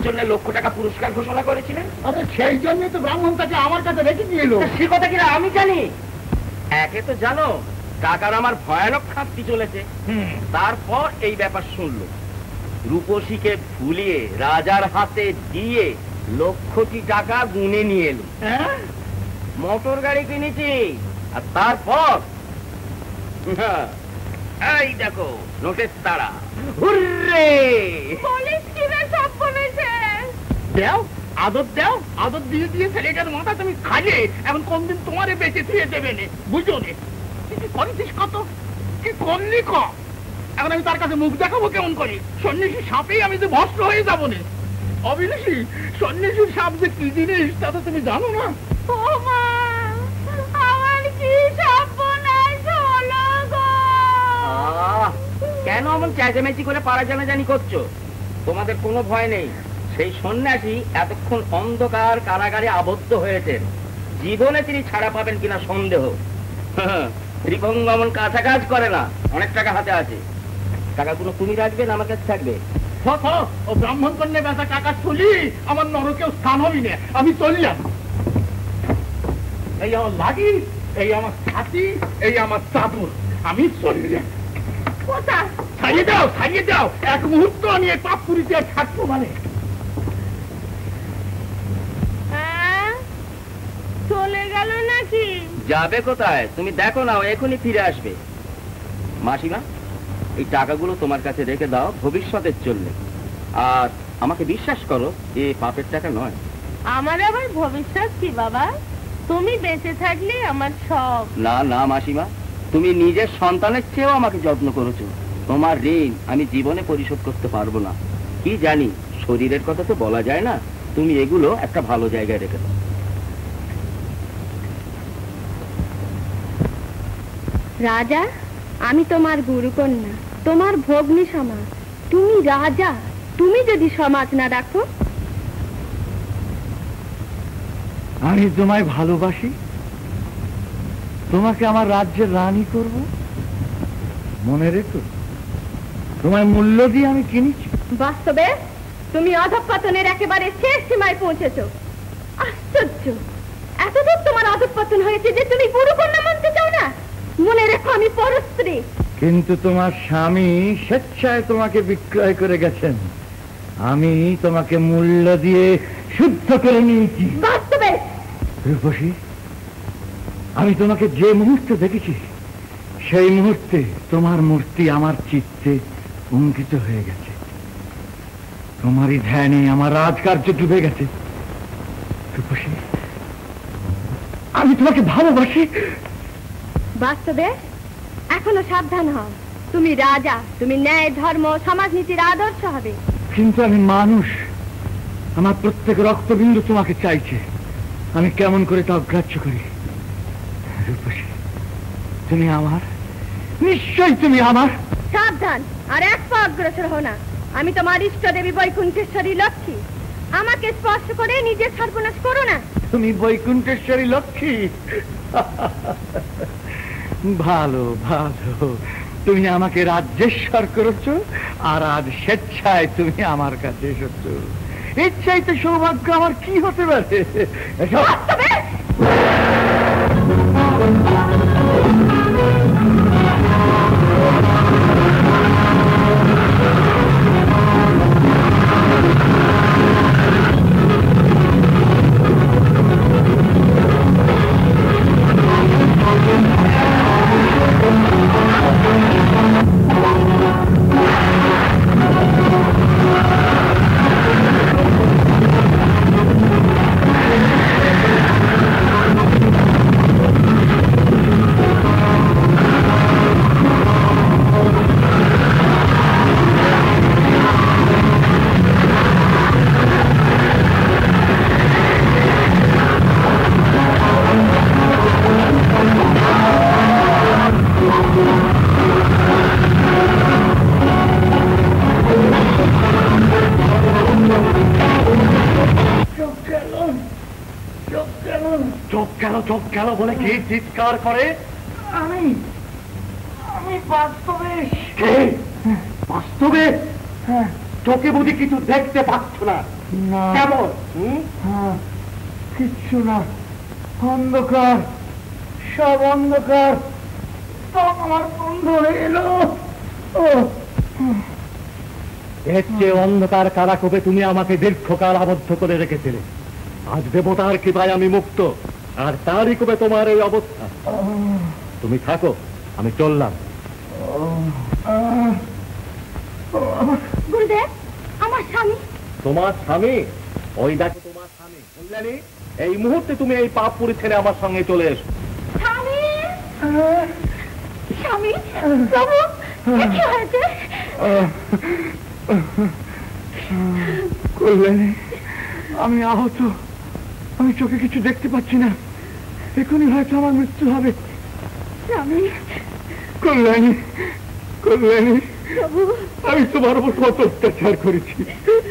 জন্য লক্ষ টাকা পুরস্কার ঘোষণা করেছিলেন। আরে সেই জন্যই তো ব্রাহ্মণ তাকে আমার কাছে রেখে দিয়ে এলো। সে কথা কিনা আমি জানি। একে তো জানো টাকার আমার ভয়ানক খাপটি চলেছে, তারপর এই ব্যাপার শুনলো। রূপসীকে ভুলিয়ে রাজার হাতে দিয়ে লক্ষটি টাকা গুনে নিয়ে এলো। মোটর গাড়ি কিনেছি, আর তারপর এই দেখো নোটের তারা। হুররে! পুলিশ কি রে, সব বলেছে। দেও আদর, দেও আদর দিয়ে দিয়ে ছেলেটার মাথা তুমি খালে, এখন কোনদিন তোমারে বেঁচে দিয়ে দেবে নে, বুঝো নে। কি করেছিস কত, কি করলি ক? এখন আমি তার কাছে মুখ দেখাবো কেমন করে? সন্ন্যাসী সাপেই আমি যে ভস্ম হয়ে যাবো নে। অবিনাশী, সন্ন্যাসীর সাপ যে কি জিনিস তা তো তুমি জানো না। ও মা, আমার কি সর্বনাশ হলো গো। কেন এমন চেঁচামেচি করে পাড়া জানাজানি করছো? তোমাদের কোনো ভয় নেই। সেই সন্ন্যাসী এতক্ষণ অন্ধকার কারাগারে আবদ্ধ হয়েছেন, জীবনে তিনি ছাড়া পাবেন কিনা সন্দেহ। ত্রিভঙ্গমন কাঁচা কাজ করে না, অনেক টাকা হাতে আছে। টাকাগুলো তুমি রাখবে না আমার কাছে থাকবে? ও ব্রাহ্মণ কন্যা বেচা টাকা তুলি আমার নরকেও স্থান হবি না, আমি চললাম। এই আমার লাগি, এই আমার ছাতি, এই আমার চাদর, আমি চললাম। ছাড়িয়ে দাও, ছাড়িয়ে দাও, এক মুহূর্ত আমি এই পাপ পুরিতে থাকবো মানে। চলে গেল নাকি? যাবে কোথায়? তুমি দেখো না, এখনই ফিরে আসবে। মাসিমা, এই টাকাগুলো তোমার কাছে রেখে দাও ভবিষ্যতের জন্য। আর আমাকে বিশ্বাস করো, এ পাপের টাকা নয়। আমার আবার ভবিষ্যৎ কি বাবা? তুমি বেঁচে থাকলে আমার সব। না না মাসিমা, তুমি নিজের সন্তানের চেয়েও আমাকে যত্ন করেছো। তোমার ঋণ আমি জীবনে পরিশোধ করতে পারবো না। কি জানি, শরীরের কথা তো বলা যায় না। তুমি এগুলো একটা ভালো জায়গায় রেখে দাও। রাজা, আমি তোমার গুরুকন্যা, তোমার ভগ্নী সমাজ। তুমি রাজা, তুমি যদি সমাজ না রাখো। আমি তোমায় ভালোবাসি, তোমাকে আমার রাজ্যের রানী করব। মনে রেখো, তোমায় মূল্য দিয়ে আমি কিনেছি। বাস্তবে তুমি অধঃপতনের একেবারে শেষ সীমায় পৌঁছেছো। আশ্চর্য, এতদূর তোমার অধঃপতন হয়েছে যে তুমি গুরুকন্যা মানতে চাও না। মনে রেখো, আমি পরস্ত্রী। কিন্তু তোমার স্বামী স্বেচ্ছায় তোমাকে বিক্রয় করে গেছেন, আমি তোমাকে মূল্য দিয়ে শুদ্ধ করে নিয়েছি। বাস্তবে রূপসী, আমি তোমাকে যে মুহূর্তে দেখেছি সেই মুহূর্তে তোমার মূর্তি আমার চিত্তে অঙ্কিত হয়ে গেছে। তোমারই ধ্যানে আমার রাজকার্য ডুবে গেছে। রূপসী, আমি তোমাকে ভালোবাসি। বাস্তবে এখনো সাবধান হও। তুমি রাজা, তুমি ন্যায়, ধর্ম, সমাজনীতির আদর্শ হবে। কিন্তু আমি মানুষ, আমার প্রত্যেক রক্তবিন্দু তোমাকে চাইছে। আমি কেমন করে তা অগ্রাহ্য করি? রূপসী, তুমি আমার, নিশ্চয়ই তুমি আমার। সাবধান, আর এক পা অগ্রসর হও না। আমি তোমার ইষ্ট দেবী বৈকুণ্ঠেশ্বরী লক্ষ্মী। আমাকে স্পর্শ করে নিজের সর্বনাশ করো না। তুমি বৈকুণ্ঠেশ্বরী লক্ষ্মী? ভালো ভালো, তুমি আমাকে রাজ্যেশ্বর করেছো, আর আজ স্বেচ্ছায় তুমি আমার কাছে এসেছো। এর চাইতে সৌভাগ্য আমার কি হতে পারে? চোখ গেল বলে কি চিৎকার করে? আমি বাস্তবে। বাস্তবে চোখে বুঝি কিছু দেখতে পাচ্ছ না? কেমন? কিচ্ছু না, অন্ধকার, সব অন্ধকার। সব আমার বন্ধ হয়ে এলো। এর চেয়ে অন্ধকার কারাকূপে তুমি আমাকে দীর্ঘকাল আবদ্ধ করে রেখেছিলে। আজ দেবতার কৃপায় আমি মুক্ত, আর তারই কূপে তোমার এই অবস্থা। তুমি থাকো, আমি চললাম। গুরুদেব, আমার স্বামী। তোমার স্বামী? ওই দেখো তোমার স্বামী। বুঝলেনি? এই মুহূর্তে তুমি এই পাপপুরি ছেড়ে আমার সঙ্গে চলে এসো। স্বামী, স্বামী, প্রভু, কি হয়েছে? কল্যাণী, আমি আহত, আমি চোখে কিছু দেখতে পাচ্ছি না। এখনই হয়তো আমার মৃত্যু হবে। স্বামী, কল্যাণী, কল্যাণী, আমি তোমার উপর কত অত্যাচার করেছি,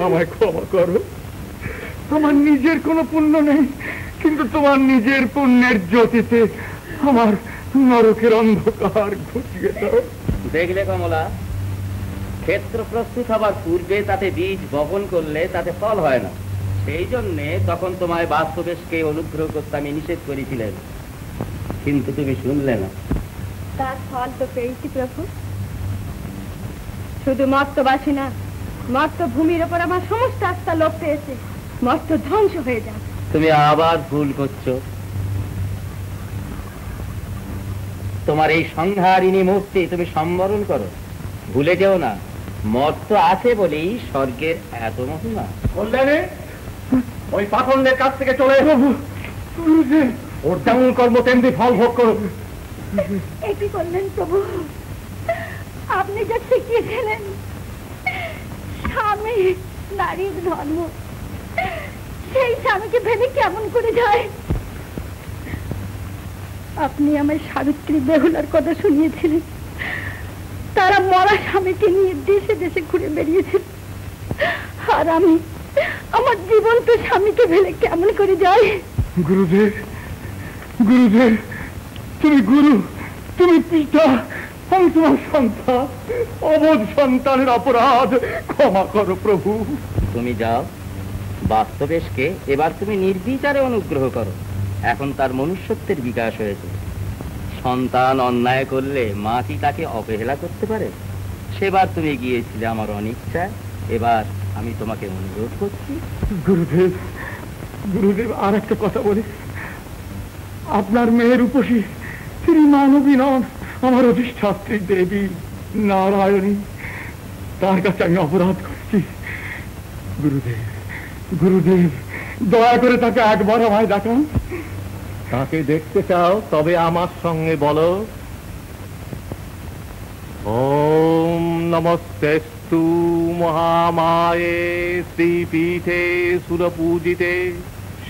আমায় ক্ষমা করো। আমার নিজের কোনো পুণ্য নেই, কিন্তু তোমার নিজের পুণ্যের জ্যোতিতে আমার নরকের অন্ধকার ঘুচিয়ে দাও। দেখলে কমলা, ক্ষেত্র প্রস্তুত হবার পূর্বে তাতে বীজ বপন করলে তাতে ফল হয় না। সেই জন্যে তখন তোমায় বাস্তবেশকে অনুগ্রহ করতে আমি নিষেধ করেছিলেন, কিন্তু তুমি শুনলে না। তার ফল তো পেয়েছি প্রভু। শুধু মর্তবাসী না, মর্ত ভূমির ওপর আমার সমস্ত আস্থা লোপ পেয়েছে। মর্ত ধ্বংস হয়ে যাক। তুমি আবার ভুল করছো। তোমার এই সংহারিণী মূর্তি তুমি সম্বরণ করো, ভুলে যেও না মর্ত আছে বলেই স্বর্গের এত মহিমা। কল্যাণী, ওই পাখন্ডের কাছ থেকে চলে এসো। ওর যেমন কর্ম তেমনি ফল ভোগ করো। কি করলেন প্রভু? আপনি যা শিখিয়েছিলেন স্বামী নারীর ধর্ম, সেই স্বামীকে ভেবে কেমন করে যায়? আপনি আমায় সাবিত্রী বেহুলার কথা শুনিয়েছিলেন। তারা মরা স্বামীকে নিয়ে দেশে দেশে ঘুরে বেরিয়েছিল, আর আমি আমার জীবন্ত স্বামীকে ভেবে কেমন করে যাই? গুরুদেব, গুরুদেব, তুমি গুরু, তুমি পিতা, আমি তোমার সন্তান। অবোধ সন্তানের অপরাধ ক্ষমা করো প্রভু। তুমি যাও, বাস্তবেশকে এবার তুমি নির্বিচারে অনুগ্রহ করো। এখন তার মনুষ্যত্বের বিকাশ হয়েছে। সন্তান অন্যায় করলে মা কি তাকে অবহেলা করতে পারে? সেবার তুমি গিয়েছিলে আমার অনিচ্ছায়, এবার আমি তোমাকে অনুরোধ করছি। গুরুদেব, গুরুদেব, আর একটা কথা বলি। আপনার মেয়ের উপসী শ্রী মানবী নন, আমার অধিষ্ঠাত্রী দেবী নারায়ণী, তার কাছে আমি অপরাধ করছি। গুরুদেব, গুরুদেব, দয়া করে তাকে একবার আমায় দেখান। তাকে দেখতে চাও? তবে আমার সঙ্গে বলো, ওম নমস্তেস্তু মহামায়ে শ্রীপীঠে সুরপূজিতে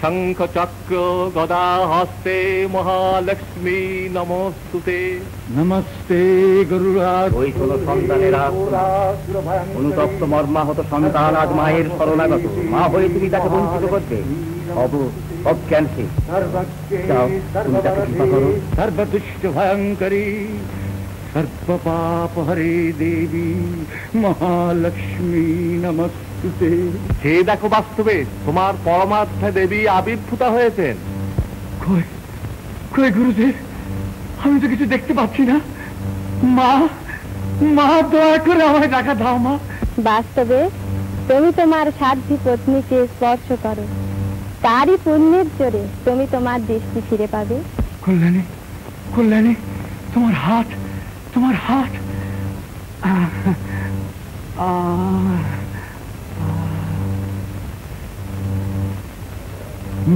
শঙ্খ চক্র গদা হস্তে মহালক্ষ্মী নমস্তুতে। নমস্তে গুরুরাজ। ওই ষোলো সন্তানেরা অনুতপ্ত মর্মাহত সন্তান আজ মায়ের শরণাগত। মা হয়ে তুমি তাকে বঞ্চিত করবে, অজ্ঞানকে। সর্বদুষ্ট ভয়ঙ্করী সর্বপাপ হরে দেবী মহালক্ষ্মী নমস্তুতে। সে দেখো, বাস্তবে তোমার পরমাত্মা দেবী আবির্ভূতা হয়েছেন। কই কই গুরুদেব, আমি তো কিছু দেখতে পাচ্ছি না। মা, মা, দয়া করে আমায় দেখা দাও। মা, বাস্তবে তুমি তোমার সাধ্বী পত্নীকে স্পর্শ করো, তারই পুণ্যের জোরে তুমি তোমার দৃষ্টি ফিরে পাবে। কল্যাণী, কল্যাণী, তোমার হাত, তোমার হাত।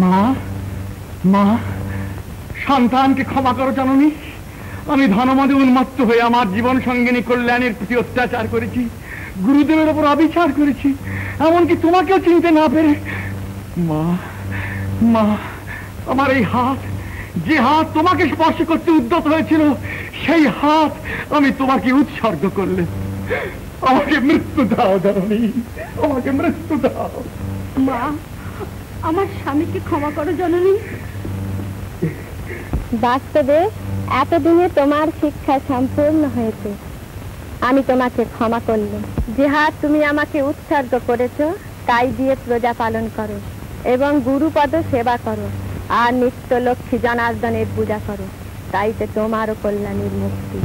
মা, মা, সন্তানকে ক্ষমা করো জননী। আমি ধনমদে উন্মত্ত হয়ে আমার জীবন সঙ্গিনী কল্যাণীর প্রতি অত্যাচার করেছি, গুরুদেবের উপর অবিচার করেছি, এমনকি তোমাকেও চিনতে না পেরে। মা, মা, আমার এই হাত, যে হাত তোমাকে স্পর্শ করতে উদ্যত হয়েছিল, সেই হাত আমি তোমাকে উৎসর্গ করলে। আমাকে মৃত্যু দাও জননী, আমাকে মৃত্যু দাও। মা, আমার স্বামীকে ক্ষমা করো জননী। বাস্তবে এতদিনে তোমার শিক্ষা সম্পূর্ণ হয়েছে। আমি তোমাকে ক্ষমা করলাম। যে হাত তুমি আমাকে উৎসর্গ করেছো, তাই দিয়ে প্রজা পালন করো এবং গুরুপদ সেবা করো, আর নিত্য লক্ষ্মী জনার্দনের পূজা করো, তাইতে তোমারও কল্যাণীর মুক্তি।